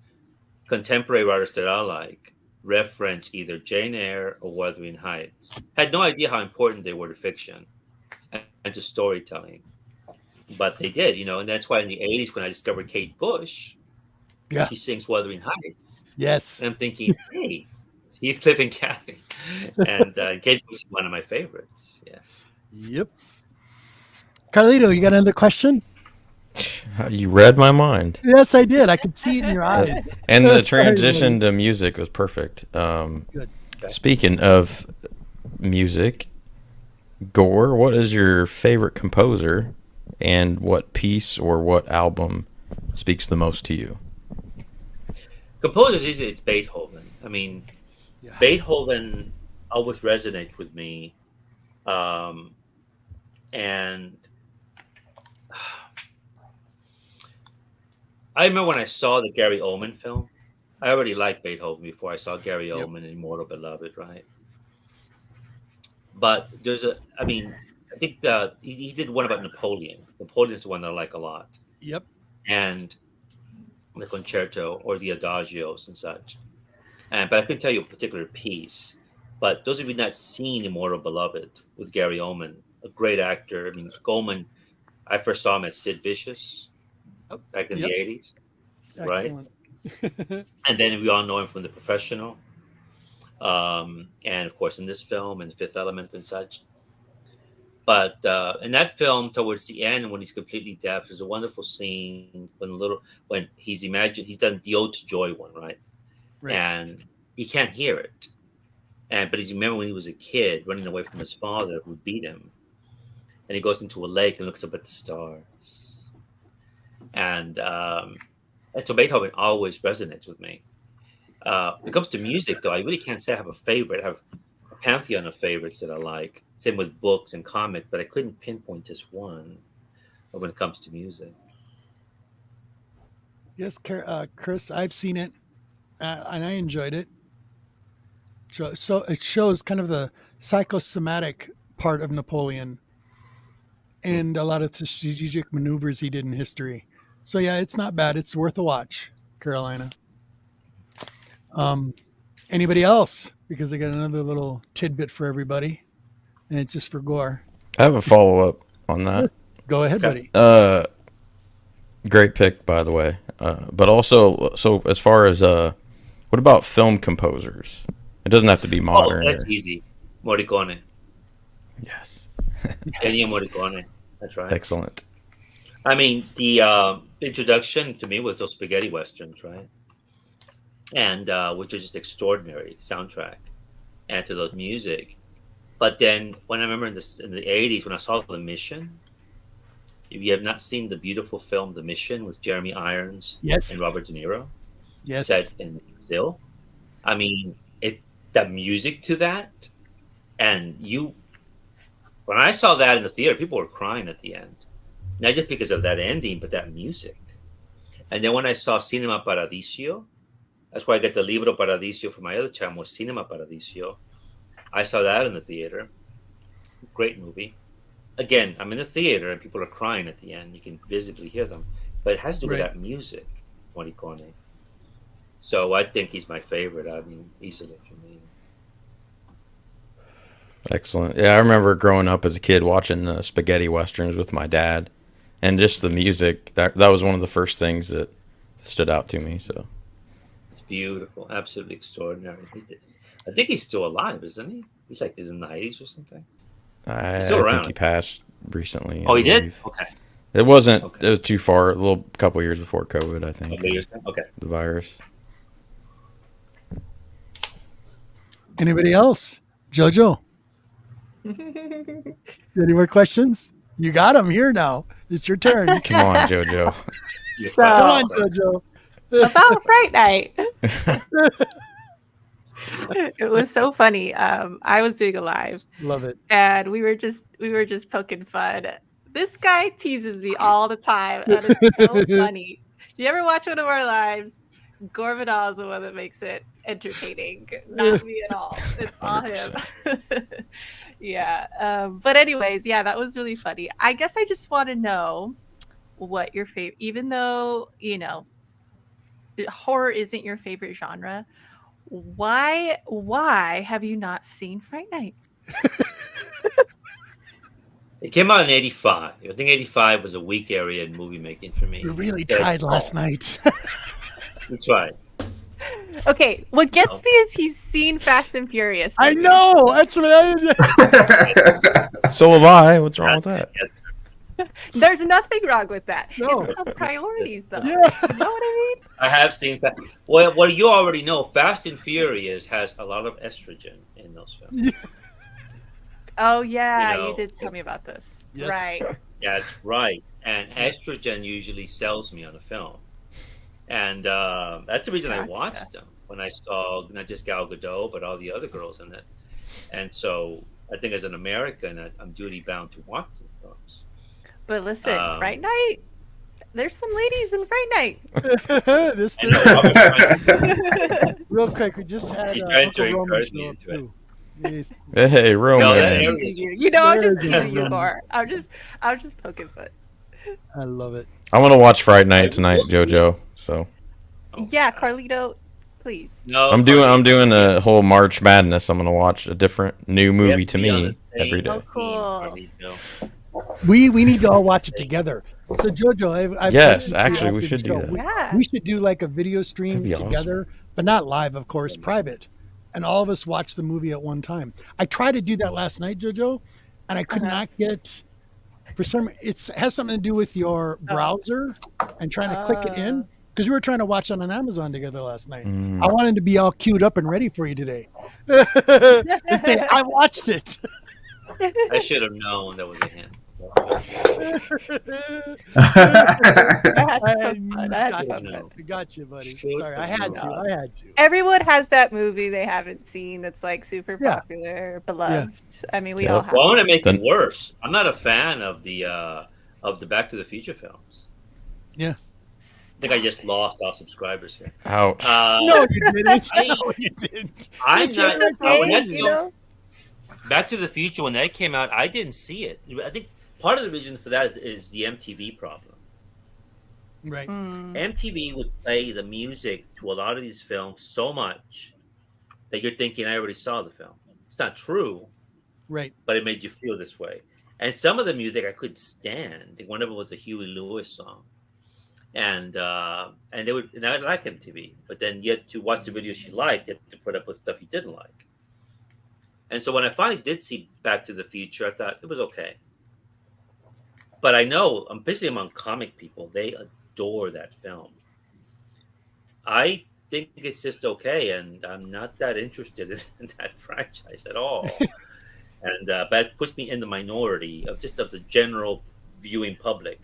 contemporary writers that I like reference either Jane Eyre or Wuthering Heights. Had no idea how important they were to fiction and to storytelling, but they did, you know. And that's why in the 80s when I discovered Kate Bush, Yeah. she sings Wuthering Heights. Yes. And I'm thinking, hey, Heathcliff and Kathy, and Kate Bush is one of my favorites. Yeah. Yep. Carlito, you got another question? You read my mind. Yes, I did. I could see it in your eyes. And the transition to music was perfect. Good. Speaking of music, Gore, what is your favorite composer and what piece or what album speaks the most to you? Composers, usually it's Beethoven. I mean, Yeah. Beethoven always resonates with me. And I remember when I saw the Gary Oldman film, I already liked Beethoven before I saw Gary Oldman in Immortal Beloved, right? But I think he did one about Napoleon. Napoleon is the one that I like a lot. Yep. And the concerto or the adagios and such. But I couldn't tell you a particular piece. But those of you not seen Immortal Beloved with Gary Oldman, a great actor. I mean, Oldman, I first saw him as Sid Vicious back in the 80s, Excellent. right? And then we all know him from The Professional. And of course in this film and Fifth Element and such. But in that film, towards the end, when he's completely deaf, there's a wonderful scene when he's done the Ode to Joy one, right? And he can't hear it. But he's remember when he was a kid running away from his father who beat him. And he goes into a lake and looks up at the stars. And so Beethoven always resonates with me. When it comes to music, though, I really can't say I have a favorite. I have a pantheon of favorites that I like. Same with books and comics, but I couldn't pinpoint just one when it comes to music. Yes, Chris, I've seen it, and I enjoyed it. So it shows kind of the psychosomatic part of Napoleon and a lot of the strategic maneuvers he did in history. So yeah, it's not bad. It's worth a watch, Carolina. Anybody else? Because I got another little tidbit for everybody, and it's just for Gore. I have a follow-up on that. Yes. Go ahead, buddy. Great pick, by the way. But also, so as far as What about film composers? It doesn't have to be modern. Oh, that's easy. Morricone. Yes. Ennio Morricone. That's right. Excellent. I mean, the introduction to me was those spaghetti westerns, right? And which are just extraordinary soundtrack and to the music. But then when I remember in the 80s when I saw The Mission, if you have not seen the beautiful film The Mission with Jeremy Irons and Robert De Niro, set in Brazil, I mean, the music to that, and when I saw that in the theater, people were crying at the end, not just because of that ending, but that music. And then when I saw Cinema Paradiso, that's why I got the Libro Paradiso for my other channel, Cinema Paradiso. I saw that in the theater. Great movie. Again, I'm in the theater and people are crying at the end. You can visibly hear them. But it has to do with that music, Morricone. So I think he's my favorite. I mean, easily for me. Excellent. Yeah, I remember growing up as a kid watching spaghetti westerns with my dad, and just the music. That was one of the first things that stood out to me. So it's beautiful, absolutely extraordinary. I think he's still alive, isn't he? He's like in the 90s or something. I think he passed recently. Oh, he did? Okay. It wasn't. Okay. It was too far. A couple years before COVID, I think. Okay. The virus. Anybody else? Jojo? Any more questions? You got them here now. It's your turn. Come on, Jojo. So, come on, Jojo. About Fright Night. It was so funny. I was doing a live. Love it. And we were just poking fun. This guy teases me all the time. And it's so funny. Do you ever watch one of our lives? Gore Vidal is the one that makes it entertaining. Not me at all. It's all him. Yeah. But anyways, yeah, that was really funny. I guess I just want to know what your favorite, even though, horror isn't your favorite genre, why have you not seen Fright Night? It came out in 85. I think 85 was a weak area in movie making for me. We really tried last night. That's right. Okay, what gets me is he's seen Fast and Furious. I know. That's what So have I. What's wrong with that? There's nothing wrong with that. No. It's called priorities, though. Yeah. You know what I mean? I have seen that. Well, you already know, Fast and Furious has a lot of estrogen in those films. Yeah. Oh, yeah, you did tell me about this. Yes. Right. That's right. And estrogen usually sells me on a film. And that's the reason I watched them, when I saw not just Gal Gadot, but all the other girls in it. And so I think as an American, I'm duty bound to watch the films. But listen, Fright Night, there's some ladies in Fright Night. Real quick, we just had He's trying to encourage me into it. Yes. Hey, Roman. I'm just teasing you, Gore. I'm just poking fun. I love it. I want to watch Fright Night tonight, Jojo. So. Yeah, Carlito, please. No, I'm doing a whole March Madness. I'm gonna watch a different new movie to me every day. Oh, cool. We need to all watch it together. So Jojo, I've yes, actually, we should do that. Yeah. We should do like a video stream together, but not live, of course, private, and all of us watch the movie at one time. I tried to do that last night, Jojo, and I could not get. For some, it has something to do with your browser and trying to click it in, because we were trying to watch on Amazon together last night. I wanted to be all queued up and ready for you today. I watched it. I should have known that was a hint. I got you, buddy. Sorry, I had to. Everyone has that movie they haven't seen that's like super popular, beloved. I mean, we all have. Well, I want to make it worse. I'm not a fan of the Back to the Future films. Yeah. I think I just lost all subscribers here. Ouch. No, you didn't. No, you didn't. I'm not. Back to the Future, when that came out, I didn't see it. I think part of the reason for that is the MTV problem. Right. MTV would play the music to a lot of these films so much that you're thinking, I already saw the film. It's not true. Right. But it made you feel this way. And some of the music I couldn't stand. One of them was a Huey Lewis song. and they would, and I like MTV, but then you had to watch the videos you liked, you had to put up with stuff you didn't like. And so when I finally did see Back to the Future, I thought it was okay. But I know, I'm basically among comic people, they adore that film. I think it's just okay, and I'm not that interested in that franchise at all. And but it puts me in the minority of the general viewing public.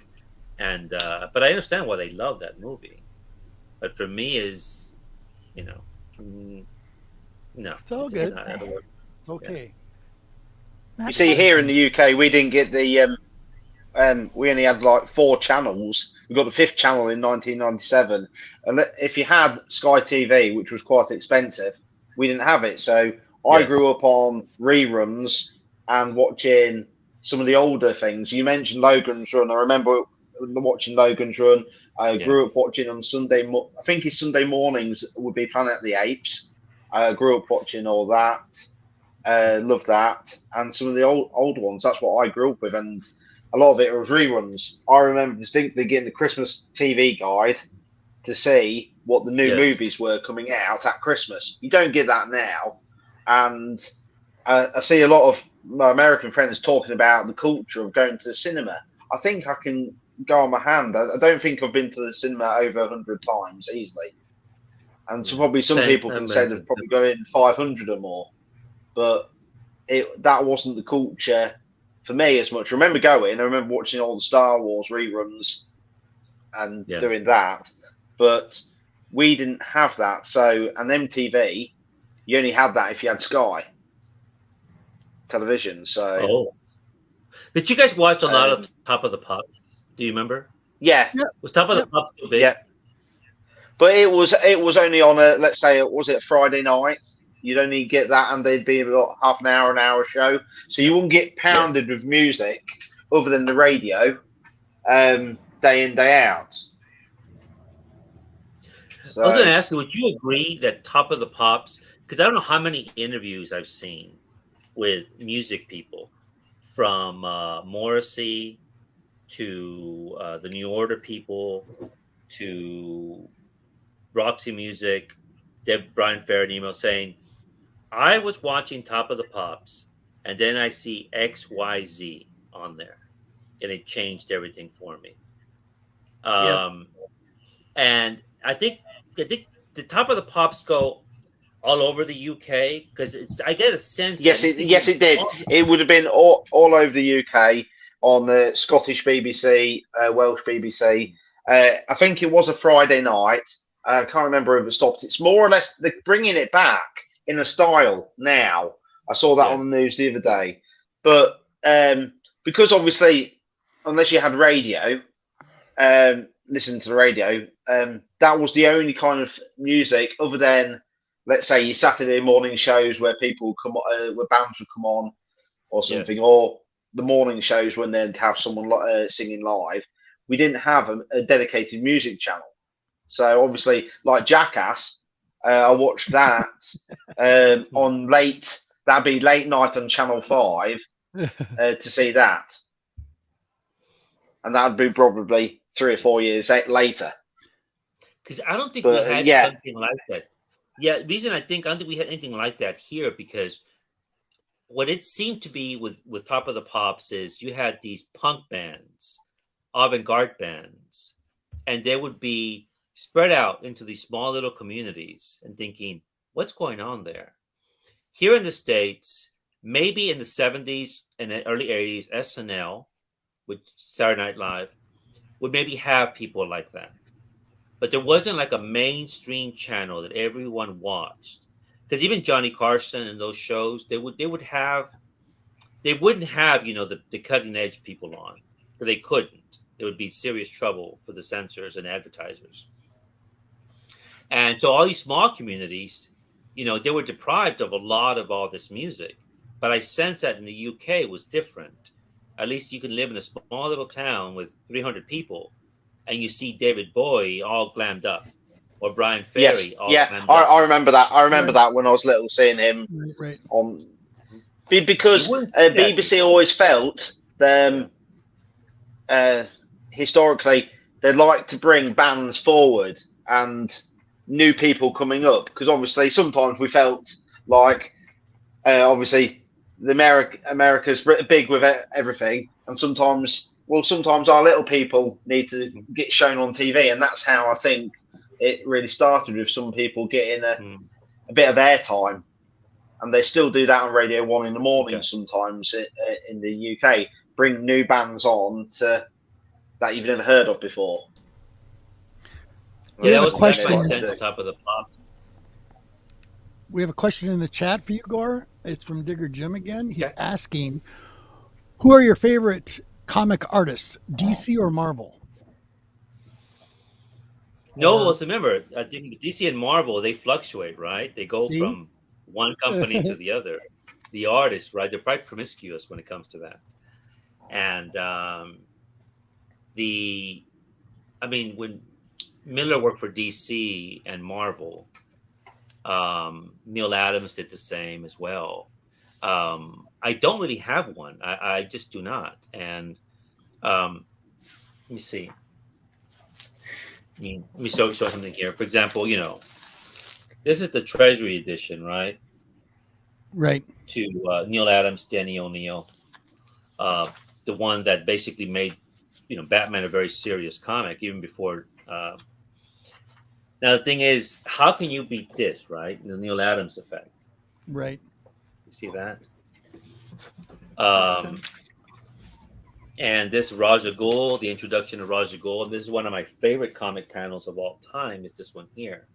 And but I understand why they love that movie. But for me, is no, It's all good. not. It's okay. You see, here in the UK, we didn't get the we only had like 4 channels. We got the 5th channel in 1997, and if you had Sky TV, which was quite expensive, we didn't have it. So I grew up on reruns and watching some of the older things. You mentioned Logan's Run. I remember watching Logan's Run. I grew up watching on Sunday. I think it's Sunday mornings would be Planet of the Apes. I grew up watching all that. Love that, and some of the old ones. That's what I grew up with, and a lot of it was reruns. I remember distinctly getting the Christmas TV guide to see what the new movies were coming out at Christmas. You don't get that now, and I see a lot of my American friends talking about the culture of going to the cinema. I think I can go on my hand. I don't think I've been to the cinema over 100 times easily, and so probably some people can say they've probably going 500 or more. But that wasn't the culture for me as much. I remember going. I remember watching all the Star Wars reruns and doing that. But we didn't have that. So, and MTV, you only had that if you had Sky television. So, did you guys watch a lot of Top of the Pops? Do you remember? Yeah. Was Top of the Pops too big? Yeah. But it was only on let's say, was it Friday night? You'd only get that, and they'd be about half an hour show. So you wouldn't get pounded with music other than the radio, day in, day out. So, I was going to ask you, would you agree that Top of the Pops, because I don't know how many interviews I've seen with music people, from Morrissey to the New Order people to Roxy Music, Brian Ferrandino saying, I was watching Top of the Pops, and then I see XYZ on there, and it changed everything for me. And I think the Top of the Pops go all over the UK, because I get a sense. Yes, it did. It would have been all over the UK on the Scottish BBC, Welsh BBC. I think it was a Friday night. I can't remember if it stopped. It's more or less they're bringing it back in a style now. I saw that on the news the other day. But because obviously, unless you had radio, listen to the radio, that was the only kind of music other than, let's say, your Saturday morning shows where people come, where bands would come on or something, or the morning shows when they'd have someone singing live. We didn't have a dedicated music channel. So obviously, like Jackass, I watched that on that'd be late night on Channel 5 to see that. And that'd be probably 3 or 4 years later. Because I don't think we had something like that. Yeah, the reason I don't think we had anything like that here, because what it seemed to be with Top of the Pops is you had these punk bands, avant-garde bands, and they would be spread out into these small little communities and thinking, what's going on there? Here in the States, maybe in the 70s and the early 80s, SNL, with Saturday Night Live, would maybe have people like that. But there wasn't like a mainstream channel that everyone watched. Because even Johnny Carson and those shows, they wouldn't have, the cutting edge people on. But they couldn't. It would be serious trouble for the censors and advertisers. And so all these small communities, they were deprived of a lot of all this music. But I sense that in the UK it was different. At least you can live in a small little town with 300 people, and you see David Bowie all glammed up, or Brian Ferry all glammed up. I remember that. I remember that when I was little, seeing him on. Because BBC always felt historically they like to bring bands forward and new people coming up, because obviously sometimes we felt like obviously America's big with everything, and sometimes our little people need to get shown on TV, and that's how I think it really started, with some people getting a bit of airtime, and they still do that on Radio 1 in the morning sometimes in the UK. Bring new bands on that you've never heard of before. Yeah, that's my sense on top of the pop. We have a question in the chat for you, Gore. It's from Digger Jim again. He's asking, who are your favorite comic artists, DC or Marvel? No, well, remember, DC and Marvel, they fluctuate, right? They go from one company to the other. The artists, right? They're quite promiscuous when it comes to that. And when Miller worked for DC and Marvel, Neil Adams did the same as well. I don't really have one. I just do not. And let me see. Let me show something here. For example, this is the Treasury edition, right? Right. To Neil Adams, Denny O'Neil, the one that basically made, Batman a very serious comic, even before. Now the thing is, how can you beat this, right? The Neil Adams effect. Right. You see that? And this Ra's al Ghul, the introduction of Ra's al Ghul, and this is one of my favorite comic panels of all time, is this one here,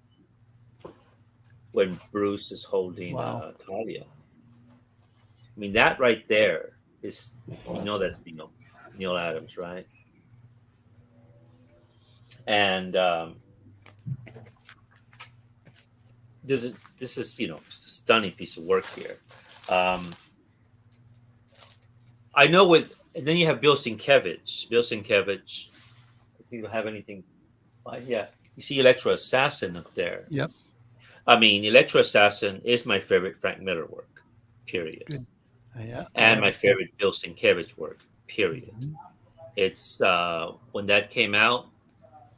when Bruce is holding Talia. I mean, that right there is, that's Neil Adams, right? And this is just a stunning piece of work here. I know and then you have Bill Sienkiewicz. If you have anything, you see Electro Assassin up there. Yep. I mean, Electro Assassin is my favorite Frank Miller work, period. Good. And my favorite Bill Sienkiewicz work, period. Mm-hmm. It's when that came out,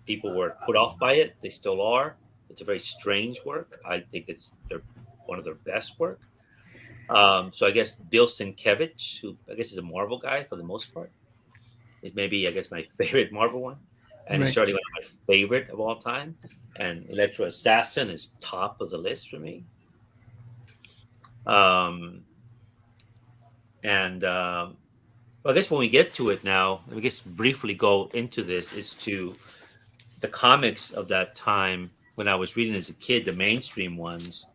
people were put off by it. They still are. It's a very strange work. I think it's one of their best work. So I guess Bill Sienkiewicz, who I guess is a Marvel guy for the most part, is maybe, I guess, my favorite Marvel one. And it's certainly one of my favorite of all time. And Electro Assassin is top of the list for me. I guess when we get to it now, I guess briefly go into this, is to the comics of that time when I was reading as a kid, the mainstream ones.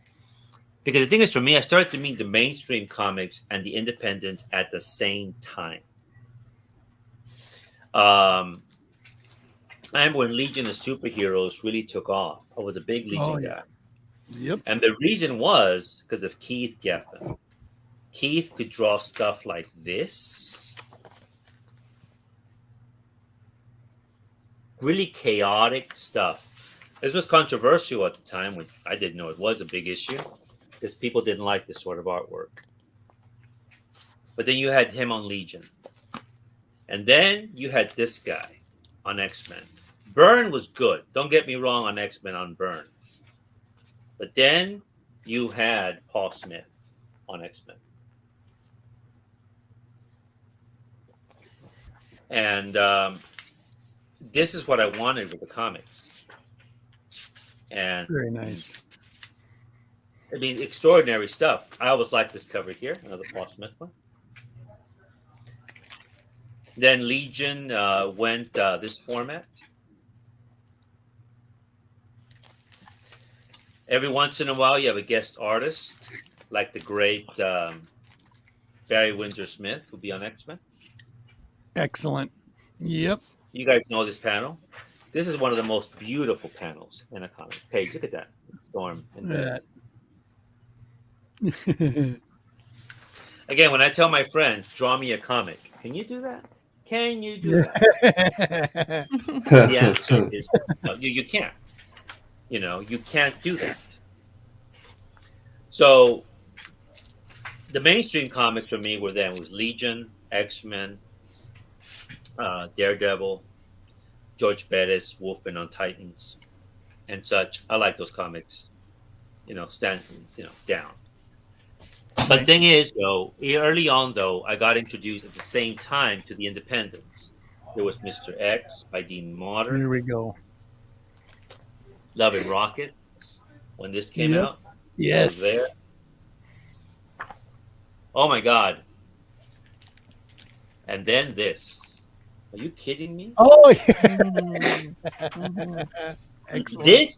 Because the thing is, for me, I started to meet the mainstream comics and the independents at the same time. I remember when Legion of Superheroes really took off. I was a big Legion guy. Yep. And the reason was because of Keith Giffen. Keith could draw stuff like this. Really chaotic stuff. This was controversial at the time, which I didn't know it was a big issue, because people didn't like this sort of artwork. But then you had him on Legion. And then you had this guy on X-Men. Byrne was good. Don't get me wrong on X-Men on Byrne. But then you had Paul Smith on X-Men. And this is what I wanted with the comics. And very nice. I mean, extraordinary stuff. I always like this cover here, another Paul Smith one. Then Legion went this format. Every once in a while, you have a guest artist, like the great Barry Windsor Smith, who'll be on X-Men. Excellent. Yep. You guys know this panel. This is one of the most beautiful panels in a comic page. Look at that. Storm. Again, when I tell my friends, draw me a comic, can you do that? Can you do that? The answer is no, you can't. You can't do that. So the mainstream comics for me was Legion, X-Men, Daredevil, George Bettis, Wolfman on Titans, and such. I like those comics. Down. But Right. thing is, though, early on, though, I got introduced at the same time to the Independents. There was Mr. X by Dean Motter, Here we go. Love and Rockets when this came Yep. out. I was there. Yes. Oh my God! And then this. Are you kidding me? Oh, yeah. Excellent. This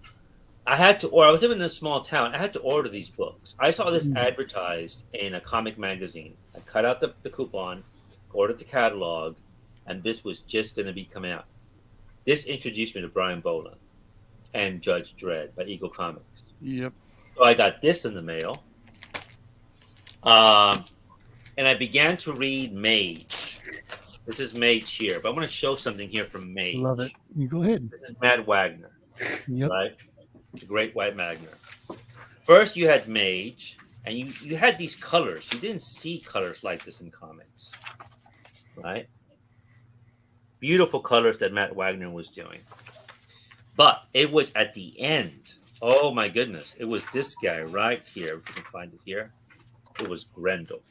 I had to, or I was living in a small town. I had to order these books. I saw this Mm. advertised in a comic magazine. I cut out the coupon, ordered the catalog, and this was just going to be coming out. This introduced me to Brian Boland and Judge Dredd by Eagle Comics. Yep. So I got this in the mail, and I began to read Mage. This is Mage here, but I'm going to show something here from Mage. Love it. You go ahead. This is Matt Wagner, Yep. right? The Great White Wagner. First, you had Mage, and you had these colors. You didn't see colors like this in comics, right? Beautiful colors that Matt Wagner was doing. But it was at the end. Oh my goodness. It was this guy right here. If you can find it here. It was Grendel.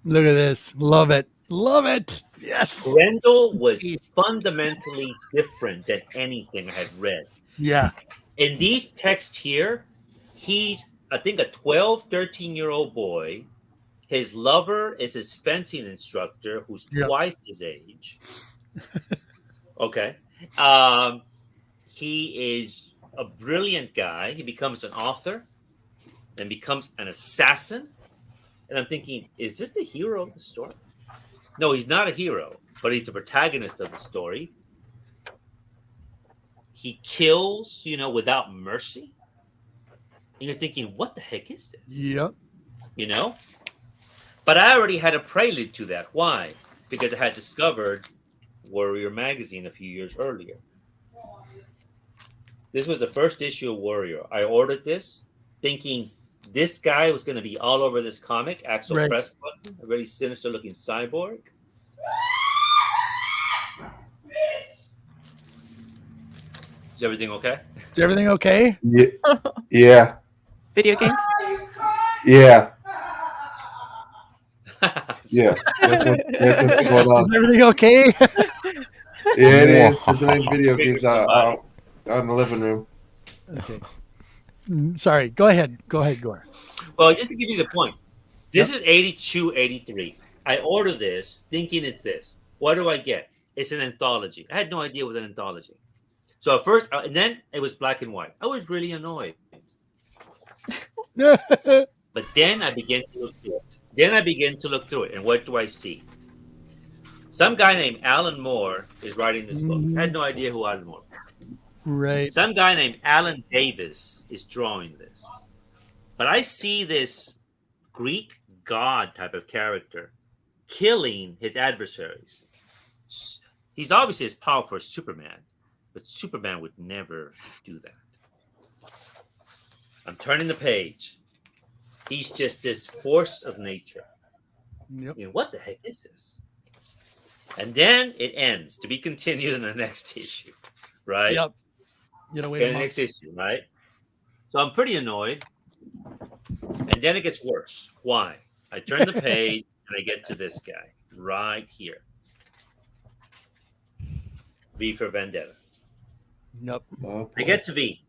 Look at this. Love it. Love it. Yes. Grendel was Jeez. fundamentally different than anything I had read. Yeah. In these texts here, he's, I think, a 12, 13-year-old boy. His lover is his fencing instructor, who's Yeah. twice his age. Okay. He is a brilliant guy. He becomes an author and becomes an assassin. And I'm thinking, is this the hero of the story? No, he's not a hero, but he's the protagonist of the story. He kills, without mercy. And you're thinking, what the heck is this? Yep. But I already had a prelude to that. Why? Because I had discovered Warrior magazine a few years earlier. This was the first issue of Warrior. I ordered this thinking this guy was going to be all over this comic. Axel Right. Press button, a very sinister looking cyborg. Is everything okay? Is everything okay? Yeah. Yeah. Video games? Yeah. Yeah. That's what's going on. Is everything okay? Yeah, it is. There's any video games out in the living room. Okay. Sorry. Go ahead. Go ahead, Gore. Well, just to give you the point, this is 82, 83. I order this thinking it's this. What do I get? It's an anthology. I had no idea it was an anthology. So at first, and then it was black and white. I was really annoyed. But then I began to look through it. And what do I see? Some guy named Alan Moore is writing this book. I had no idea who Alan Moore was. Right. Some guy named Alan Davis is drawing this. But I see this Greek god type of character killing his adversaries. He's obviously as powerful as Superman, but Superman would never do that. I'm turning the page. He's just this force of nature. Yep. What the heck is this? And then it ends to be continued in the next issue, right? Yep. Wait a Okay, month. next issue, right? So I'm pretty annoyed. And then it gets worse. Why? I turn the page and I get to this guy right here. V for Vendetta. Yep. I get to V.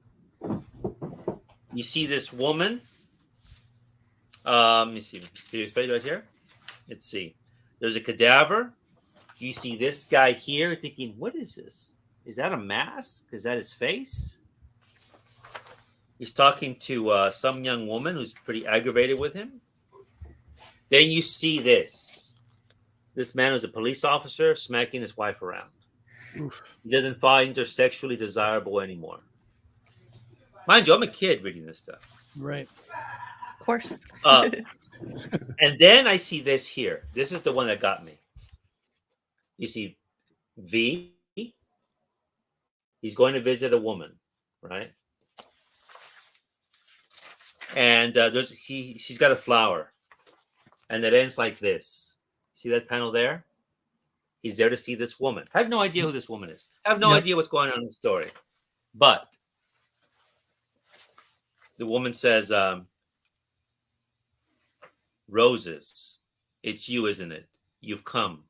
You see this woman. Let me see. Here's page right here. Let's see. There's a cadaver. You see this guy here thinking, what is this? Is that a mask? Is that his face? He's talking to some young woman who's pretty aggravated with him. Then you see this. This man is a police officer smacking his wife around. Oof. He doesn't find her sexually desirable anymore. Mind you, I'm a kid reading this stuff. Right. Of course. And then I see this here. This is the one that got me. You see V. He's going to visit a woman, right? And she's got a flower. And it ends like this. See that panel there? He's there to see this woman. I have no idea who this woman is. I have no idea what's going on in the story. But the woman says, Roses, it's you, isn't it? You've come.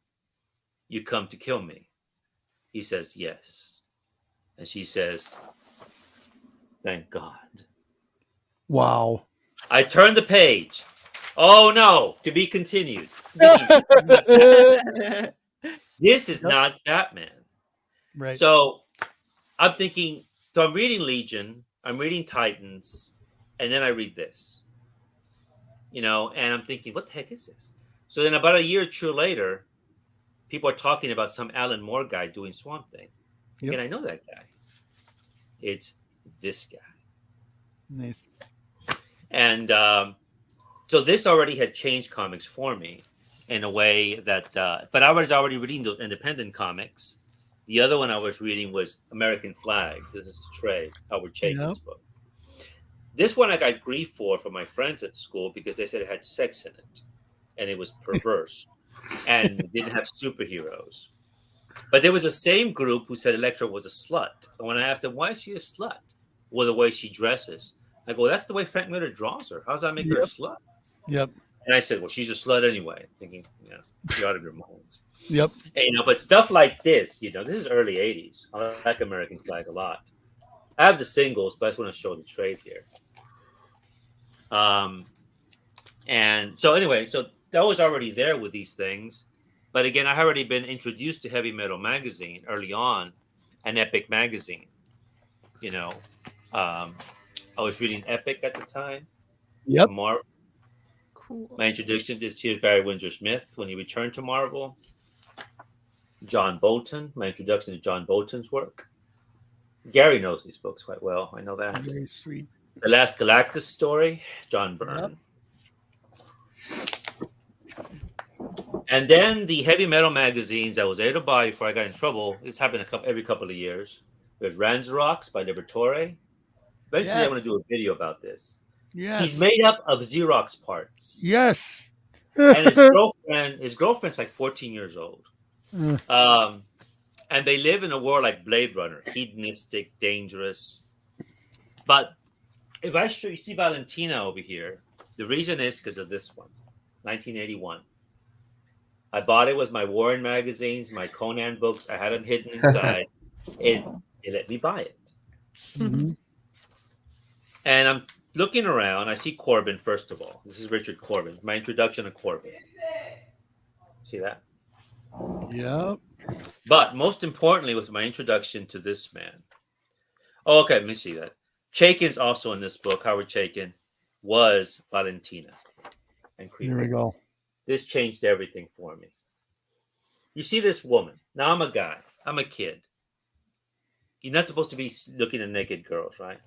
You come to kill me. He says, yes. And she says, thank God. Wow. I turned the page. Oh, no. To be continued. This is not Batman. Right. So I'm thinking, so I'm reading Legion, I'm reading Titans, and then I read this. And I'm thinking, what the heck is this? So then about a year or two later, people are talking about some Alan Moore guy doing Swamp Thing. And I know that guy. It's this guy. Nice. And so this already had changed comics for me in a way that, but I was already reading those independent comics. The other one I was reading was American Flag. This is Trey, Howard Chaykin's book. This one I got grief for from my friends at school because they said it had sex in it and it was perverse and didn't have superheroes. But there was the same group who said Elektra was a slut. And when I asked them, why is she a slut? Well, the way she dresses. I go, that's the way Frank Miller draws her. How does that make her a slut? Yep. And I said, well, she's a slut anyway. Thinking, you're out of your minds. Yep. And, but stuff like this, this is early 80s. I like American Flag a lot. I have the singles, but I just want to show the trade here. And so anyway, so that was already there with these things. But again, I had already been introduced to Heavy Metal Magazine early on, and Epic Magazine. I was reading Epic at the time. Yep. Cool. My introduction is here's Barry Windsor Smith when he returned to Marvel. John Bolton. My introduction to John Bolton's work. Gary knows these books quite well. I know that. Very sweet. The Last Galactus story, John Byrne. Yep. And then the heavy metal magazines I was able to buy before I got in trouble. This happened every couple of years. There's Ranxerox by Liberatore. Eventually, I'm going to do a video about this. Yes. He's made up of Xerox parts. Yes. And his girlfriend's like 14 years old. And they live in a world like Blade Runner, hedonistic, dangerous. But if I show you see Valentina over here, the reason is because of this one, 1981. I bought it with my Warren magazines, my Conan books. I had them hidden inside. It let me buy it. Mm-hmm. And I'm looking around. I see Corbin, first of all. This is Richard Corbin, my introduction to Corbin. See that? Yep. But most importantly was my introduction to this man. Oh, okay, let me see that. Chaykin's also in this book. Howard Chaykin was Valentina. And Here we go. This changed everything for me. You see this woman. Now I'm a guy. I'm a kid. You're not supposed to be looking at naked girls, right?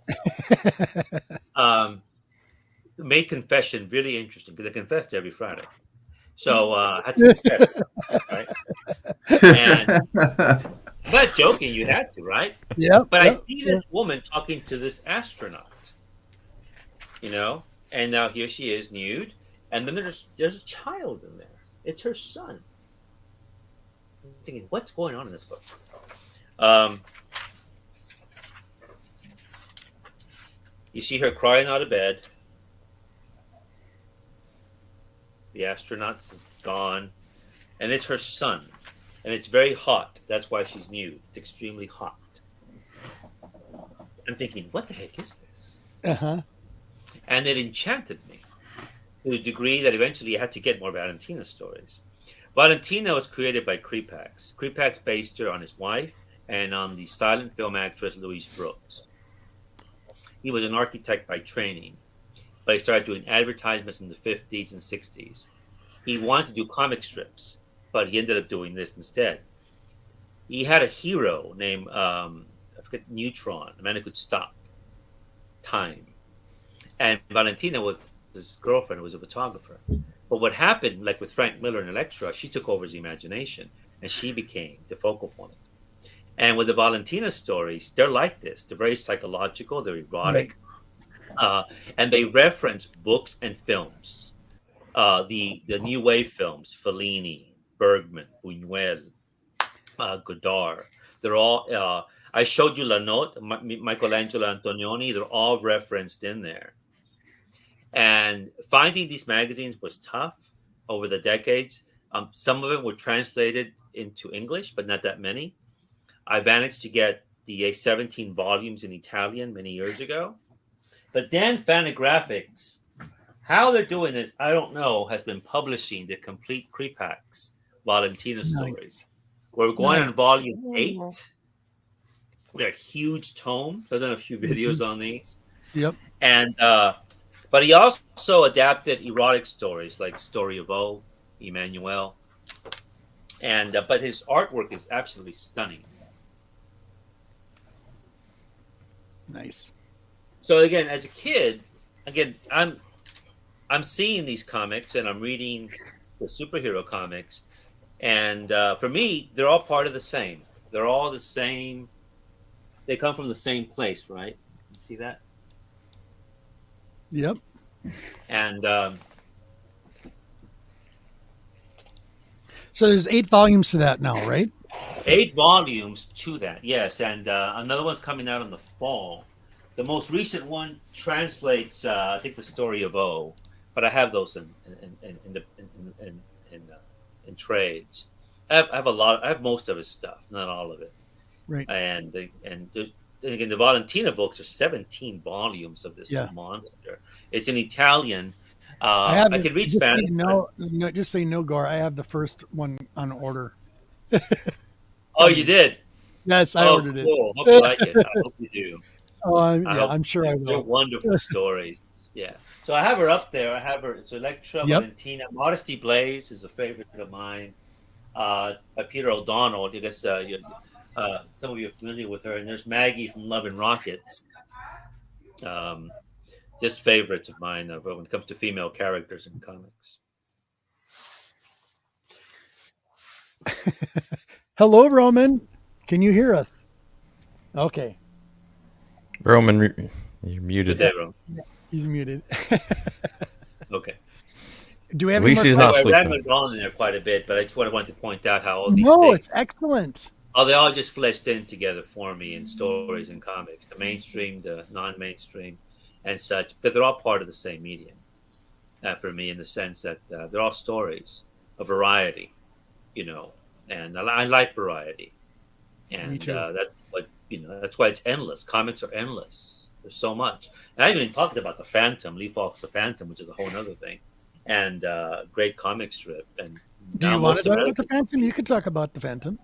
Made confession really interesting because I confessed every Friday. So I had to confess, right? I'm not joking. You had to, right? Yeah. But I see this woman talking to this astronaut, and now here she is nude, and then there's a child in there. It's her son. I'm thinking, what's going on in this book? You see her crying out of bed. The astronaut's gone, and it's her son, and it's very hot. That's why she's nude. It's extremely hot. I'm thinking, what the heck is this? Uh-huh. And it enchanted me to the degree that eventually I had to get more Valentina stories. Valentina was created by Crepax. Crepax based her on his wife and on the silent film actress Louise Brooks. He was an architect by training, but he started doing advertisements in the 50s and 60s. He wanted to do comic strips, but he ended up doing this instead. He had a hero named, I forget, Neutron, a man who could stop time. And Valentina was his girlfriend, who was a photographer. But what happened, like with Frank Miller and Elektra, she took over his imagination, and she became the focal point. And with the Valentina stories, they're like this. They're very psychological, they're erotic. Right. And they reference books and films. The New Wave films, Fellini, Bergman, Buñuel, Godard. They're all. I showed you La Note, Michelangelo Antonioni. They're all referenced in there. And finding these magazines was tough over the decades. Some of them were translated into English, but not that many. I managed to get the 17 volumes in Italian many years ago. But then Fantagraphics, how they're doing this, I don't know, has been publishing the complete Kripax Valentina stories. We're going on volume 8. They're huge tomes. I've done a few videos on these. Yep. And but he also adapted erotic stories like Story of O, Emmanuel. And but his artwork is absolutely stunning. Nice. So again, as a kid, I'm seeing these comics and I'm reading the superhero comics, and for me, they're all part of the same. They're all the same. They come from the same place, right? You see that? Yep. And so there's 8 volumes to that now, right? 8 volumes to that, yes. And another one's coming out in the fall. The most recent one translates, I think, the Story of O, but I have those in trades. I have a lot. I have most of his stuff, not all of it. Right. And again, the Valentina books are 17 volumes of this monster. It's in Italian. I can read Spanish. Just say no, Gore. I have the first one on order. Oh, you did? Yes, I ordered it. Cool. Hope you like it. I hope you do. I'm sure I will. They're wonderful stories. Yeah. So I have her up there. I have her. It's Electra Valentina. Modesty Blaze is a favorite of mine. By Peter O'Donnell. I guess some of you are familiar with her. And there's Maggie from Love and Rockets. Just favorites of mine when it comes to female characters in comics. Hello, Roman. Can you hear us? Okay. Roman, you're muted. Good day, Roman. He's muted. Okay. Do we have At least he's not I sleeping. ran on in there quite a bit, but I just wanted to point out how all these No, things, it's excellent. they all just fleshed in together for me in stories and comics, the mainstream, the non-mainstream, and such, because they're all part of the same medium for me in the sense that they're all stories, a variety, and I like variety. And Me too. that's why it's endless. Comics are endless. There's so much. And I haven't even talked about the Phantom, Lee Falk's The Phantom, which is a whole other thing. And great comic strip. And Do you want to talk about the Phantom? You could talk about the Phantom.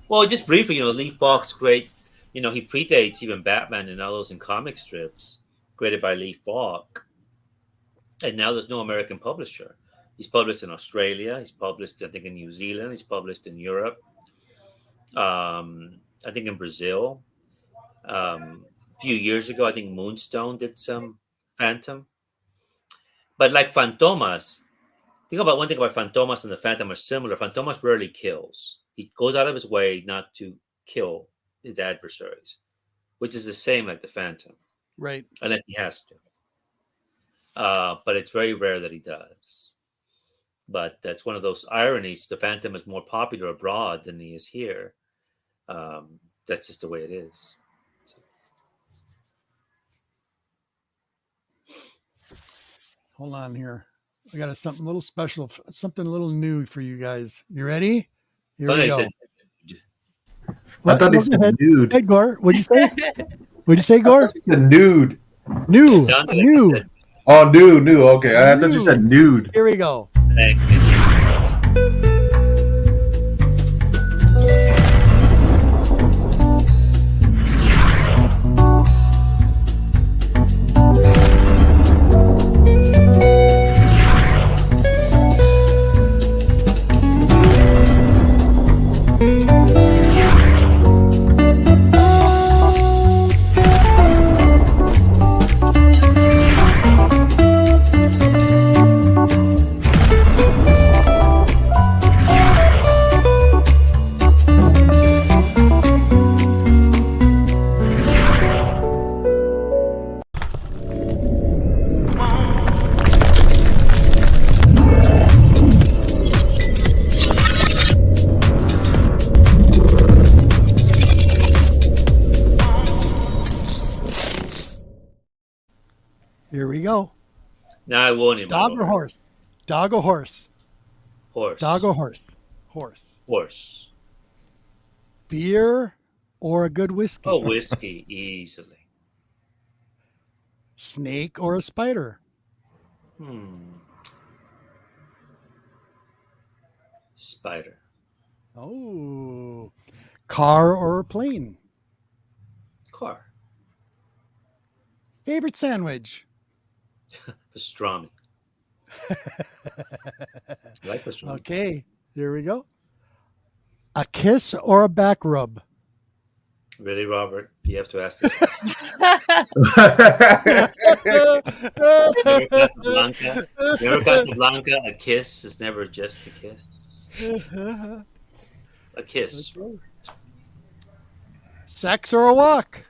Well, just briefly, Lee Falk's great. He predates even Batman and all those in comic strips created by Lee Falk. And now there's no American publisher. He's published in Australia. He's published, I think, in New Zealand. He's published in Europe. I think in Brazil. A few years ago, I think Moonstone did some Phantom. But like Fantomas, one thing about Fantomas and the Phantom are similar. Fantomas rarely kills. He goes out of his way not to kill his adversaries, which is the same like the Phantom. Right. Unless he has to. But it's very rare that he does. But that's one of those ironies. The Phantom is more popular abroad than he is here. That's just the way it is. So. Hold on here. I got something a little special, something a little new for you guys. You ready? Here we go. I thought he said nude. Hey, Gore. What'd you say? What'd you say, Gore? The nude. New. New. Oh, new. Okay. I thought you said nude. Here we go. Thank you. go. Now I won't anymore. Dog or horse? Dog or horse? Horse. Dog or horse? Horse. Horse. Beer or a good whiskey? Oh, whiskey, easily. Snake or a spider? Spider. Oh. Car or a plane? Car. Favorite sandwich? Pastrami. I like pastrami. Okay, here we go. A kiss or a back rub? Really, Robert? You have to ask this question. Remember Casablanca? Remember Casablanca? A kiss is never just a kiss. A kiss. Sex or a walk?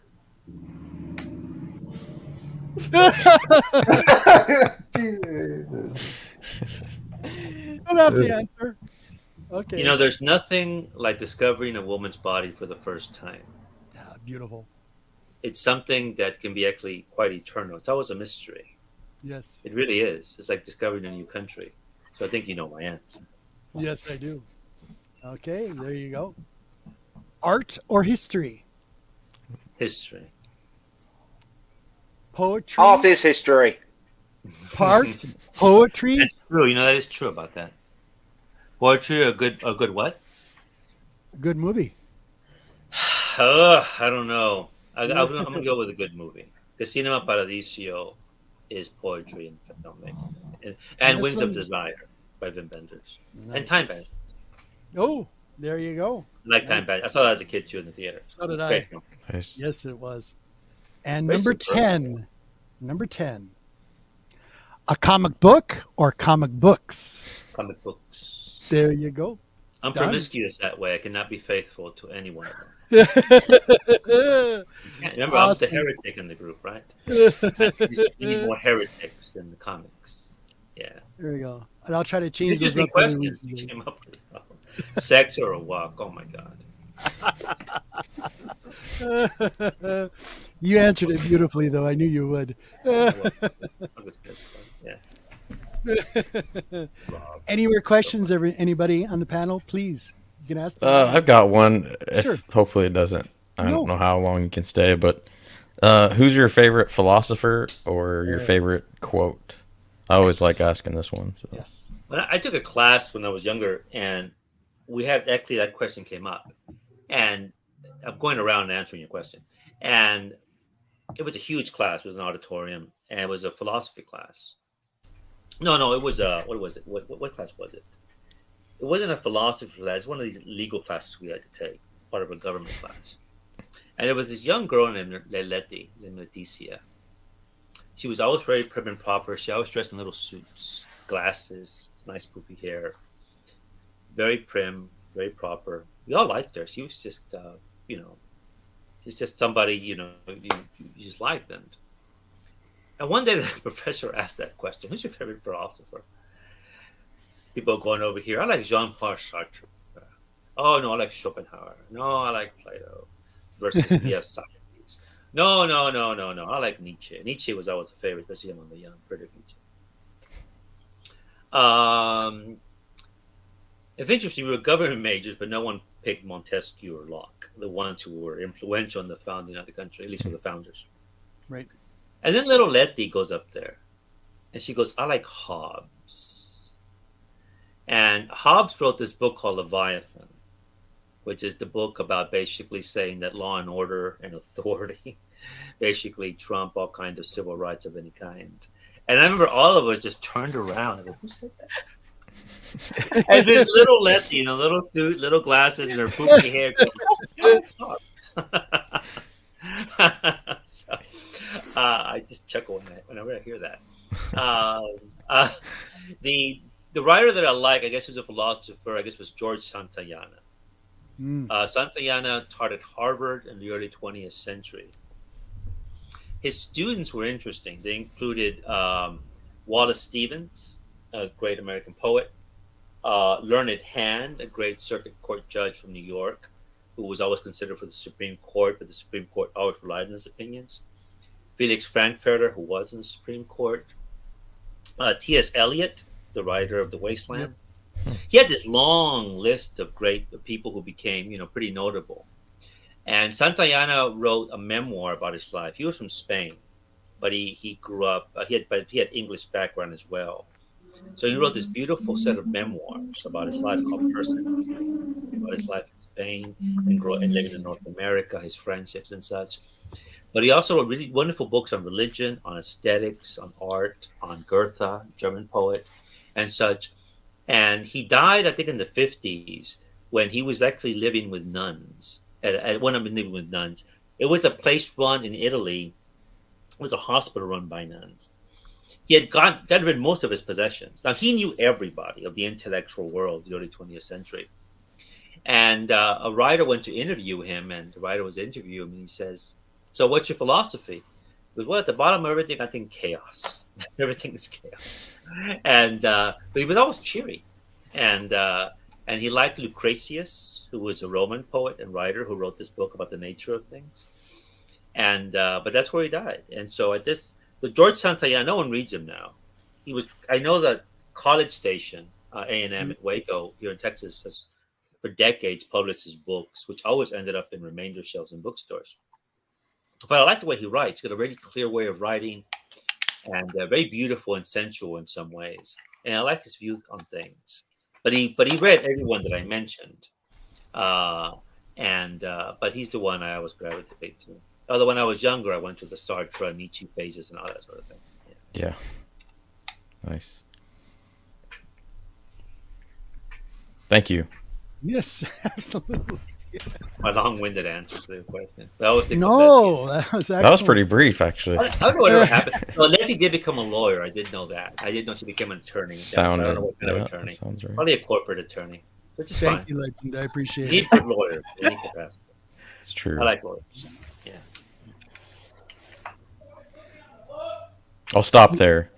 Don't have to answer. Okay. You know, there's nothing like discovering a woman's body for the first time. Yeah, beautiful. It's something that can be actually quite eternal. It's always a mystery. Yes. It really is. It's like discovering a new country. So I think you know my answer. Yes, I do. Okay, there you go. Art or history? History. Poetry? Art is history. Parts? Poetry? That's true. You know, that is true about that. Poetry, a good what? Good movie. I don't know. I'm going to go with a good movie. The Cinema Paradiso is poetry and filmmaking. And Winds of Desire by Wim Wenders. Nice. And Time Bandits. Oh, there you go. I like Time Bandits. I saw that as a kid too in the theater. So did I. Great film. Nice. Yes, it was. And Very number subversive. 10. Number 10. A comic book or comic books? Comic books. There you go. I'm Done. promiscuous that way. I cannot be faithful to any one of them. Awesome. Yeah, remember, I was the heretic in the group, right? We need more heretics in the comics. Yeah. There you go. And I'll try to change those Interesting up every questions week. you came up with. Sex or a walk? Oh my God. You answered it beautifully, though. I knew you would. That was good. Yeah. Any more questions? Anybody on the panel? Please, you can ask them. I've got one. If, Sure. Hopefully it doesn't. I No. don't know how long you can stay, but who's your favorite philosopher or your favorite quote? I always like asking this one. So. Yes. When I took a class when I was younger, and we had actually that question came up, and I'm going around answering your question, and it was a huge class. It was an auditorium, and it was a philosophy class. No, it was what was it? What class was it? It wasn't a philosophy class. It was one of these legal classes we had to take, part of a government class. And there was this young girl named Leticia. She was always very prim and proper. She always dressed in little suits, glasses, nice poofy hair. Very prim, very proper. We all liked her. She was just, she's just somebody, you just liked. And one day the professor asked that question, who's your favorite philosopher? People going over here, I like Jean-Paul Sartre. Oh, no, I like Schopenhauer. No, I like Plato. Versus, yes, Socrates. No, I like Nietzsche. Nietzsche was always a favorite, especially among the young, Friedrich Nietzsche. It's interesting, we were government majors, but no one picked Montesquieu or Locke, the ones who were influential in the founding of the country, at least for the founders. Right. And then little Letty goes up there, and she goes, I like Hobbes. And Hobbes wrote this book called Leviathan, which is the book about basically saying that law and order and authority basically trump all kinds of civil rights of any kind. And I remember all of us just turned around and go, who said that? And this little Letty in a little suit, little glasses, and her poofy hair. So, I just chuckle whenever I hear that. The writer that I like, I guess, who's a philosopher, I guess, was George Santayana. Santayana taught at Harvard in the early 20th century. His students were interesting. They included Wallace Stevens, a great American poet, Learned Hand, a great circuit court judge from New York, who was always considered for the Supreme Court, but the Supreme Court always relied on his opinions. Felix Frankfurter, who was in the Supreme Court, T.S. Eliot, the writer of the Wasteland. He had this long list of great people who became, pretty notable. And Santayana wrote a memoir about his life. He was from Spain, but he grew up. He had English background as well. So he wrote this beautiful set of memoirs about his life called Personal Places, about his life in Spain and living in North America, his friendships and such. But he also wrote really wonderful books on religion, on aesthetics, on art, on Goethe, German poet, and such. And he died, I think, in the 50s when he was actually living with nuns. When I've been living with nuns, it was a place run in Italy. It was a hospital run by nuns. He had gotten rid of most of his possessions. Now, he knew everybody of the intellectual world, the early 20th century. And a writer went to interview him, and the writer was interviewing him, and he says, "So what's your philosophy?" He goes, "Well, at the bottom of everything, I think chaos. Everything is chaos." And but he was always cheery. And he liked Lucretius, who was a Roman poet and writer who wrote this book about the nature of things. And but that's where he died. And so the George Santayana, no one reads him now. I know that College Station, A&M at Waco here in Texas, has for decades published his books, which always ended up in remainder shelves in bookstores. But I like the way he writes. He's got a really clear way of writing and very beautiful and sensual in some ways. And I like his views on things. But he read everyone that I mentioned. But he's the one I always gravitate to. Although when I was younger, I went to the Sartre, Nietzsche phases and all that sort of thing. Yeah. Nice. Thank you. Yes, absolutely. My long-winded answer to the question. But I always think that was excellent. That was pretty brief, actually. I don't know whatever happened. Well, Letty did become a lawyer. I did know that. I didn't know she became an attorney. I don't know what kind of attorney. Sounds right. Probably a corporate attorney, which is Thank fine. you, Legend. I appreciate You it. need lawyers in any capacity. It's true. I like lawyers. Yeah. I'll stop there.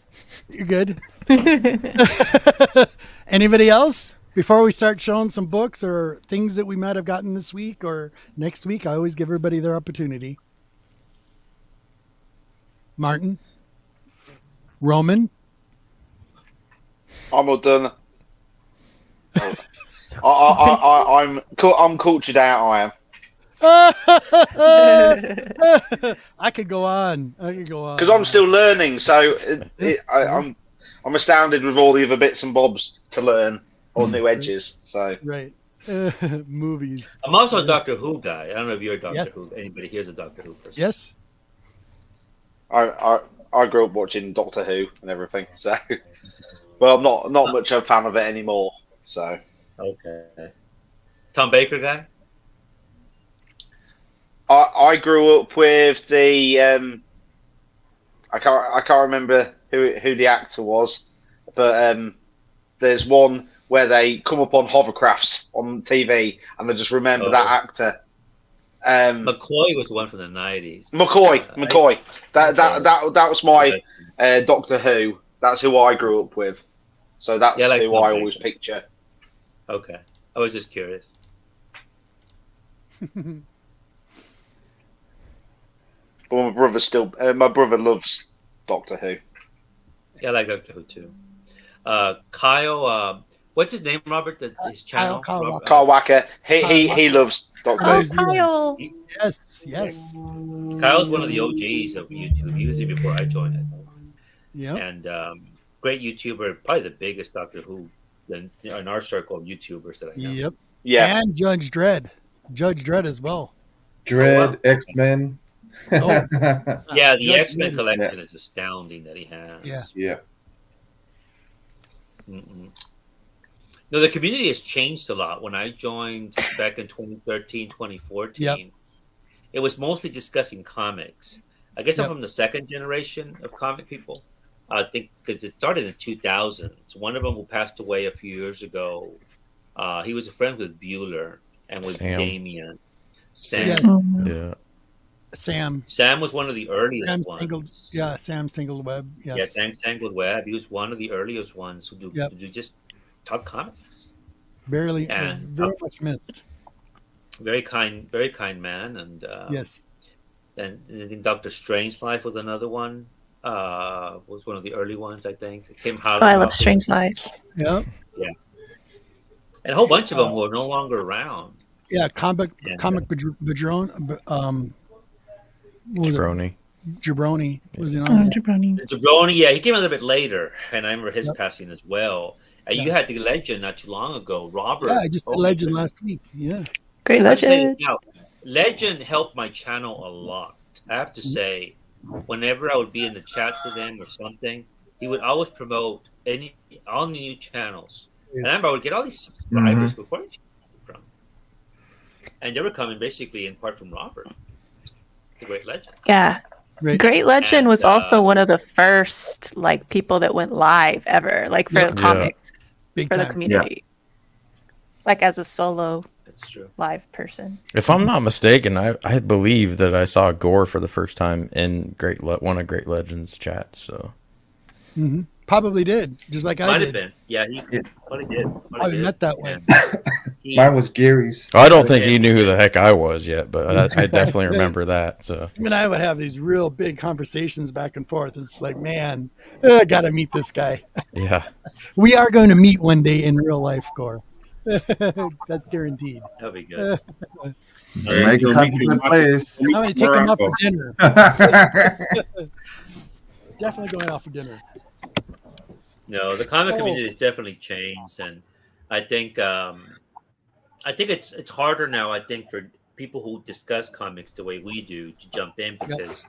You're good. Anybody else? Before we start showing some books or things that we might have gotten this week or next week, I always give everybody their opportunity. Martin? Roman? I'm all done. I'm cultured out. I am. I could go on. Because I'm still learning, so I'm astounded with all the other bits and bobs to learn, all new edges. So right, movies. I'm also a Doctor Who guy. I don't know if you're a Doctor Yes. Who. Anybody here's a Doctor Who person? Yes. I grew up watching Doctor Who and everything. So, well, I'm not much of a fan of it anymore. So, okay. Tom Baker guy. I grew up with the I can't remember who the actor was, but there's one where they come up on hovercrafts on TV, and I just remember that actor. McCoy was the one from the 90s. McCoy. That was my Doctor Who. That's who I grew up with. So that's who I always picture. Okay, I was just curious. But my brother loves Doctor Who. Yeah, I like Doctor Who too. Kyle, what's his name, Robert? His channel? Kyle Wacker. He loves Doctor Who. Kyle. Yes. Kyle's one of the OGs of YouTube. He was here before I joined it. Yeah. And great YouTuber, probably the biggest Doctor Who in our circle of YouTubers that I know. Yep. Yeah. And Judge Dredd. Judge Dredd as well. Dredd, X-Men. Oh. Yeah, the Judge X-Men Dredd. collection is astounding that he has. Yeah. No, the community has changed a lot. When I joined back in 2013, 2014, it was mostly discussing comics. I guess I'm from the second generation of comic people. I think because it started in 2000. One of them who passed away a few years ago, he was a friend with Bueller and with Damien. Sam. Yeah. Sam was one of the earliest ones. Sam Stingled Webb. Yes. Yeah, Sam Stingled Webb. He was one of the earliest ones who do just talk comics. Very much missed. Very kind man, and yes. and I think Doctor Strangelove was another one. Was one of the early ones, I think. Tim Oh, I love Howard, Strange Life. Yeah. and a whole bunch of them were no longer around. Yeah. Comic And, Badrone. What was it? Jabroni. Jabroni. Was he Oh, on? Jabroni. Zabroni, yeah, he came a little bit later, and I remember his Yep. passing as well. And Yeah. you had the legend not too long ago, Robert. Yeah, I just did Oh, my Legend goodness. last week. Yeah. Great I'm saying Legend. this now, Legend helped my channel a lot. I have to say, whenever I would be in the chat with him or something, he would always promote all the new channels. And I remember I would get all these subscribers before these people came from. And they were coming basically in part from Robert, the Great Legend. Yeah. Right. Great Legend And, was also one of the first like people that went live ever, like for Yep. the comics, Big for the time. community. Like as a solo That's true. live person. If I'm not mistaken, I believe that I saw Gore for the first time in one of Great Legends chats. So Hmm. Probably did, just like I Might have did. been. Yeah, he probably did. Probably met that way. Mine was Gary's. I don't think he knew who the heck I was yet, but I definitely remember that. So Him and I would have these real big conversations back and forth. It's like, man, I got to meet this guy. yeah, We are going to meet one day in real life, Gore. That's guaranteed. That'd be good. Jamaica has a good place. I'm going to take him out for dinner. Definitely going out for dinner. No, the comic So- community has definitely changed, and I think it's harder now. I think for people who discuss comics the way we do to jump in because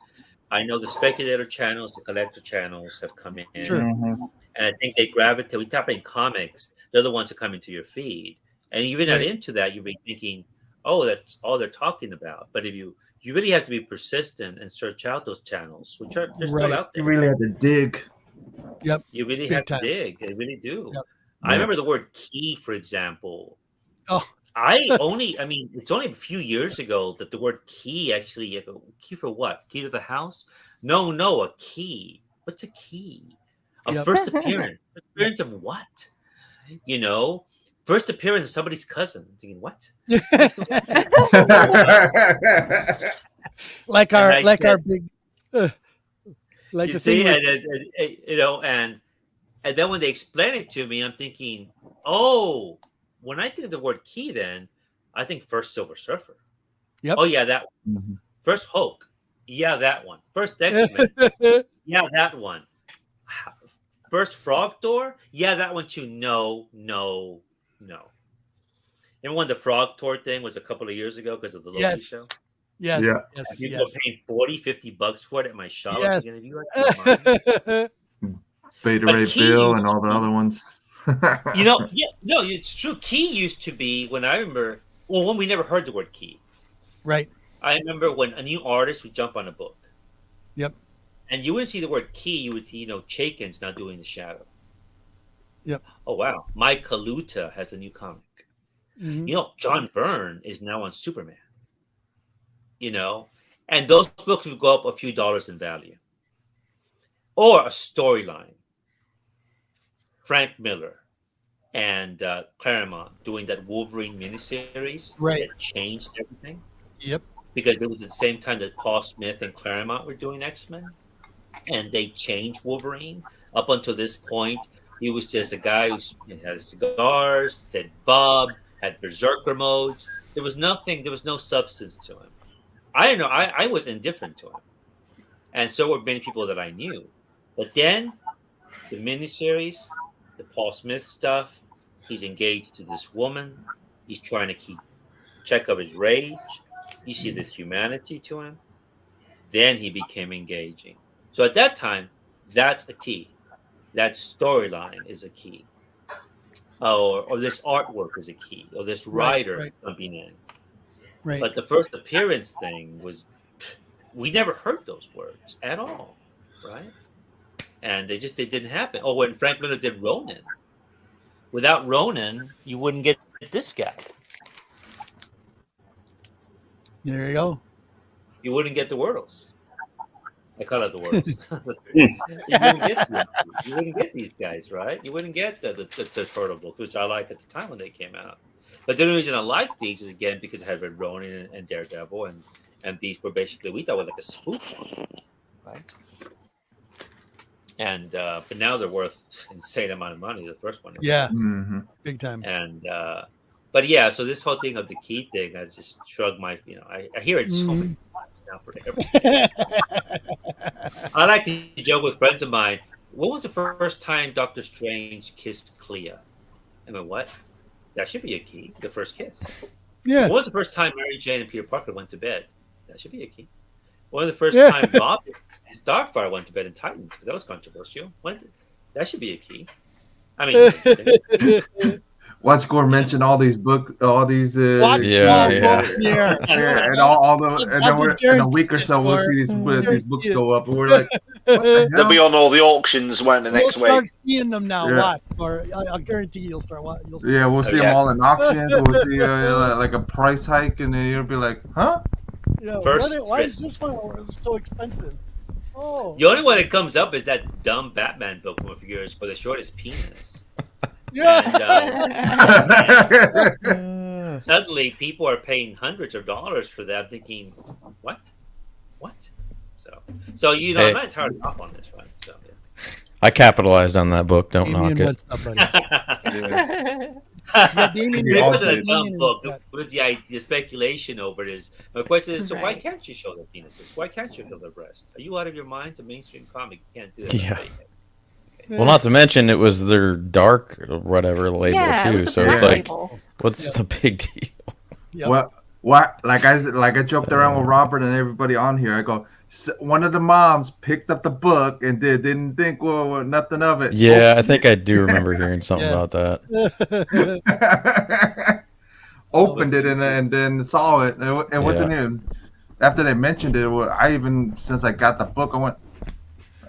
I know the speculator channels, the collector channels have come in, Sure. and I think they gravitate. We type in comics; they're the ones that come into your feed, and you're not Right. into that. You'll be thinking, "Oh, that's all they're talking about." But if you really have to be persistent and search out those channels, which are they're Right. still out there. You really had to dig. Yep. You really Big have to time. dig. They really do. Yep. I remember the word key, for example. Oh. I mean, it's only a few years ago that the word key actually, you go, key for what? Key to the house? No, a key. What's a key? A Yep. first appearance. Appearance of what? You know, first appearance of somebody's cousin. I'm thinking, what? Makes no sense. Like And our I like our said- big like You the see, thing with- and you know, and then when they explain it to me, I'm thinking, oh, when I think of the word key, then I think first Silver Surfer. Yep. Oh yeah, that one. Mhm. First Hulk. Yeah, that one. First X-Men. Yeah, that one. First Frog Door. Yeah, that one too. No. And when the Frog Tour thing was a couple of years ago because of the Loki Yes. show. Yes, Yeah. yes, People yes. were paying $40-$50 for it at my shop. I'm Yes. thinking, "Have you out your mind?" Beta But Ray Key Bill used and all the to be- other ones. You know, yeah, no, it's true. Key used to be when I remember. Well, when we never heard the word key. Right. I remember when a new artist would jump on a book. Yep. And you wouldn't see the word key. You would see, Chaikin's now doing the shadow. Yep. Oh wow, Mike Kaluta has a new comic. Mhm. John Byrne is now on Superman. And those books would go up a few dollars in value. Or a storyline. Frank Miller and Claremont doing that Wolverine miniseries Right. that changed everything Yep. because it was at the same time that Paul Smith and Claremont were doing X-Men, and they changed Wolverine. Up until this point, he was just a guy who had cigars, said Bob, had berserker modes. There was nothing. There was no substance to him. I don't know. I was indifferent to him, and so were many people that I knew. But then, the miniseries, the Paul Smith stuff. He's engaged to this woman. He's trying to keep check of his rage. You see this humanity to him. Then he became engaging. So at that time, that's a key. That storyline is a key. Or this artwork is a key. Or this writer right. jumping in. Right. But the first appearance thing was, we never heard those words at all, right? And they didn't happen. Oh, when Frank Miller did Ronin. Without Ronin, you wouldn't get this guy. There you go. You wouldn't get the Worlds. I call it the Worlds. You wouldn't get these guys, right? You wouldn't get the Turtle book, which I liked at the time when they came out. But the only reason I like these is, again, because I had read Ronin and Daredevil, and and these were basically, we thought were like a spoof one, right? And but now they're worth insane amount of money. The first one, Yeah, Mm-hmm. big time. and but yeah, so this whole thing of the key thing, I just shrug my, I hear it so many times now for everything. I like to joke with friends of mine. What was the first time Doctor Strange kissed Clea? I mean, what? That should be a key. The first kiss. Yeah. What was the first time Mary Jane and Peter Parker went to bed? That should be a key. When was the first Yeah. time Bob and Starfire went to bed in Titans? Because that was controversial. That should be a key. I mean, Watch Gore mention all these books, all these. Watch Yeah, Paul yeah. Volcker here. Yeah, and all the, and then we're in a week or so we'll see these books go up, and we're like, what the They'll be hell? on all the auctions when the We'll next start week. seeing them now. Yeah. Watch, or I'll guarantee you'll start watching. You'll see. Yeah, we'll see yeah. them all in auctions. We'll see like a price hike, and then you'll be like, huh? Yeah, First why is kiss. this one so expensive? Oh, the only one that comes up is that dumb Batman book from a few years for the shortest penis. yeah. And suddenly people are paying hundreds of dollars for that, thinking, what? So you know, Hey. I'm not entirely off on this, right? So I capitalized on that book. Don't Damien, knock it. what's up, buddy? yeah. Yeah, Damien, It all wasn't a did. dumb Damien book. is It was the speculation over it is. My question is, so why Right. can't you show their penises? Why can't you show their breast? Are you out of your mind? It's a mainstream comic. You can't do that. Yeah. Yeah. Well, not to mention it was their dark or whatever label Yeah, it too. was a So black it's like, label. what's Yep. the big deal? Yep. What? Like I joked around with Robert and everybody on here. I go, one of the moms picked up the book and didn't think nothing of it. Yeah, I think I do remember hearing something Yeah. about that. Opened it and then saw it. It wasn't even. After they mentioned it, I even since I got the book,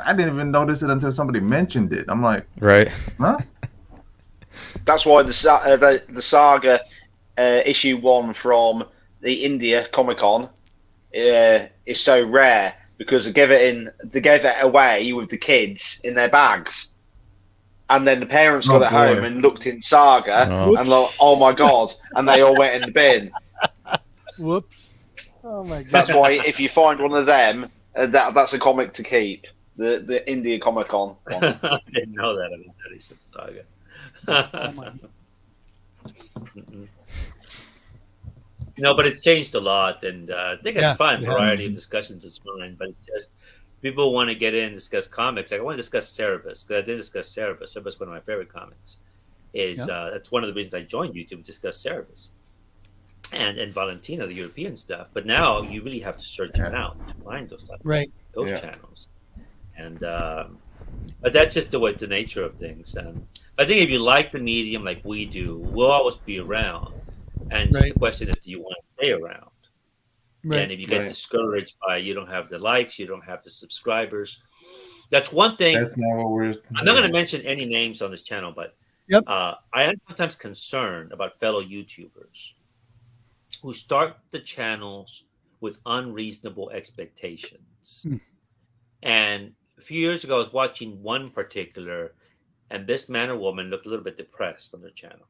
I didn't even notice it until somebody mentioned it. I'm like, Right? huh? That's why the Saga issue 1 from the India Comic Con is so rare because they gave it away with the kids in their bags, and then the parents got Oh, it home boy. and looked in Saga Oh. and like, oh my god, and they all went in the bin. Whoops. Oh my god. That's why if you find one of them, that's a comic to keep. The India Comic Con one. I didn't know that. I mean, that is from Saga. Oh my God. Mm-mm. No, but it's changed a lot, and I think Yeah, it's fun. yeah. Variety of discussions is fine, but it's just people want to get in and discuss comics. Like I want to discuss Cerebus because I did discuss Cerebus. Cerebus is one of my favorite comics. That's one of the reasons I joined YouTube to discuss Cerebus and Valentina, the European stuff. But now you really have to search them out to find those Right. channels, and but that's just the nature of things. I think if you like the medium like we do, we'll always be around. And it's Right. just a question of do you want to stay around? Right. And if you get Right. discouraged by you don't have the likes, you don't have the subscribers, that's one thing. That's not what we're. I'm not going to mention any names on this channel, but Yep. I am sometimes concerned about fellow YouTubers who start the channels with unreasonable expectations. Hmm. And a few years ago, I was watching one particular, and this man or woman looked a little bit depressed on their channel.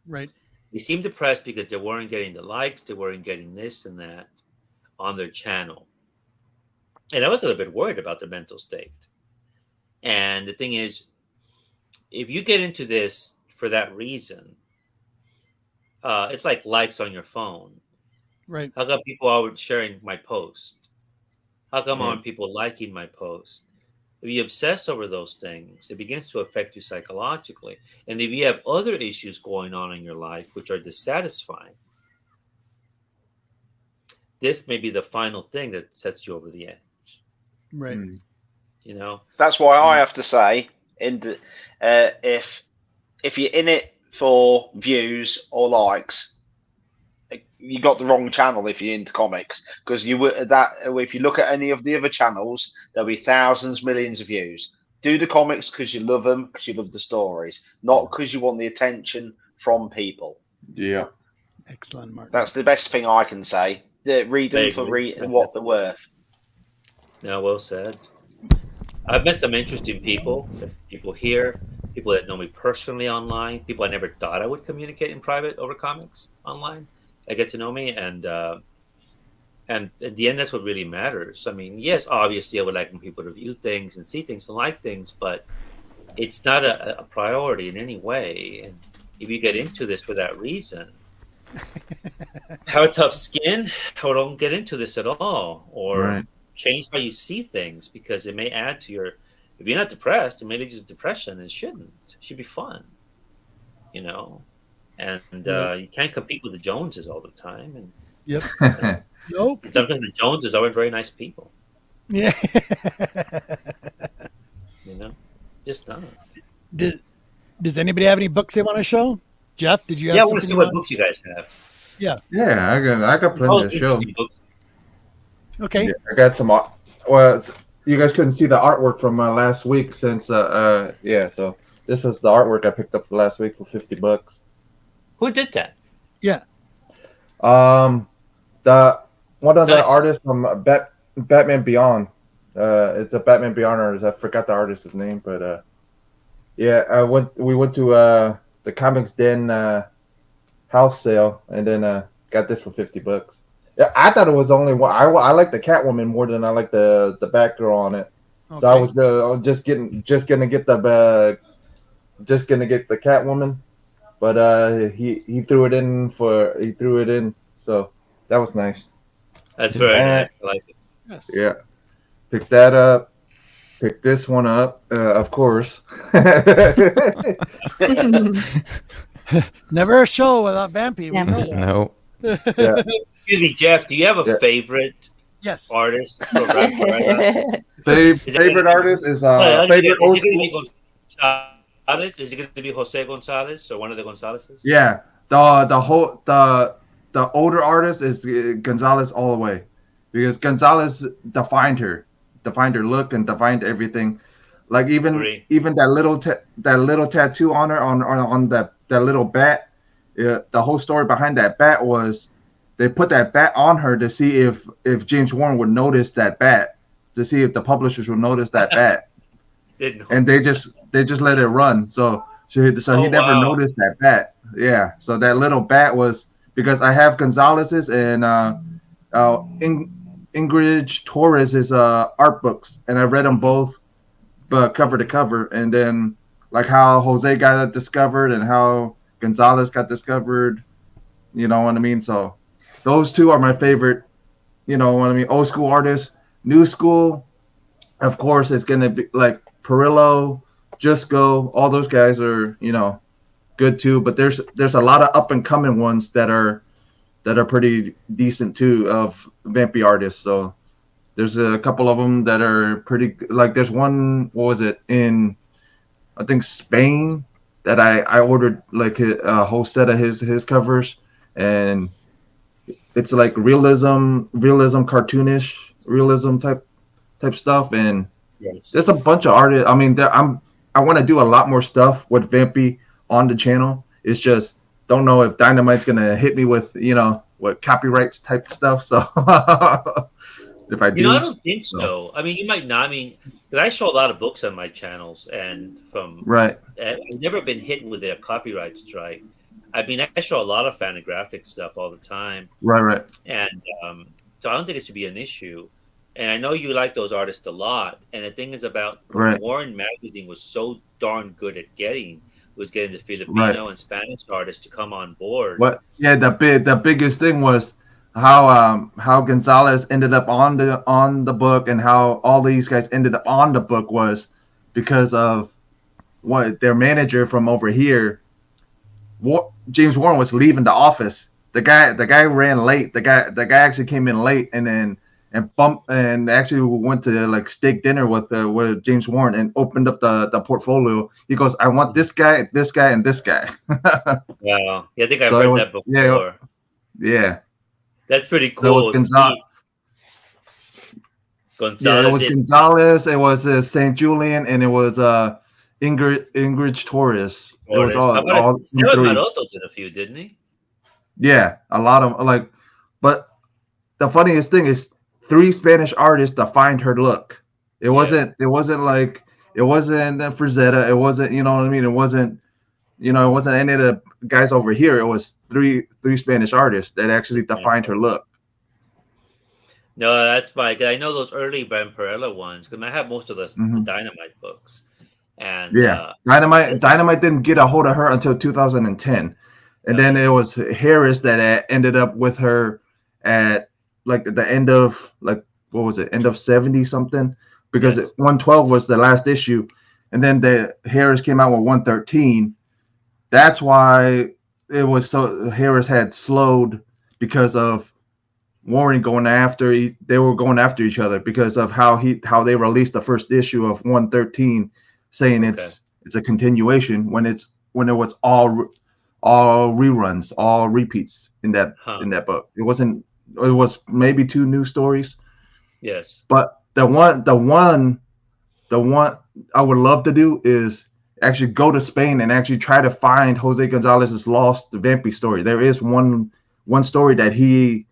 Right. They seemed depressed because they weren't getting the likes, they weren't getting this and that on their channel. And I was a little bit worried about their mental state. And the thing is, if you get into this for that reason, it's like likes on your phone. Right. How come people are sharing my post? How come aren't people liking my post? If you obsess over those things, it begins to affect you psychologically. And if you have other issues going on in your life which are dissatisfying, this may be the final thing that sets you over the edge. Right. You know? That's why I have to say, if you're in it for views or likes, you got the wrong channel if you're into comics, because if you look at any of the other channels, there'll be thousands, millions of views. Do the comics because you love them, because you love the stories, not because you want the attention from people. Yeah. Excellent, Mark. That's the best thing I can say. Read them for what they're worth. No, well said. I've met some interesting people here, people that know me personally online, people I never thought I would communicate in private over comics online. They get to know me, and And at the end, that's what really matters. I mean, yes, obviously, I would like people to view things and see things and like things, but it's not a priority in any way. And if you get into this for that reason, have a tough skin, or don't get into this at all, or Right. change how you see things, because it may add to your. If you're not depressed, it may lead you to depression. It shouldn't. It should be fun, you know. And you can't compete with the Joneses all the time. And Yep. Nope. sometimes the Joneses aren't very nice people, Yeah. you know. Just not. Does anybody have any books they want to show? Jeff, did you have Yeah, I want to something see you what want- book you guys have. Yeah. Yeah, I got Oh, plenty to show. interesting books. Okay. Yeah, I got some. Well, you guys couldn't see the artwork from last week since yeah. So this is the artwork I picked up last week for $50. Who did that? The one of the Nice. artists from Batman Beyond. It's a Batman Beyond artist. I forgot the artist's name, but yeah, we went to the Comics Den house sale, and then got this for $50. Yeah, I thought it was only one. I like the Catwoman more than I like the Batgirl on it. Okay. So I was just gonna get the Catwoman, but he threw it in. So that was nice. That's very And- nice. I like it. Yes. Yeah, pick that up. Pick this one up, of course. Never a show without Vampy. Yeah. We know that. No. Yeah. Excuse me, Jeff. Do you have a Yeah. favorite Yes. artist or rapper right now? Favorite artist is Is favorite it old going to school. be Gonzalez? Is it going to be Jose Gonzalez or one of the Gonzalezes? Yeah, the older artist is Gonzalez all the way, because Gonzalez defined her look and defined everything. Like Agree. even that little tattoo on her on that little bat. The whole story behind that bat was they put that bat on her to see if James Warren would notice that bat, to see if the publishers would notice that bat, Didn't know. and they just let it run. So he never wow. noticed that bat. Yeah. So that little bat was, because I have Gonzalez's and Ingrid Torres's art books, and I read them both, but cover to cover, and then like how Jose got discovered and how Gonzalez got discovered. You know what I mean? So those two are my favorite. You know what I mean? Old school artists. New school, of course, it's gonna be like Perillo, Just Go. All those guys are, you know, good too. But there's a lot of up and coming ones that are pretty decent too, of vampy artists. So there's a couple of them that are pretty. Like there's one, what was it, in I think Spain, that I ordered like a whole set of his covers, and it's like realism, cartoonish, realism type stuff, and Yes. there's a bunch of artists. I mean, I want to do a lot more stuff with Vampy on the channel. It's just don't know if Dynamite's gonna hit me with, you know, what copyrights type stuff. So if I do, You know, I don't think so. I mean, you might not. I mean, 'cause I show a lot of books on my channels, and right, I've never been hit with a copyright strike. I mean, I show a lot of fanographic stuff all the time, right, and so I don't think it should be an issue. And I know you like those artists a lot. And the thing is about Right. Warren Magazine was so darn good at getting the Filipino and Spanish artists to come on board. What? Yeah, the biggest thing was how Gonzalez ended up on the book, and how all these guys ended up on the book was because of what their manager from over here. James Warren was leaving the office. The guy ran late. The guy actually came in late, and actually went to like steak dinner with James Warren, and opened up the portfolio. He goes, I want this guy, and this guy. Wow. Yeah, I think I've So it heard was- that before. Yeah. That's pretty So it was cool. Gonzalez. Yeah, Gonzalez it was did- Gonzalez. It was St. Julian, and it was Ingrid Torres. It was How about all Esteban three. Maroto did a few, didn't he? Yeah, a lot of like, but the funniest thing is 3 Spanish artists defined her look. It wasn't like Frazetta. It wasn't, you know what I mean? It wasn't any of the guys over here. It was three Spanish artists that actually defined her look. No, that's my. I know those early Vampirella ones because I have most of the Hmm. Dynamite books, and Yeah, Dynamite didn't get a hold of her until 2010, and then it was Harris that ended up with her at like the end of like what was it, end of 70 something, because Yes. 112 was the last issue, and then the Harris came out with 113. That's why it was so Harris had slowed because of Warren going after they were going after each other because of how they released the first issue of 113, saying Okay. it's a continuation when it was all reruns, all repeats in that book. It was maybe 2 new stories, Yes. but the one I would love to do is actually go to Spain and actually try to find Jose Gonzalez's lost Vampy story. There is one story that he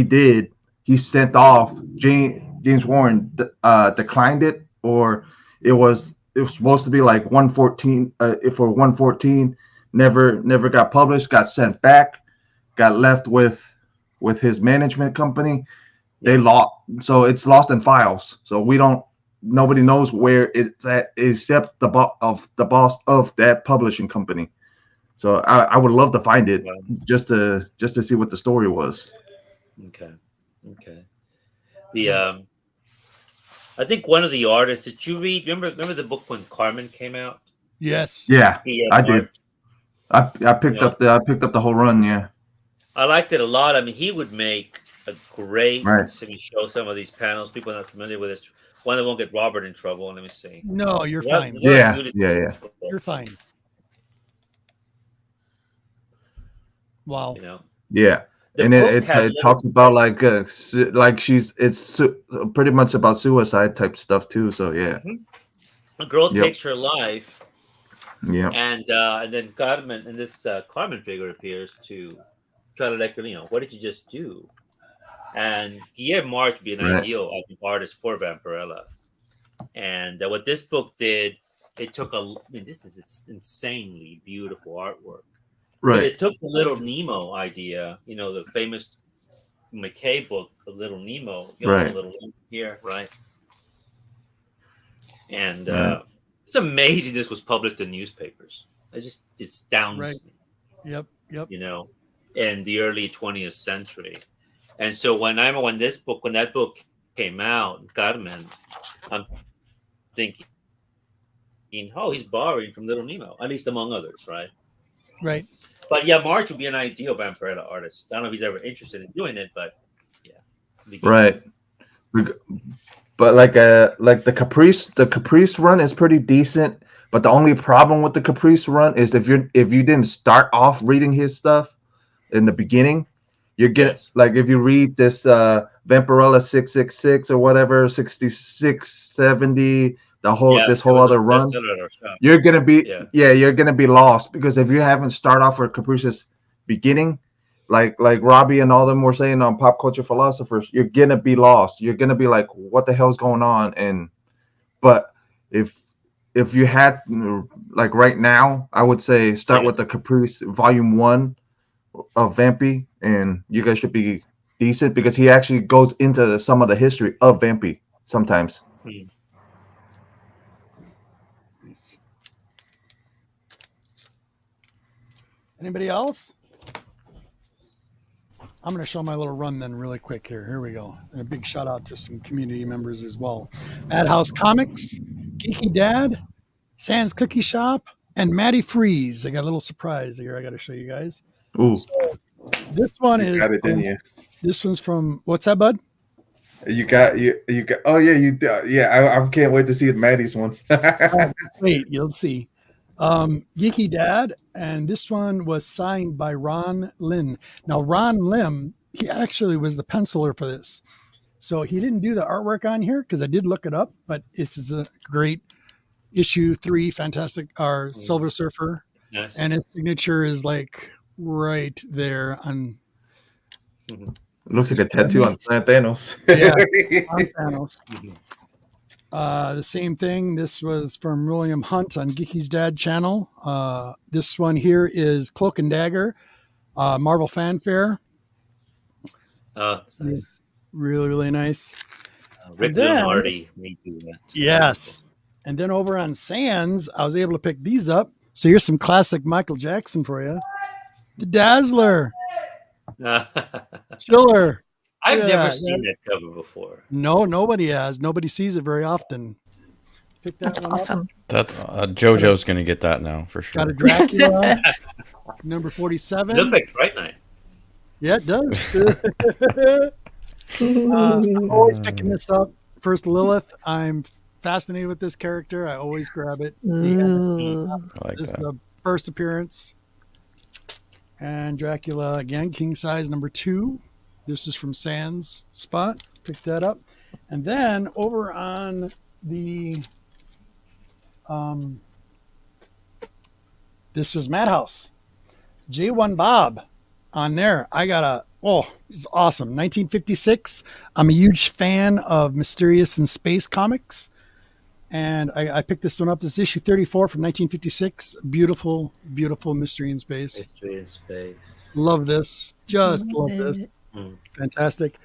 did. He sent off. James Warren declined it, or it was supposed to be like 114 for 114. Never got published. Got sent back. Got left with his management company. They lost, so it's lost in files. So nobody knows where it's at except the boss of that publishing company. So I would love to find it just to see what the story was. Okay. I think one of the artists. Did you read? Remember the book when Carmen came out? Yes. Yeah, I did. I picked up the whole run. Yeah. I liked it a lot. I mean, he would make a great. Right. Let me show some of these panels. People are not familiar with this. One that won't get Robert in trouble. Let me see. No, you're fine. Yeah. You're fine. Wow. Yeah. And it talks about like it's pretty much about suicide type stuff too. So yeah. A girl takes her life. Yeah. And then Carmen and this Carmen figure appears to try to like what did you just do? And Guillermo March would be an ideal artist for Vampirella. And what this book did, it took this is insanely beautiful artwork. Right. But it took the Little Nemo idea, the famous McKay book, The Little Nemo, right. Little Nemo here, right? And it's amazing this was published in newspapers. It astounds me. Yep. In the early 20th century. And so when that book came out, Carmen, I'm thinking, oh, he's borrowing from Little Nemo, at least among others, right? Right. But yeah, March would be an ideal Vampirella artist. I don't know if he's ever interested in doing it, but yeah. Right. But like the Caprice run is pretty decent. But the only problem with the Caprice run is if you didn't start off reading his stuff in the beginning, you're getting like if you read this Vampirella 666 or whatever 6670, this whole other run, you're gonna be lost, because if you haven't started off with Caprice's beginning, like Robbie and all them were saying on Pop Culture Philosophers, you're gonna be lost. You're gonna be like, what the hell's going on? But if you had like right now, I would say start with the Caprice Volume 1 of Vampy, and you guys should be decent, because he actually goes into some of the history of Vampy sometimes. Anybody else? I'm going to show my little run then really quick here. Here we go. And a big shout out to some community members as well. Madhouse Comics, Geeky Dad, Sans Cookie Shop, and Maddie Freeze. I got a little surprise here I got to show you guys. Ooh. So this one is got it, didn't you? This one's from, what's that, bud? You got oh yeah, I can't wait to see Maddie's one. Wait, you'll see. Geeky Dad, and this one was signed by Ron Lim. Now, Ron Lim, he actually was the penciler for this. So he didn't do the artwork on here because I did look it up, but this is a great issue 3, fantastic, our Silver Surfer. Nice. And his signature is like right there on. It looks like a tattoo on Thanos. Yeah, on Thanos. The same thing. This was from William Hunt on Geeky's Dad channel. This one here is Cloak and Dagger, Marvel Fanfare. That's nice. Really, really nice. Rick And then- Marty made do that. Yes. And then over on Sands, I was able to pick these up. So here's some classic Michael Jackson for you. The Dazzler. Chiller. I've Yeah, never yeah. seen that cover before. No, nobody has. Nobody sees it very often. Pick that That's one up. awesome. That's JoJo's gonna get that now for sure. Got a Dracula. Number It 47. looked like Fright Night. Yeah, it does. I'm always picking this up. First Lilith. I'm fascinated with this character. I always grab it. Ooh. I like This is that. the first appearance. And Dracula again, king size number 2. This is from Sands spot. Pick that up. And then over on the this was Madhouse. J1 Bob on there. I got it's awesome. 1956. I'm a huge fan of mysterious and space comics. And I picked this one up. This is issue 34 from 1956. Beautiful, beautiful mystery in space. Mystery in Space. Love this. Just love this. Mm. Fantastic.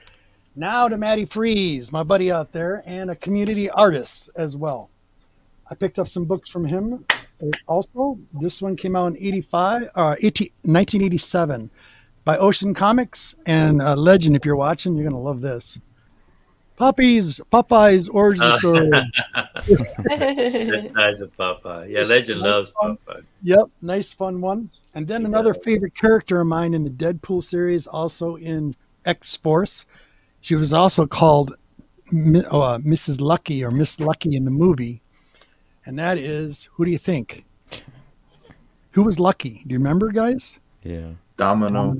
Now to Matty Freeze, my buddy out there, and a community artist as well. I picked up some books from him also. This one came out in 1987 by Ocean Comics, and Legend. If you're watching, you're going to love this. Popeye's origin story. That's nice of Popeye. Yeah, Legend loves Popeye. Yep, nice fun one. And then another favorite character of mine in the Deadpool series, also in X-Force. She was also called Mrs. Lucky or Miss Lucky in the movie. And that is, who do you think? Who was Lucky? Do you remember, guys? Yeah. Domino.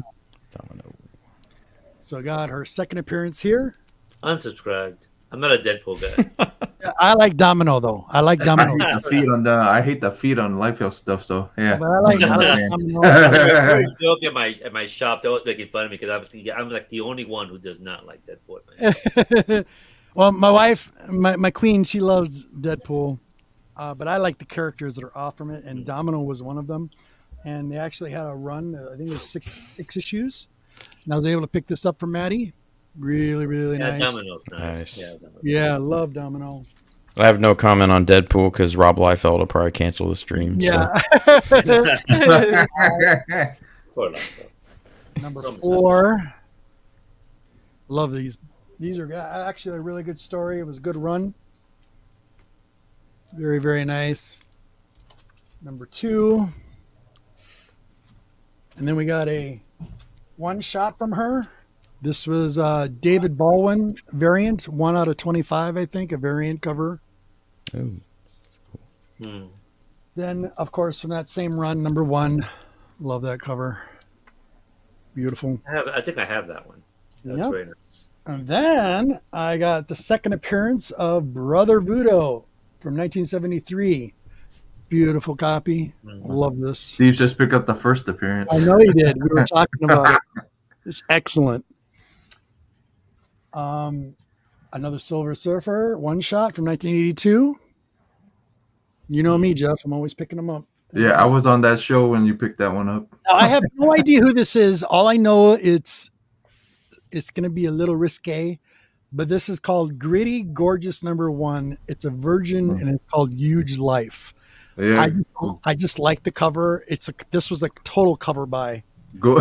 So I got her second appearance here. Unsubscribed. I'm not a Deadpool guy. I like Domino, though. I like Domino. I hate the feet on Liefeld stuff. So yeah. But I like Domino. I joke at my shop. They always making fun of me because I'm like the only one who does not like Deadpool. Well, my wife, my queen, she loves Deadpool. But I like the characters that are off from it, and Domino was one of them. And they actually had a run, I think it was six issues. And I was able to pick this up for Maddie. Really, really Yeah, nice. Domino's nice. Nice. Yeah, I love Domino. I have no comment on Deadpool because Rob Liefeld will probably cancel the stream. Yeah. Poor Liefeld. Number 4. Love these. These are actually a really good story. It was a good run. Very, very nice. Number 2. And then we got a one shot from her. This was David Baldwin variant, 1 out of 25, I think, a variant cover. So. Hmm. Then, of course, from that same run, number 1. Love that cover. Beautiful. I think I have that one. That's Yep. very nice. And then I got the second appearance of Brother Voodoo from 1973. Beautiful copy. Love this. Steve just picked up the first appearance. I know he did. We were talking about it. It's excellent. Another Silver Surfer one shot from 1982. You know me, Jeff. I'm always picking them up. Yeah, I was on that show when you picked that one up. Now, I have no idea who this is. All I know it's going to be a little risque, but this is called Gritty Gorgeous number 1. It's a virgin and it's called Huge Life. Yeah, I just like the cover. This was a total cover buy. go.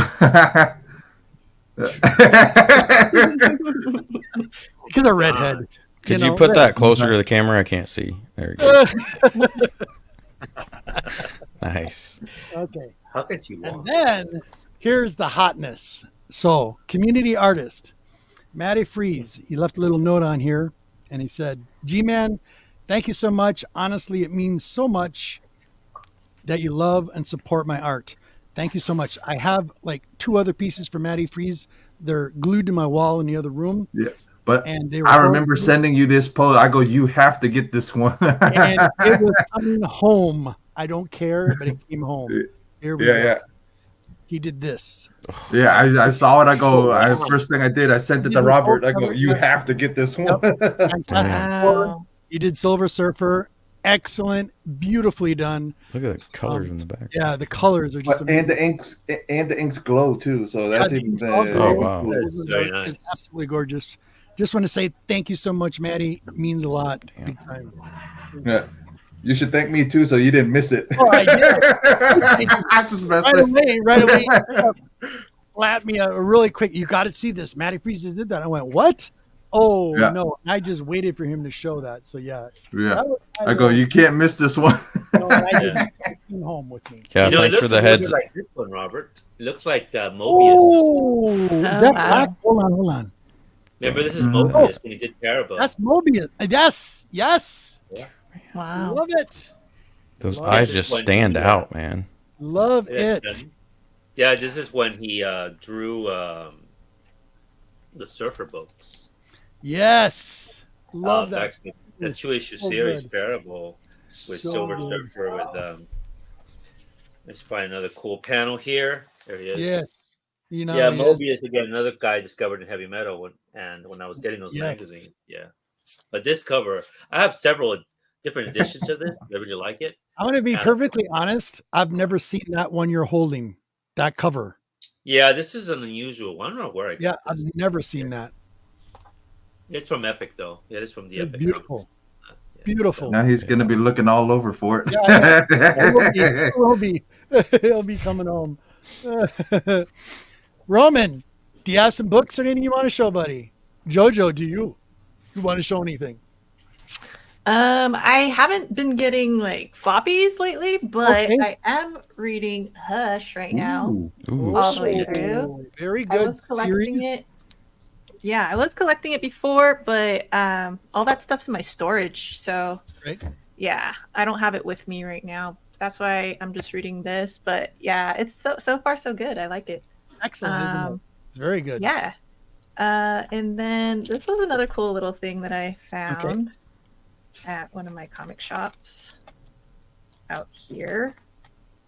Because a redhead. Could you put that closer to the camera? I can't see. There you go. Nice. Okay. How can she And walk? then here's the hotness. So, community artist, Matty Freeze, he left a little note on here and he said, G-Man, thank you so much. Honestly, it means so much that you love and support my art. Thank you so much. I have like 2 other pieces for Matty Freeze. They're glued to my wall in the other room. Yeah, but And they were I remember sending you this post. I go, you have to get this one. and it was coming home. I don't care, but it came home. Here we go. yeah. He did this. Yeah, I saw it. I go, first thing I did, I sent it to Robert. I go, you have to get this one. Fantastic. Wow. He did Silver Surfer. excellent, beautifully done. Look at the colors in the back. Yeah, the colors are just And amazing. the inks glow too. So Yeah, that's the even inks all better. Oh, glow. wow. That's very nice. It's absolutely gorgeous. Just want to say thank you so much, Maddie. It means a lot. Damn. Big time. Yeah. You should thank me too, so you didn't miss it. Oh, I did. I'm just messing. Right away. Slap me a really quick. You got to see this. Maddie Freezes did that. I went, what? Oh, Yeah. no. I just waited for him to show that. So, yeah. Yeah. That was- I go, you can't miss this one. No, I didn't. He came home with me. Yeah, You know, it thanks for looks the a little heads. bit like this one, Robert. It looks like Mobius. Oh, is that wow. black? Hold on. Remember, this is Mhm. Mobius when he did Parable. That's Mobius. Yes. Wow. Love it. Those Love eyes it. just This is when stand he, out, man. Love That's it. done. Yeah, this is when he drew the Surfer books. Yes. Love that. Back in the two-issue So series, good. Parable, with So Silver good. Surfer. Let's find another cool panel here. There he is. Yes. You know, Yeah, yes. Mobius again, another guy discovered in heavy metal when I was getting those Yes. magazines. Yeah, but this cover, I have several different editions of this. I really like it. I'm going to be Yeah. perfectly honest. I've never seen that one you're holding, that cover. Yeah, this is an unusual one. I don't know where I Yeah, got I've this. never seen that. It's from Epic though. Yeah, it's from the It's Epic. beautiful. Comics. Yeah, Beautiful. Now he's gonna be looking all over for it. Yeah, It will be. He'll be coming home. Roman, do you have some books or anything you want to show, buddy? Jojo, do you want to show anything? I haven't been getting like floppies lately, but Okay. I am reading Hush right now. Ooh. All the way through. Oh, very I good was collecting series. it. Yeah, I was collecting it before, but all that stuff's in my storage. So Right. yeah, I don't have it with me right now. That's why I'm just reading this. But yeah, it's so far so good. I like it. Excellent, isn't it? It's very good. Yeah. And then this was another cool little thing that I found at one of my comic shops out here.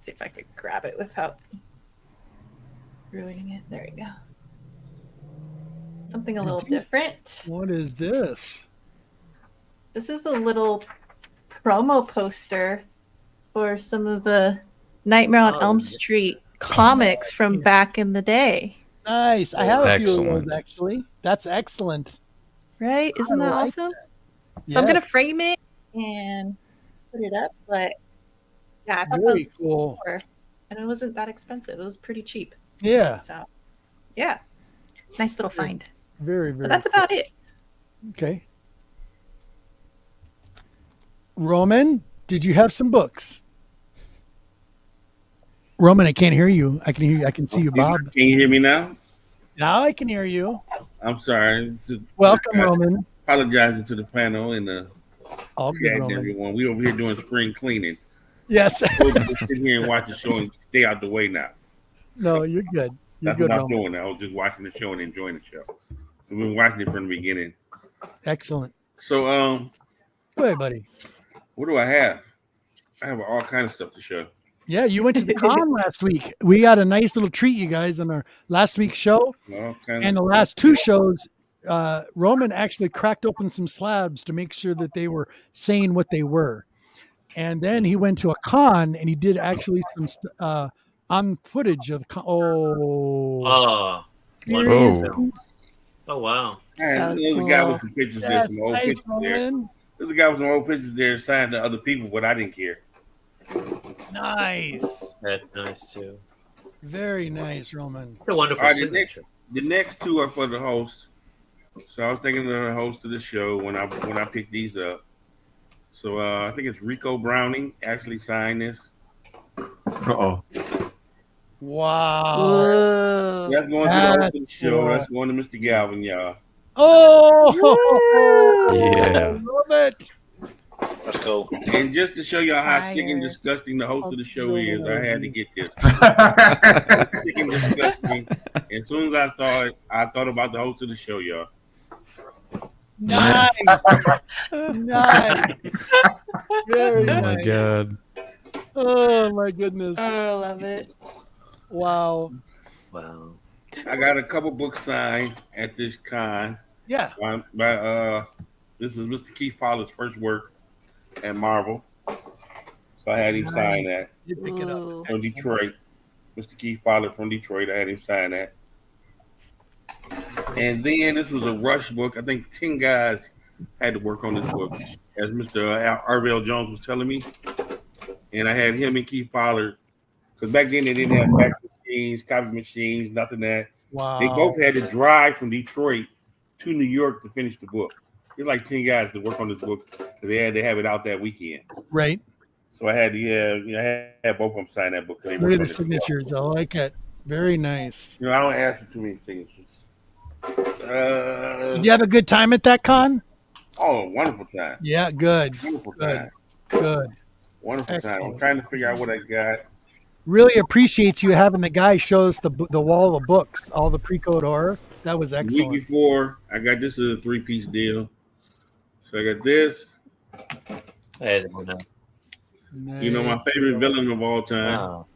See if I could grab it without ruining it. There we go. Something a little different. What is this? This is a little promo poster for some of the Nightmare on Oh, Elm yeah. Street comics from Nice. back in the day. Nice. I have a few of Excellent. those actually. That's excellent. Right? Isn't that like awesome? So I'm Yes. gonna frame it and put it up, but yeah, I thought that Very was cool. cool. And it wasn't that expensive. It was pretty cheap. Yeah. So yeah. Nice little find. Very, very But that's cool. about it. Okay. Roman, did you have some books? Roman, I can't hear you. I can hear you. I can see you, Bob. Can you hear me now? Now I can hear you. I'm sorry. Welcome, Roman. Apologizing to the panel and the All good, chat and Roman. everyone. We over here doing spring cleaning. Yes. We'll just sit here and watch the show and stay out the way now. No, you're good. You're That's good, what I'm Roman. doing. I was just watching the show and enjoying the show. We've been watching it from the beginning. Excellent. So, Go ahead, buddy. what do I have? I have all kind of stuff to show. Yeah, you went to the con last week. We got a nice little treat, you guys, on our last week's show. All kind And the of last two shows, Roman actually cracked open some slabs to make sure that they were saying what they were. And then he went to a con and he did actually some on footage of Oh, seriously? Whoa. oh wow. And So there's a guy cool. with some pictures there, That's some old nice, pictures there. Roman. There's a guy with some old pictures there signed to other people, but I didn't care. Nice. That's nice too. Very nice, Roman. It's a wonderful All right, signature. The next two are for the host. So I was thinking of the host of the show when I picked these up. So I think it's Rico Browning actually signed this. Uh-oh. Wow. Whoa. That's going to the host of the That's show. cool. That's going to Mr. Galvin, y'all. Oh, Yeah. love it. That's cool. And just to show y'all how sick and Fire. disgusting the host of the show is, I had to get this. Sick and disgusting. As soon as I saw it, I thought about the host of the show, y'all. Nice. Nice. Very Oh my nice. god. Oh my goodness. Oh, love it. Wow. Wow. I got a couple books signed at this con. Yeah. By this is Mr. Keith Pollard's first work. and Marvel. So I had him sign that. You pick it up. Ooh. From Detroit. Mr. Keith Pollard from Detroit. I had him sign that. And then this was a rush book. I think 10 guys had to work on this book, as Mr. Arvell Jones was telling me. And I had him and Keith Pollard, because back then they didn't have fax machines, copy machines, nothing that. Wow. They both had to drive from Detroit to New York to finish the book. There's like 10 guys to work on this book, so they had to have it out that weekend. Right. So I had to, I had both of them sign that book. Look at the signatures. I like it. Very nice. I don't ask for too many signatures. Did you have a good time at that con? Oh, wonderful time. Yeah, good. Wonderful Good. time. Good. Wonderful time. I'm Excellent. trying to figure out what I got. Really appreciate you having the guy show us the wall of books, all the pre-code horror. That was The week excellent. before, I got this as a 3-piece deal. So I got this. I don't know. You know, my favorite villain of all time. Oh.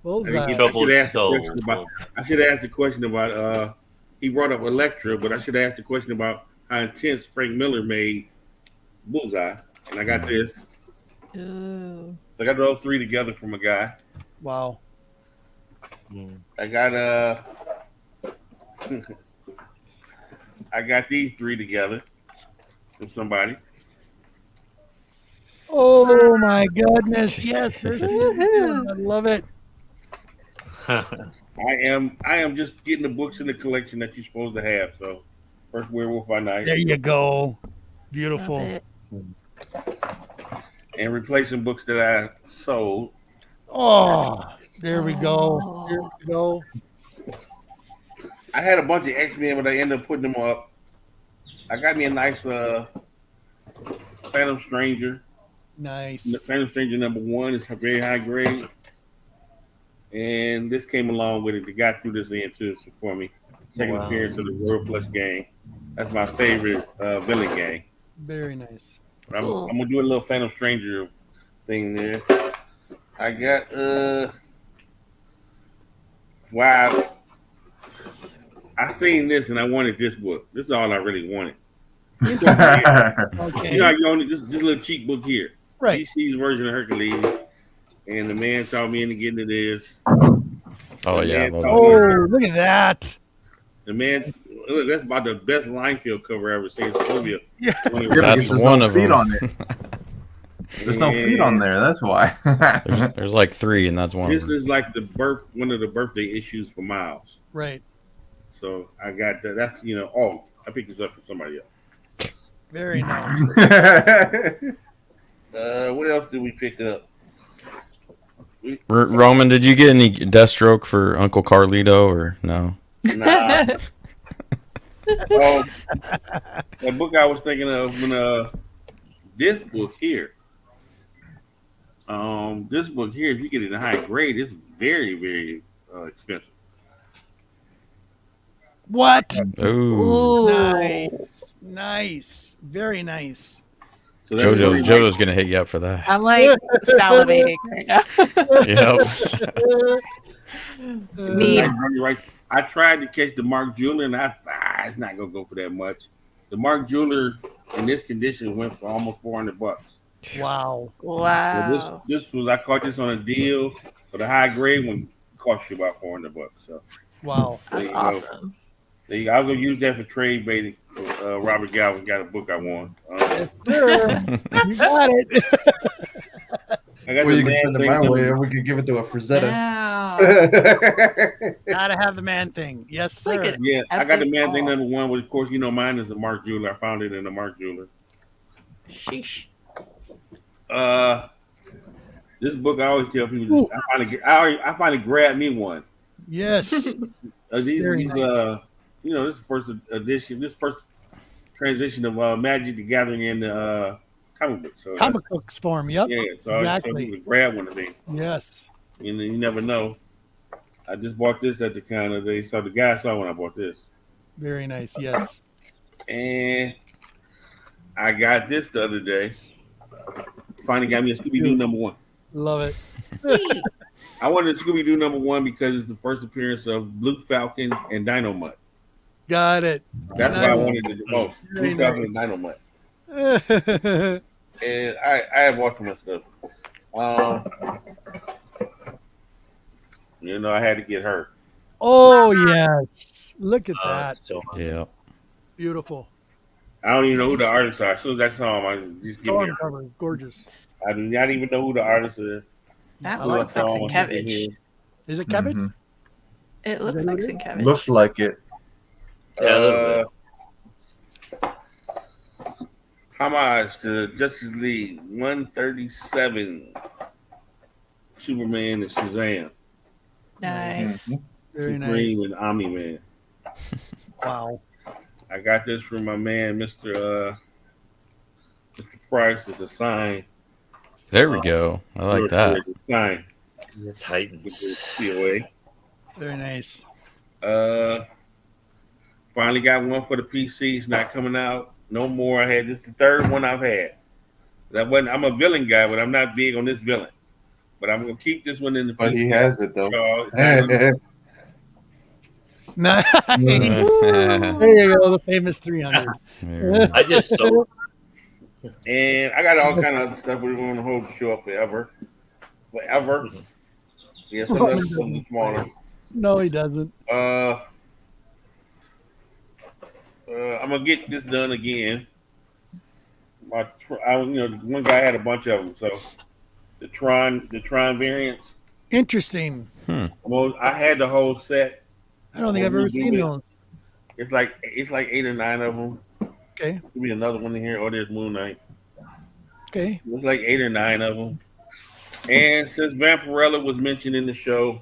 Bullseye. Troubled I should ask the question about he brought up Elektra, but I should ask the question about how intense Frank Miller made Bullseye. And I got this. Ooh. I got those three together from a guy. Wow. I got I got these three together from somebody. Oh my goodness. Yes. I love it. I am just getting the books in the collection that you're supposed to have. So first Werewolf by Night. There you go. Beautiful. Love it. And replacing books that I sold. Oh, there we go. Oh. There we go. I had a bunch of X-Men, but I ended up putting them up. I got me a nice Phantom Stranger. Nice. Phantom Stranger #1 is a very high grade. And this came along with it. The guy threw this in too for me. Second appearance of the Royal Flush Gang. That's my favorite villain gang. Very nice. I'm Cool. gonna do a little Phantom Stranger thing there. I got wow. I seen this and I wanted this book. This is all I really wanted. Okay. You know, you only this little cheap book here. Right. DC's version of Hercules. And the man talked me into getting to this. Oh yeah. I love Oh, look at that. The man, look, that's about the best Linefield cover I ever seen. It's supposed to be Yeah. That's There's one no of feet them. on it. There's no feet on there. That's why. There's like 3, and that's one of This them. is like one of the birthday issues for Miles. Right. So I got that. That's Oh, I picked this up from somebody else. Very nice. What else did we pick up? Roman, did you get any Deathstroke for Uncle Carlito or no? Nah. The book I was thinking of when this book here. This book here, if you get it in high grade, it's very, very expensive. What? Ooh. Nice. Nice. Very nice. So that's really JoJo's gonna hit you up for that. I'm like salivating right now. Yep. Need. right. I tried to catch the Mark Jeweler, and it's not gonna go for that much. The Mark Jeweler in this condition went for almost $400. Wow. Wow. So this was I caught this on a deal, but the high grade one cost you about $400. So Wow. That's there you awesome. go. I was gonna use that for trade baiting. Robert Galvin got a book I want. Sure. You got it. I got Well, the you can man send it thing my number- way, and we could give it to a Frazetta. Wow. Gotta have the man thing. Yes, It's like sir. an Yeah, I got the epic man thing haul. #1, but of course mine is the Mark Jeweler. I found it in the Mark Jeweler. Sheesh. This book I always tell people. I finally grabbed me one. Yes. These Very nice. this first edition, this first transition of Magic the Gathering in the comic book. So Comic books form. Yep. yeah, so I tell Exactly. people to grab one of these. Yes. You never know. I just bought this at the counter. The guy saw when I bought this, Very nice. Yes. and I got this the other day. Finally got me a Scooby-Doo #1. Love it. Sweet. I wanted Scooby Doo #1 because it's the first appearance of Blue Falcon and Dynamite. Got it. That's why I wanted it the most. Very Blue Falcon and Dynamite. and I have watched my stuff. Um, I had to get her. Oh yes, look at that, So Yeah. beautiful I don't even know who the artists are. As soon as I saw them, I just give me. storm cover, gorgeous. I do not even know who the artist is. That I looks like like Sienkiewicz. Is it cabbage? Mhm. It looks that like who it is? Sienkiewicz. Looks like it. yeah, a little bit. Homage to Justice League 137, Superman and Shazam, Nice. Very Supreme nice. and Omni Man. Wow. I got this from my man, Mr. Price. It's a sign. There we go. I like that. It's a sign. The Titans. COA. Very nice. Finally got one for the PC. It's not coming out no more. I had this the third one I've had. I'm a villain guy, but I'm not big on this villain. But I'm gonna keep this one in the PC. But he has it though. Nice. Yeah. There you go, the famous 300. I just sold. And I got all kind of other stuff. We're going to hold the show up forever. Yeah, some other stuff is smaller. No, he doesn't. I'm gonna get this done again. One guy had a bunch of them. So the Tron variants. Interesting. I had the whole set. I don't think I've ever seen those. It's like 8 or 9 of them. Okay. There'll be another one in here. There's Moon Knight. Okay. It's like 8 or 9 of them. And since Vampirella was mentioned in the show,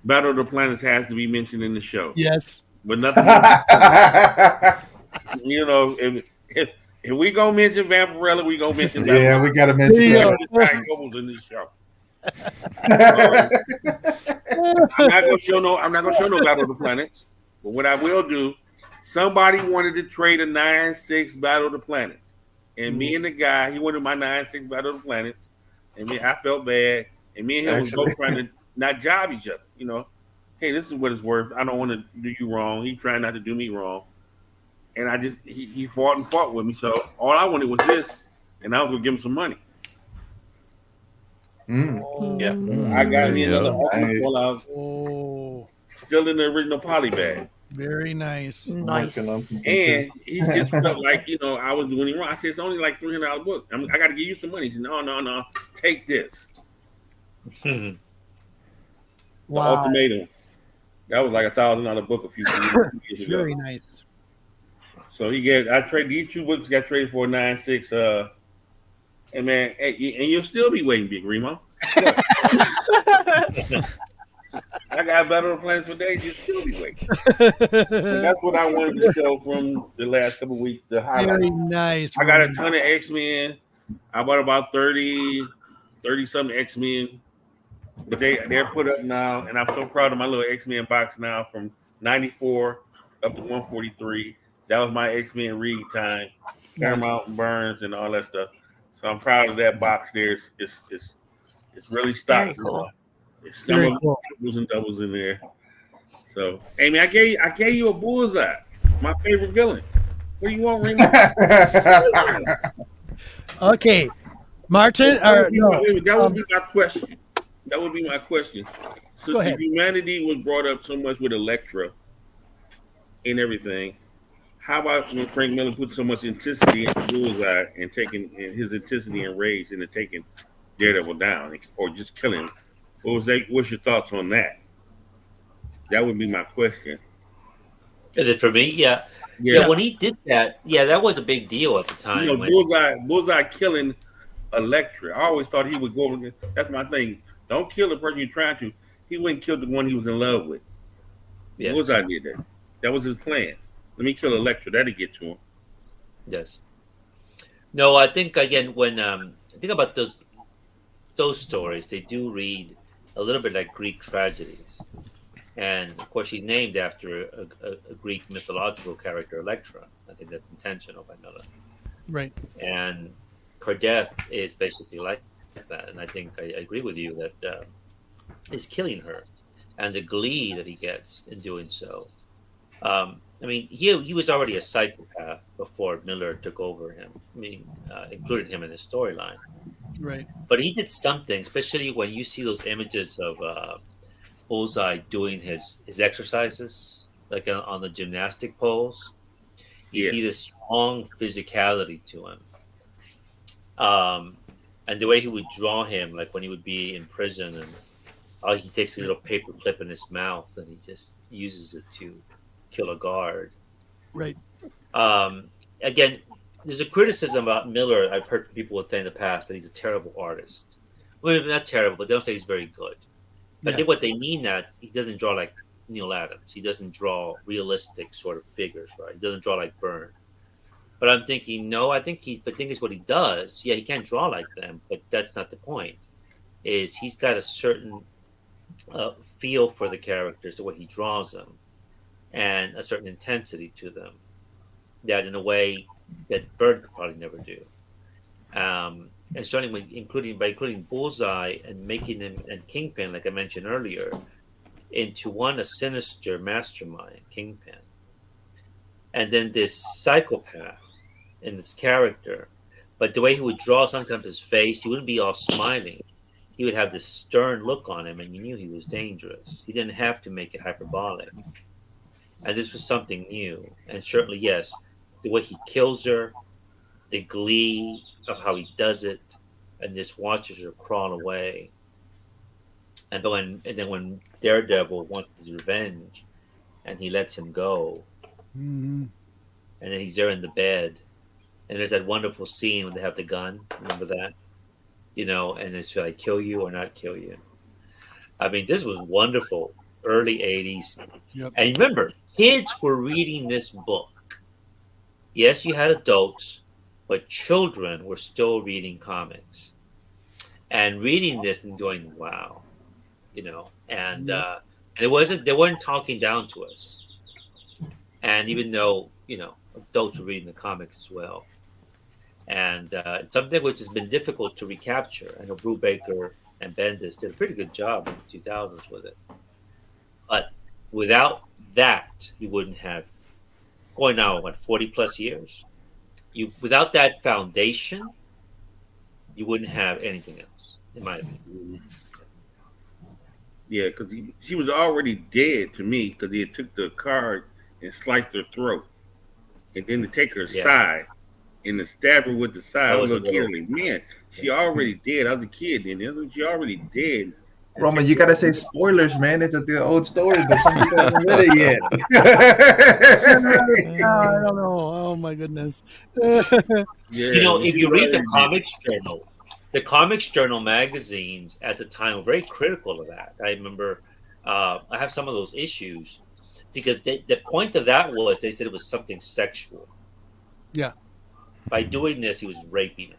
Battle of the Planets has to be mentioned in the show. Yes. But nothing. If we gonna mention Vampirella, we gonna mention. Yeah, we gotta mention Yeah. that in this show. I'm not gonna show no Battle of the Planets. But what I will do, somebody wanted to trade a 9-6 Battle of the Planets, and me and the guy, he wanted my 9-6 Battle of the Planets, and I felt bad, and me and him was both trying to not job each other. Hey, this is what it's worth. I don't want to do you wrong. He trying not to do me wrong, and he fought with me. So all I wanted was this, and I was gonna give him some money. Yeah. I got me There you another go. Ultimate Fallout, Oh, still in the original poly bag. very nice. Nice. And he just felt like, I was doing it wrong. I said, it's only like $300 book. I got to give you some money. He said, no, take this. The Wow. Ultimatum. That was like $1,000 book a few years ago. Very nice. So I traded these 2 books, got traded for a 9-6. And man, and you'll still be waiting, Big Remo. I got Battle of the Planets for days. You'll still be waiting. And that's what I wanted to show from the last couple of weeks. The highlight. Very nice. I got a ton of X-Men. I bought about 30 something X-Men. But they're put up now, and I'm so proud of my little X-Men box now from 94 up to 143. That was my X-Men read time. Paramount and Burns and all that stuff. So I'm proud of that box there. It's really stocked. Very cool. It's some Very of cool. triples and doubles in there. So, Amy, I gave you a bullseye. My favorite villain. What do you want, Remo? Okay. Martin, or no. That would be my question. That would be my question. Since Go ahead. humanity was brought up so much with Elektra and everything, how about when Frank Miller put so much intensity in Bullseye and taking his intensity and rage into taking Daredevil down or just killing him? What's your thoughts on that? That would be my question. And then for me, yeah. When he did that, that was a big deal at the time. Bullseye killing Elektra. I always thought he would go. That's my thing. Don't kill the person you're trying to. He wouldn't kill the one he was in love with. Yeah. Bullseye did that. That was his plan. Let me kill Elektra. That'll get to him. Yes. No, I think again when I think about those stories, they do read a little bit like Greek tragedies, and of course she's named after a Greek mythological character, Electra. I think that's intentional by Miller. Right. And her death is basically like that, and I think I agree with you that is killing her, and the glee that he gets in doing so. I mean, he was already a psychopath before Miller took over him. I mean, included him in his storyline. Right. But he did something, especially when you see those images of Bullseye doing his exercises, like on the gymnastic poles. You see this strong physicality to him. And the way he would draw him, like when he would be in prison, and he takes a little paper clip in his mouth and he just uses it to kill a guard. Right. Again, there's a criticism about Miller I've heard from people say in the past that he's a terrible artist. Well, not terrible, but they don't say he's very good. I think what they mean that he doesn't draw like Neil Adams. He doesn't draw realistic sort of figures, right? He doesn't draw like Byrne. But I'm thinking, no, I think it's what he does. Yeah, he can't draw like them, but that's not the point. Is he's got a certain feel for the characters, the way he draws them, and a certain intensity to them that in a way that Byrne could probably never do. And starting with including Bullseye and making him and Kingpin, like I mentioned earlier, into a sinister mastermind, Kingpin, and then this psychopath in this character. But the way he would draw sometimes his face, he wouldn't be all smiling. He would have this stern look on him, and you knew he was dangerous. He didn't have to make it hyperbolic. And this was something new. And certainly, yes, the way he kills her, the glee of how he does it, and just watches her crawl away. And then when Daredevil wants his revenge, and he lets him go, and then he's there in the bed, and there's that wonderful scene when they have the gun. Remember that? And it's should I kill you or not kill you? I mean, this was wonderful. Early 80s. Yep. And remember, kids were reading this book. Yes, you had adults, but children were still reading comics and reading this and going, wow, and it wasn't, they weren't talking down to us. And even though, adults were reading the comics as well. And it's something which has been difficult to recapture. I know Brubaker and Bendis did a pretty good job in the 2000s with it. But without that, you wouldn't have, going now, 40 plus years? Without that foundation, you wouldn't have anything else, in my opinion. Yeah, because she was already dead to me because he had took the card and sliced her throat. And then to take her side and to stab her with the side. I was a little kid, like, man, she already dead. I was a kid then. She already dead. Roman, you gotta say spoilers, man. It's the old story, but some people haven't read it yet. I don't know. Oh my goodness. If you read the Comics Journal magazines at the time were very critical of that. I remember I have some of those issues because the point of that was they said it was something sexual. Yeah. By doing this, he was raping her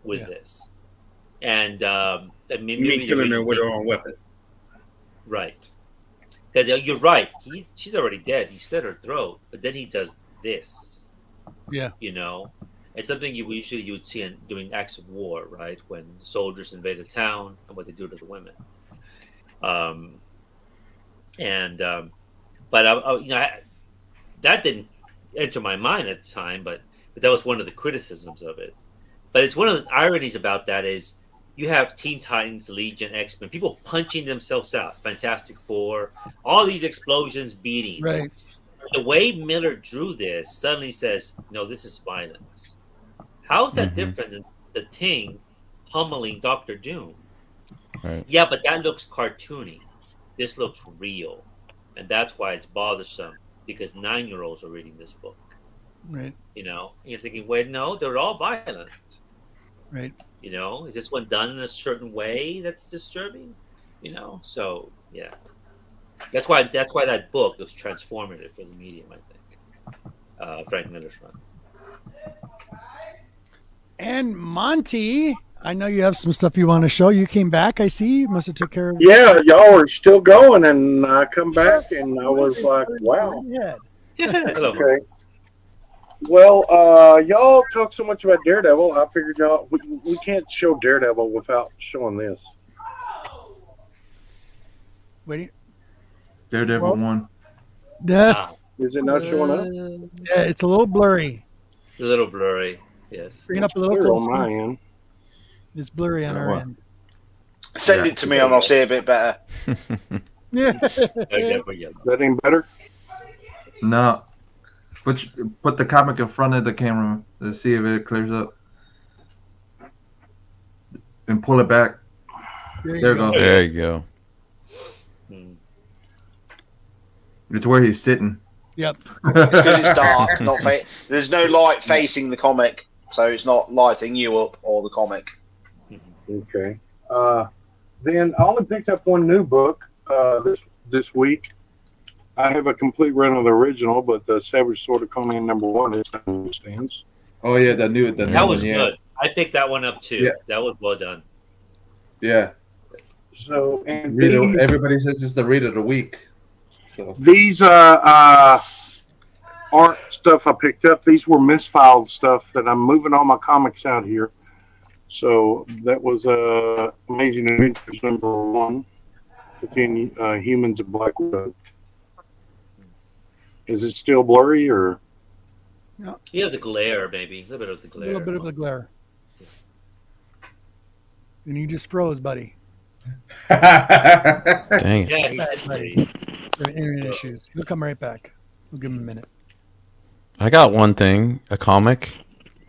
with this. And maybe killing her with her own weapon. Right. You're right. She's already dead. He slit her throat, but then he does this. Yeah. It's something you would see doing acts of war, right? When soldiers invade a town and what they do to the women. That didn't enter my mind at the time, but that was one of the criticisms of it. But it's one of the ironies about that is you have Teen Titans, Legion, X-Men, people punching themselves out, Fantastic Four, all these explosions, beating. Right. The way Miller drew this suddenly says, no, this is violence. How is that different than the Thing pummeling Dr. Doom? Right. Yeah, but that looks cartoony. This looks real. And that's why it's bothersome, because 9-year-olds are reading this book. Right. And you're thinking, wait, no, they're all violent. Right. Is this one done in a certain way that's disturbing? So yeah. That's why that book was transformative for the medium, I think. Frank Miller's run. And Monty, I know you have some stuff you want to show. You came back, I see. You must have took care of it. Yeah, y'all are still going, and I come back, and I was like, wow. Okay. Well, y'all talk so much about Daredevil. I figured we can't show Daredevil without showing this. Wait. Daredevil 1. Is it not showing up? Yeah, it's a little blurry. A little blurry. Yes. Bring it up a little Clear on closer. my end. It's blurry on our end. Send Yeah. it to me and I'll see a bit better. Yeah. Okay, but yeah. That ain't better? No. Put the comic in front of the camera to see if it clears up. And pull it back. There you go. There you go. Hmm. It's where he's sitting. Yep. It's because it's dark. There's no light facing the comic, so it's not lighting you up or the comic. Okay. Then I only picked up one new book this week. I have a complete run of the original, but the Savage Sword of Conan #1 is on the stands. Oh yeah, the new That was one, yeah. good. I picked that one up too. Yeah. That was well done. Yeah. So, and Everybody says it's the read of the week. So. these aren't stuff I picked up. These were misfiled stuff that I'm moving all my comics out here. So that was Amazing Adventures #1 within Humans of Black Widow. Is it still blurry or? You have the glare, maybe. A little bit of the A glare. little bit of the glare. And you just froze, buddy. Dang it. Yeah, he did freeze. There are internet issues. He'll come right back. We'll give him a minute. I got one thing, a comic.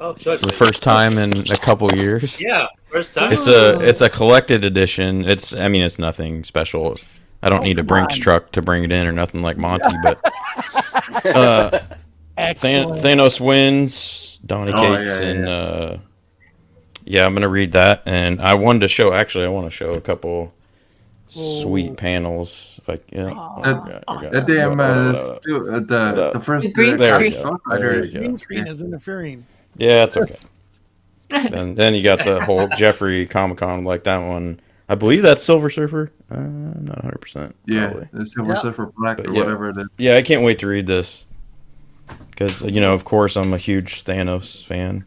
Oh, sure. For the first time in a couple years. Yeah, first time. It's a collected edition. It's nothing special. I don't need a Brinks truck to bring it in or nothing like Monty, but Excellent. Thanos wins, Donny Cates, yeah, and I'm gonna read that. And I want to show a couple sweet panels. If I The damn the first The green there we screen. go. The There we go. green screen is interfering. Yeah, it's okay. And then you got the whole Jeffrey Comic Con, like that one. I believe that's Silver Surfer. I'm not 100%. Yeah, Probably. the Silver Surfer Black But or yeah. whatever it is. Yeah, I can't wait to read this. Because, of course, I'm a huge Thanos fan.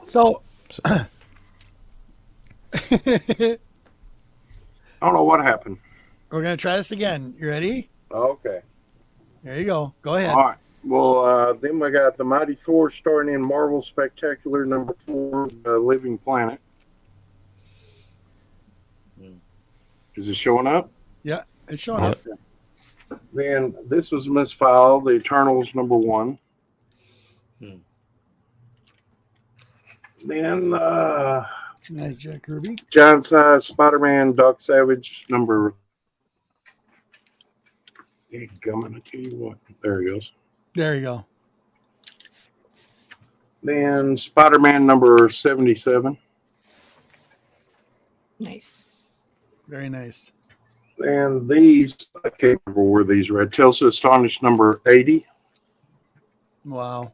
So, I don't know what happened. we're going to try this again. You ready? Okay. There you go. Go ahead. All right. Well, then we got the Mighty Thor starring in Marvel Spectacular #4, The Living Planet. Is it showing up? Yeah, it's showing up. Then this was misfiled, The Eternals #1. Then Nice, Jack Kirby. John Size Spider-Man Doc Savage #. I'm gonna tell you what. There he goes. There you go. Then Spider-Man #77. Nice. Very nice. And these, I can't remember where these were. Tales to Astonish #80 Wow.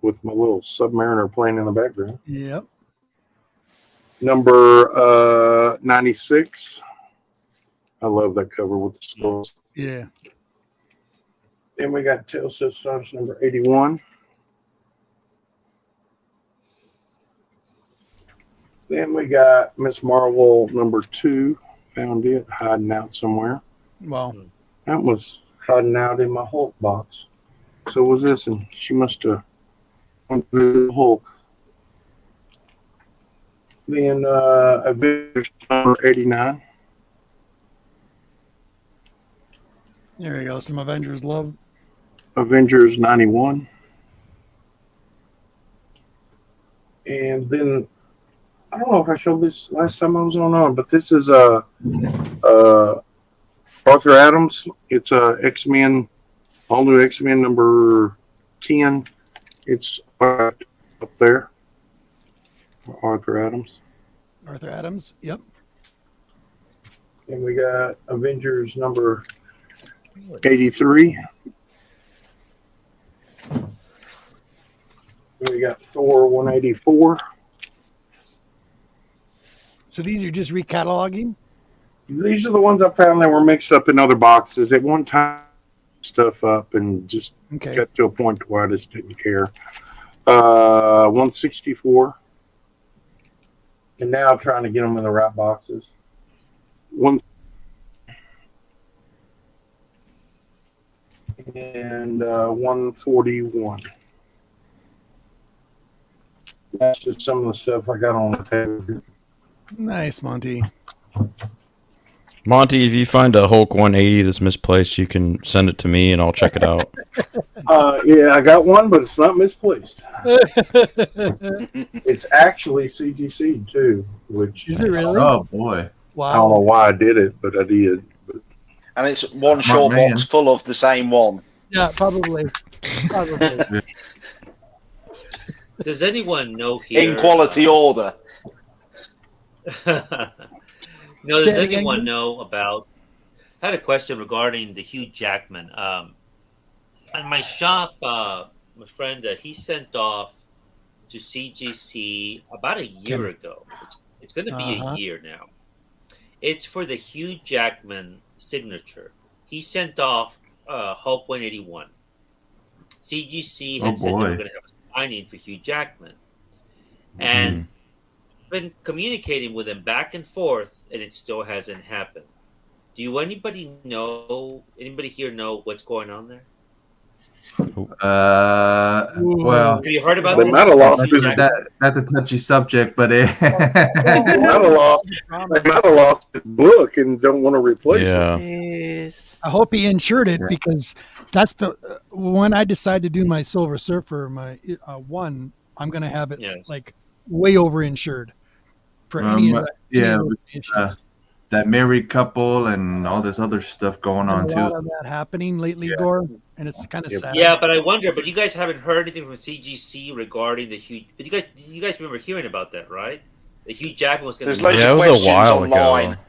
with my little Submariner playing in the background. Yep. Number 96. I love that cover with the skulls. Yeah. Then we got Tales to Astonish #81. Then we got Miss Marvel #2. Found it hiding out somewhere. Wow. That was hiding out in my Hulk box. So was this, and she must have went through the Hulk. Then Avengers #89. There you go. Some Avengers love. Avengers '91. And then I don't know if I showed this last time I was on, but this is Arthur Adams. It's X-Men, all new X-Men #10. It's up there. Arthur Adams. Arthur Adams. Yep. And we got Avengers #83. We got Thor 184. So these are just recataloging? These are the ones I found that were mixed up in other boxes. At one time, stuff up and just got to a point where I just didn't care. 164. And now I'm trying to get them in the right boxes. And and 141. That's just some of the stuff I got on the table. Nice, Monty. Monty, if you find a Hulk 180 that's misplaced, you can send it to me and I'll check it out. Yeah, I got one, but it's not misplaced. It's actually CGC too, which Is it really? Oh boy. I don't Wow. know why I did it, but I did. And it's one short man. box full of the same one. Yeah, probably. Probably. Does anyone know here? In quality order. No, Say does it again, anyone Glenn? know about? I had a question regarding the Hugh Jackman. At my shop, my friend, he sent off to CGC about a year ago. It's going to be Uh-huh. a year now. It's for the Hugh Jackman signature. He sent off Hulk 181. CGC had said they were boy. going to have a signing for Hugh Jackman. And been communicating with him back and forth, and it still hasn't happened. Do anybody here know what's going on there? Well, Have you heard about They this? might have lost Hugh his- Jackman? that's a touchy subject, but They might have lost his book and don't want to replace it. Yeah. Jeez. I hope he insured it Yeah. because that's the when I decide to do my Silver Surfer, my one, I'm going to have it Yes. like way over insured for any of yeah, those issues. that married couple and all this other stuff going There's on a lot too. of that happening lately, Gore, and it's kind of Yeah. sad. Yeah, but I wonder. But you guys haven't heard anything from CGC regarding the Hugh. But you guys remember hearing about that, right? The Hugh Jackman was going There's to. loads Yeah, it of was a questions while online. ago.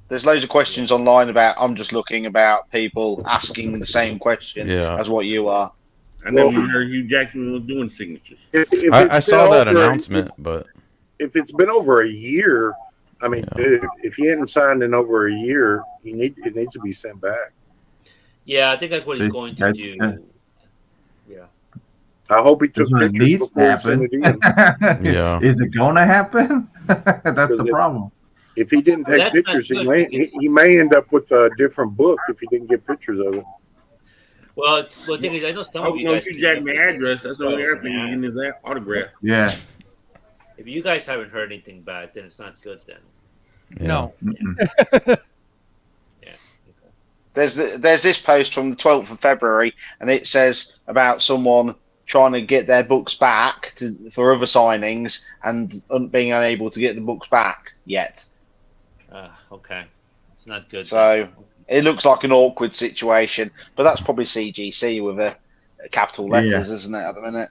There's loads of questions online about. I'm just looking about people asking the same question Yeah. as what you are. I never even heard Hugh Jackman was doing signatures. If I it's saw been that over- announcement, but If it's been over a year, I mean, Yeah. dude, if he hadn't signed in over a year, it needs to be sent back. Yeah, I think that's what he's They- going to that- do. that- Yeah. I hope he took That's what it pictures needs to before he sent happen. it in. Yeah. Is it gonna happen? That's the problem. If he didn't Well, take that's not pictures, good because- he may end up with a different book if he didn't get pictures of it. Well, the thing is, I know some I of you know guys. Hugh can Jackman get address. That's the only pictures. other thing you getting his autograph. Yeah. If you guys haven't heard anything back, then it's not good. Then. No. Mm-mm. Yeah. There's this post from the 12th of February, and it says about someone trying to get their books back for other signings and being unable to get the books back yet. Okay. It's not good. So it looks like an awkward situation, but that's probably CGC with a capital letters, isn't it, at the minute?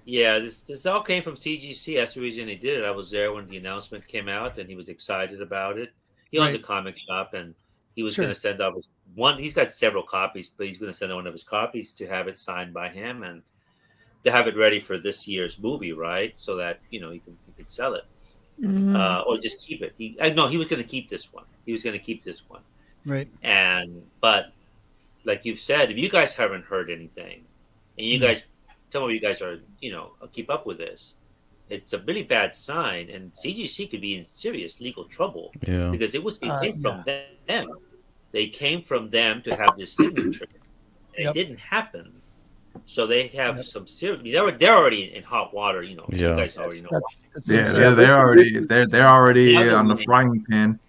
Yeah, this all came from CGC. That's the reason he did it. I was there when the announcement came out, and he was excited about it. He owns Right. a comic shop, and he was Sure. going to send out one. He's got several copies, but he's going to send out one of his copies to have it signed by him and to have it ready for this year's movie, right? So that he can sell it or just keep it. He was going to keep this one. He was going to keep this one. Right. But like you've said, if you guys haven't heard anything, and you guys, some of you guys are, keep up with this, it's a really bad sign, and CGC could be in serious legal trouble yeah. because it came from them. They came from them to have this signature. And It didn't happen, so they have some serious. They're already in hot water. You Yeah. guys already know. That's Yeah, insane. they're already Yeah, on the frying pan.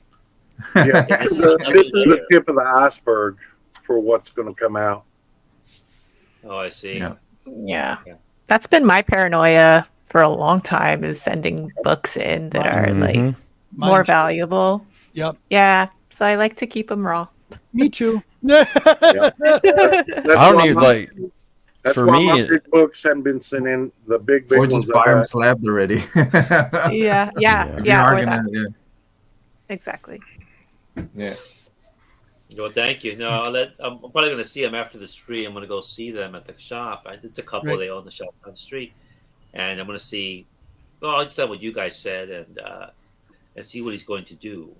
Yeah, This is this is the another tip of the iceberg for what's going to come out. Oh, I see. Yeah. Yeah. Yeah. That's been my paranoia for a long time, is sending books in that are like Mhm. more Mine too. valuable. Yep. Yeah. So I like to keep them raw. Me too. That's I don't why need my- That's for why me, my it- big books haven't been sent in. The big Or ones. just I buy them got. slabbed already. Yeah. Yeah. Yeah. If you Yeah. are Or gonna- that. yeah. Exactly. Well, thank you. No, I'm probably going to see them after the street. I'm going to go see them at the shop. It's a couple. Right. They own the shop on the street, and I'm going to see. Well, I'll just tell what you guys said and see what he's going to do.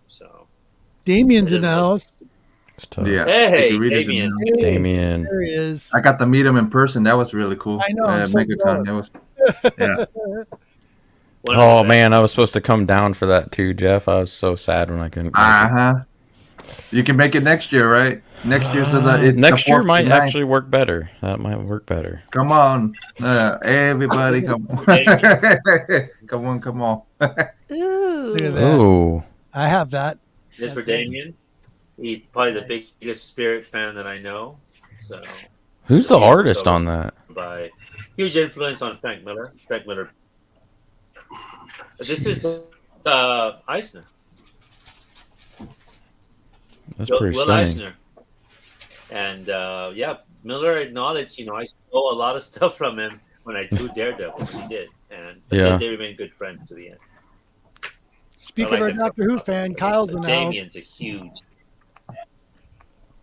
So, Damien's in the house. It's tough. Yeah. hey, Take a reader's Damien. note. Damien. There he is. I got to meet him in person. That was really cool. I know, I'm so MegaCon. That was, yeah. One of Oh the man, I was supposed to come down for that too, Jeff. I was so sad when I couldn't. make it. Uh huh. You can make it next year, right? Next year, so that it's Next the year 4th might to 9th. actually work better. That might work better. Come on, everybody, come on. come on. Look at Ooh. that. Oh, I have that. Just for That's nice. Damien, he's probably the Nice. biggest Spirit fan that I know. So who's the artist on that? by huge influence on Frank Miller. This is Eisner. That's Will pretty stunning. Eisner. And yeah, Miller acknowledged, I stole a lot of stuff from him when I drew Daredevil. He did, and Yeah. they remained good friends to the end. Speaking I of our that Doctor Who fan, Kyle's in the house. Damien's a huge.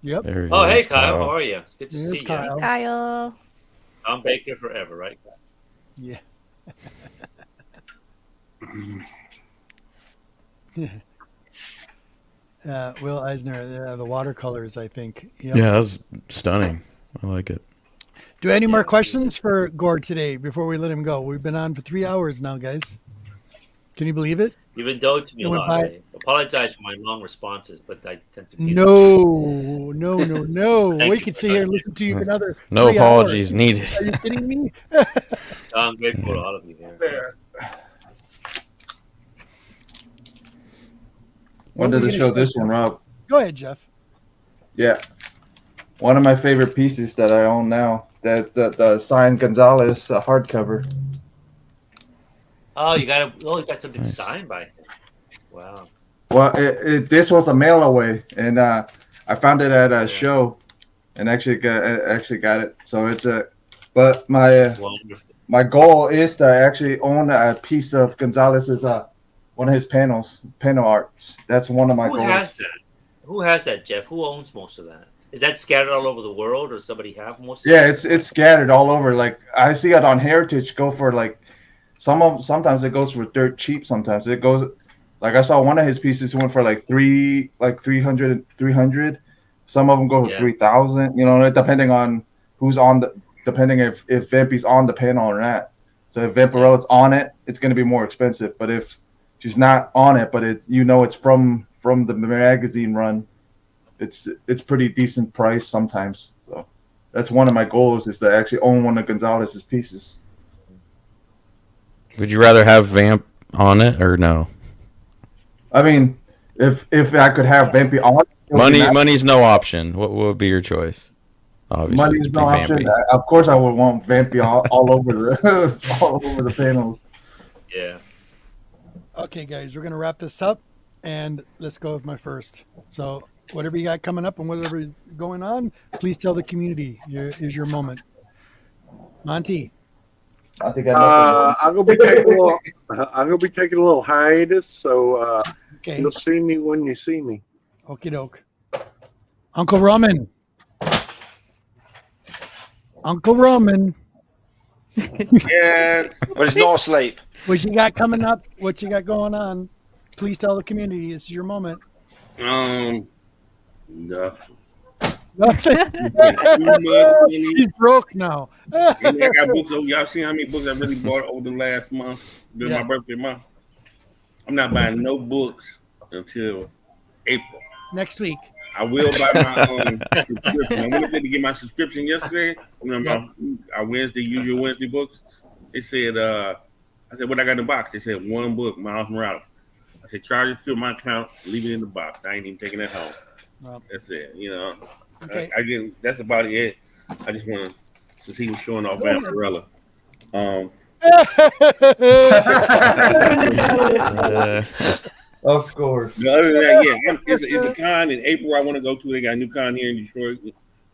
Yep. There he Oh, hey is, Kyle, how are you? It's good to There's see you. Kyle. Kyle. Tom Baker forever, right? Yeah. Will Eisner, the watercolors, I think. Yep. Yeah, that's stunning. I like it. Do any more questions for Gore today before we let him go? We've been on for 3 hours now, guys. Can you believe it? You've indulged me It a went lot. by- I apologize for my long responses, but I tend to. No. Thank We you could for sit here and that. listen to you for another No 3 apologies hours. needed. Are you kidding me? I'm grateful to all of you here. Wanted to show this one up. Go ahead, Jeff. Yeah. One of my favorite pieces that I own now. That the signed Gonzalez hardcover. Oh, you got something Nice. signed by him. Wow. Well, this was a mail away, and I found it at a show, and actually got it. So it's but Wonderful. my goal is to actually own a piece of Gonzalez's one of his panel arts. That's one of my Who goals. has that? Who has that, Jeff? Who owns most of that? Is that scattered all over the world, or somebody have most of Yeah, it? it's scattered all over. Like I see it on Heritage go for like sometimes it goes for dirt cheap. Sometimes it goes like I saw one of his pieces went for like 300. Some of them go for Yeah. 3,000. Depending on who's depending if Vampy's on the panel or not. So if Vampirella's on it, it's going to be more expensive. But if she's not on it, but it's from the magazine run, it's pretty decent price sometimes. So that's one of my goals is to actually own one of Gonzalez's pieces. Would you rather have Vamp on it or no? I mean, if I could have Vampy on, it would be nice. Money's no option. What would be your choice? Obviously, Money's it'd be no option. Vampy. Of course, I would want Vampy all over the panels. Yeah. Okay, guys, we're going to wrap this up, and let's go with my first. So whatever you got coming up and whatever is going on, please tell the community. Is your moment. Monty. I think I I'm gonna be taking a little hiatus, so Okay. you'll see me when you see me. Okie doke. Uncle Roman. Uncle Roman. Yes. But he's not asleep. What you got coming up? What you got going on? Please tell the community. This is your moment. Nothing. He's broke now. I got books. Y'all see how many books I really bought over the last month during Yeah. my birthday month? I'm not buying no books until April. Next week. I will buy my subscription. I went to get my subscription yesterday. My usual Wednesday books. They said, I said, what I got in the box? They said, one book, Miles Morales. I said, charge it to my account, leave it in the box. I ain't even taking it home. Well, That's it. okay. That's about it. I just wanted to see what's showing off Vampirella. Of course. But other than that, yeah, it's a con in April I want to go to. They got a new con here in Detroit.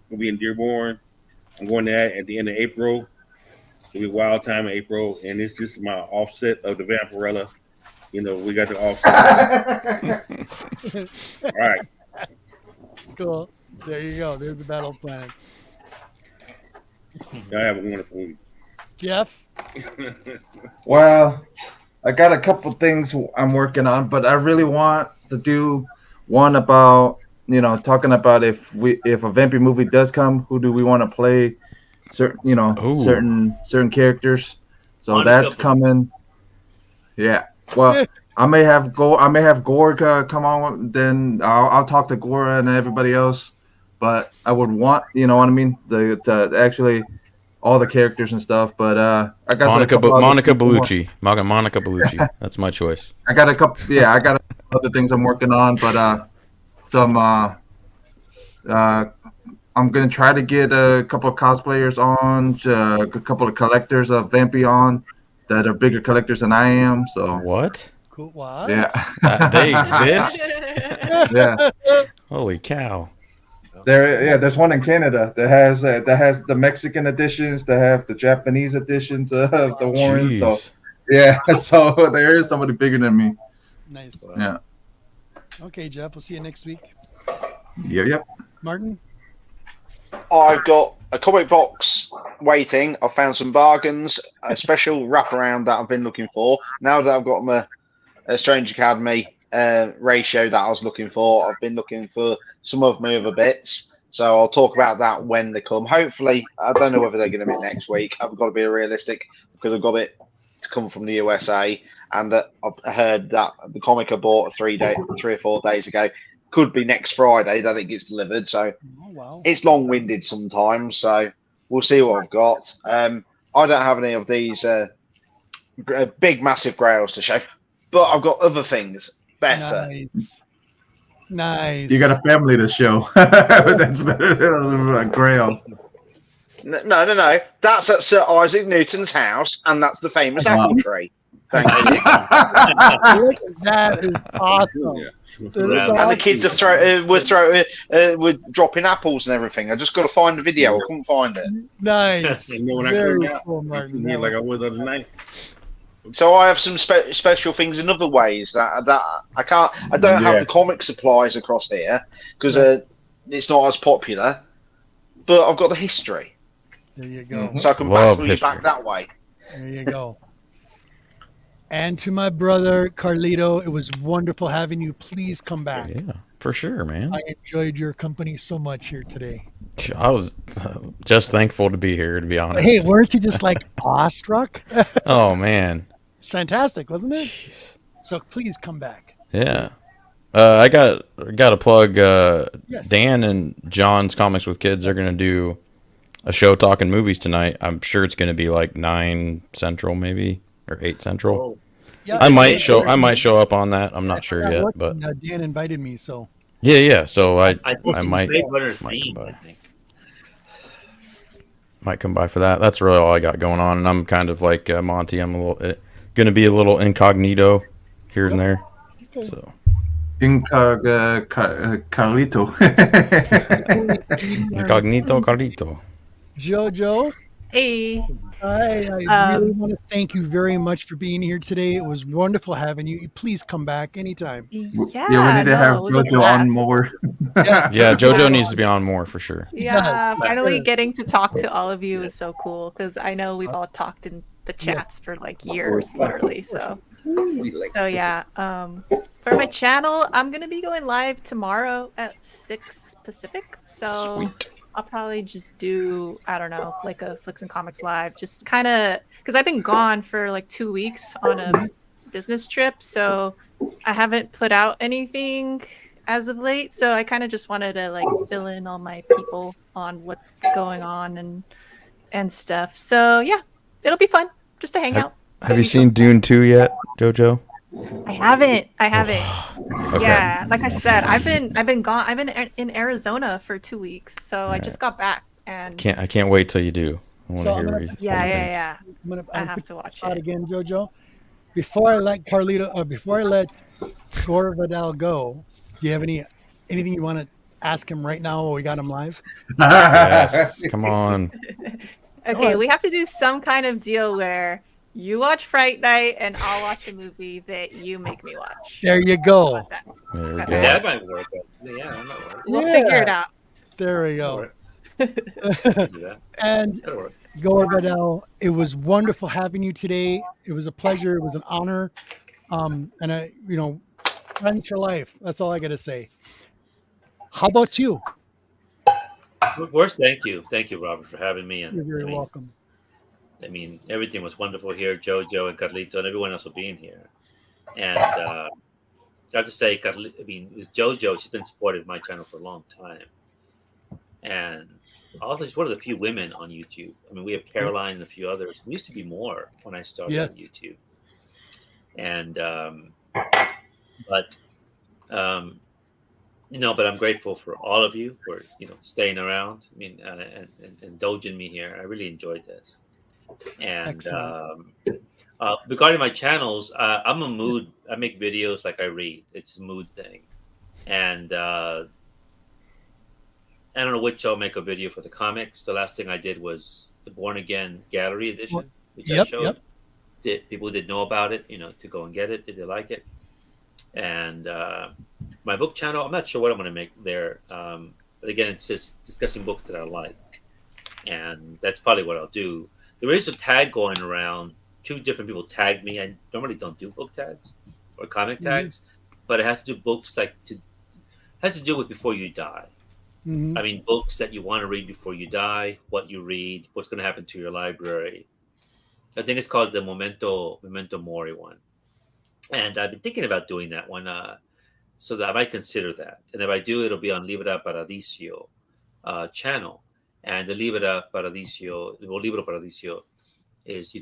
We'll be in Dearborn. I'm going to that at the end of April. It'll be a wild time in April, and it's just my offset of the Vampirella. We got the offset. All right. Cool. There you go. There's the battle plan. Y'all have a wonderful week. Jeff? Well, I got a couple things I'm working on, but I really want to do one about, talking about if a Vampy movie does come, who do we want to play certain characters. So Monica that's Blue. coming. Yeah. Well, I may have Gore come on. Then I'll talk to Gore and everybody else. But I would want, you know what I mean, to actually all the characters and stuff. But I got a couple other Monica things I'm Bellucci. Monica Bellucci. That's my choice. I got a couple. Yeah, I got a couple other things I'm working on. But some I'm gonna try to get a couple of cosplayers on, a couple of collectors of Vampy on that are bigger collectors than I am. So What? Cool. What? yeah, They exist? yeah. Holy cow. There's one in Canada that has the Mexican editions, that have the Japanese editions of the Warren. So Jeez. yeah, so there is somebody bigger than me. Nice. Yeah. Okay, Jeff. We'll see you next week. Yep. Martin. I've got a comic box waiting. I've found some bargains, a special wraparound that I've been looking for. Now that I've got my Strange Academy ratio that I was looking for, I've been looking for some of my other bits. So I'll talk about that when they come. Hopefully, I don't know whether they're going to be next week. I've got to be realistic because I've got it to come from the USA, and I've heard that the comic I bought 3 or 4 days ago could be next Friday that it gets delivered. So it's long-winded sometimes. So we'll see what I've got. I don't have any of these big, massive grails to show, but I've got other things better. Nice. You got a family to show. That's better than a grail. No. That's at Sir Isaac Newton's house, and that's the famous apple tree. Thank you. That is awesome. And the kids were dropping apples and everything. I just got to find the video. I couldn't find it. Nice. You know when I Very go out, cool, Martin. yeah, like I was the other night. So I have some special things in other ways that I can't. I don't have the comic supplies across here because it's not as popular. But I've got the history. There you go. So I can Love battle you history. back that way. There you go. And to my brother Carlito, it was wonderful having you. Please come back. Yeah, for sure, man. I enjoyed your company so much here today. I was just thankful to be here, to be honest. Hey, weren't you just like awestruck? Oh, man. It's fantastic, wasn't it? Jeez. So please come back. Yeah. I got to plug Yes. Dan and John's Comics with Kids. They're going to do a show talking movies tonight. I'm sure it's going to be like 9 Central maybe, or 8 Central. Yeah, I might show up on that. I'm not sure yet, but Dan invited me, so yeah. So I might Blade Runner come theme, by. I think. Might come by for that. That's really all I got going on, and I'm kind of like Monty. I'm going to be a little incognito here and there. Okay. So Carlito. Carlito. Jojo. Hey. I really want to thank you very much for being here today. It was wonderful having you. Please come back anytime. Yeah, we need to have it was a Jojo blast. on more. Yeah, JoJo needs to be on more for sure. Yeah, finally Sure. getting to talk to all of you is so cool because I know we've all talked in the chats for like years, literally. So yeah. For my channel, I'm gonna be going live tomorrow at 6 Pacific. So Sweet. I'll probably just do, I don't know, like a Flicks and Comics live, just kind of because I've been gone for like 2 weeks on a business trip, so I haven't put out anything as of late. So I kind of just wanted to like fill in all my people on what's going on and stuff. So yeah, it'll be fun just to hang out. Have you seen Dune 2 yet, JoJo? I haven't. Okay. Yeah, like I said, I've been gone. I've been in Arizona for 2 weeks, so I just got back and I can't wait till you do. I want So to I'm hear gonna- what you yeah. I'm have put to you on the watch spot it. again, Jojo. Before I let before I let Gore Vidal go, do you have anything you want to ask him right now while we got him live? Yes. Come on. Okay, we have to do some kind of deal where you watch Fright Night and I'll watch a movie that you make me watch. There you How go. about that? There we Okay. go. That might work. Yeah, that might work. We'll figure it out. There we go. Do that. And That'll work. Gore Vidal, it was wonderful having you today. It was a pleasure. It was an honor. And friends for life. That's all I got to say. How about you? Worst, thank you, Robert, for having me. And You're very welcome. I mean, everything was wonderful here. JoJo and Carlito and everyone else for being here. And I have to say, I mean, with JoJo, she's been supportive of my channel for a long time. And also, she's one of the few women on YouTube. I mean, we have Caroline and a few others. We used to be more when I started on YouTube. And, but I'm grateful for all of you for, staying around. I mean, and indulging me here. I really enjoyed this. And regarding my channels, I'm a mood. I make videos like I read. It's a mood thing. And I don't know which I'll make a video for the comics. The last thing I did was the Born Again Gallery Edition, which I showed. People didn't know about it, to go and get it if they like it. And my book channel, I'm not sure what I'm going to make there. But again, it's just discussing books that I like. And that's probably what I'll do. There is a tag going around. 2 different people tagged me. I normally don't do book tags or comic tags, but it has to do books has to do with before you die. Mm-hmm. I mean, books that you want to read before you die, what you read, what's going to happen to your library. I think it's called the Memento Mori one. And I've been thinking about doing that one, so that I might consider that. And if I do, it'll be on Libera Paradiso channel. And the Libera Paradiso is,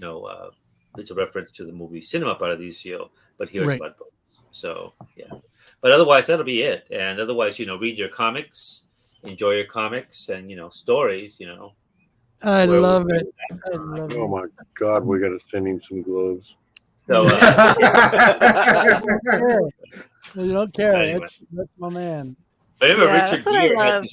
it's a reference to the movie Cinema Paradiso, but here's about books. So, yeah. But otherwise, that'll be it. And otherwise, read your comics, enjoy your comics, and, stories, I love it. Oh, my God, we got to send him some gloves. So, you don't care. Anyway. That's my man. Remember Richard Gere had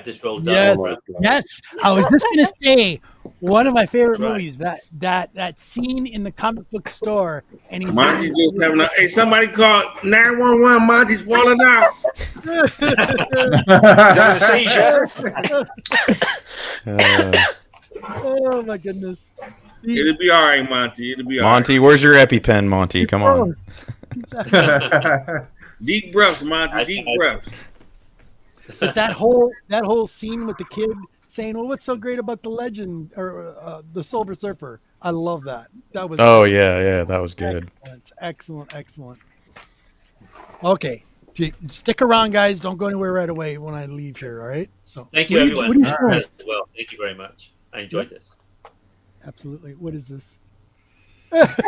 this rolled up. Yes, yes. I was just gonna say one of my favorite movies. That scene in the comic book store, and he's Monty just having hey, somebody called 911. Monty's falling out. Having a seizure. Oh my goodness. It'll be all right, Monty. It'll be all Monty, where's your EpiPen, Monty? Come on. Deep breaths, Monty. Deep breaths. But that whole scene with the kid saying, "Well, what's so great about the legend or the Silver Surfer?" I love that. That was. Oh yeah, that was good. Excellent. Okay, stick around, guys. Don't go anywhere right away when I leave here. All right. So thank you, everyone. Well, thank you very much. I enjoyed this. Absolutely. What is this? Okay.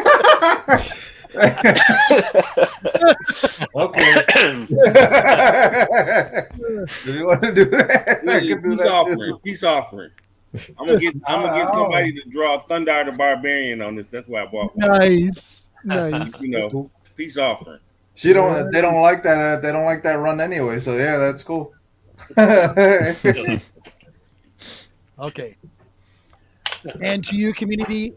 Do you want to do that? Peace offering. I'm gonna get somebody to draw Thunder the Barbarian on this. That's why I bought one. Nice. Peace offering. They don't like that. They don't like that run anyway. So yeah, that's cool. Okay. And to you, community,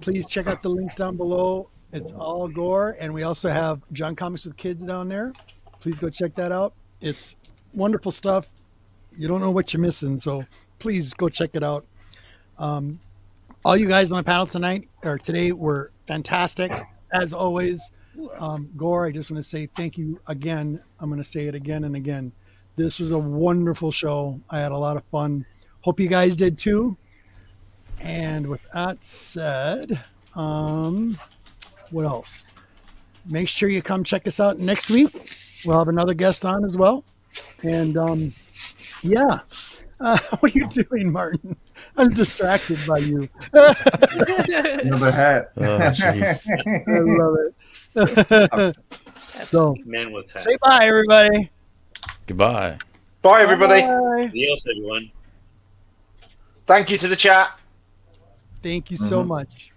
please check out the links down below. It's all Gore, and we also have John Comics with Kids down there. Please go check that out. It's wonderful stuff. You don't know what you're missing, so please go check it out. All you guys on the panel today were fantastic, as always. Gore, I just want to say thank you again. I'm going to say it again and again. This was a wonderful show. I had a lot of fun. Hope you guys did too. And with that said, what else? Make sure you come check us out next week. We'll have another guest on as well. And what are you doing, Martin? I'm distracted by you. Another hat. I love it. So, Man with hat. say bye, everybody. Goodbye. Bye, everybody. Bye. Adios, everyone. Thank you to the chat. Thank you so much.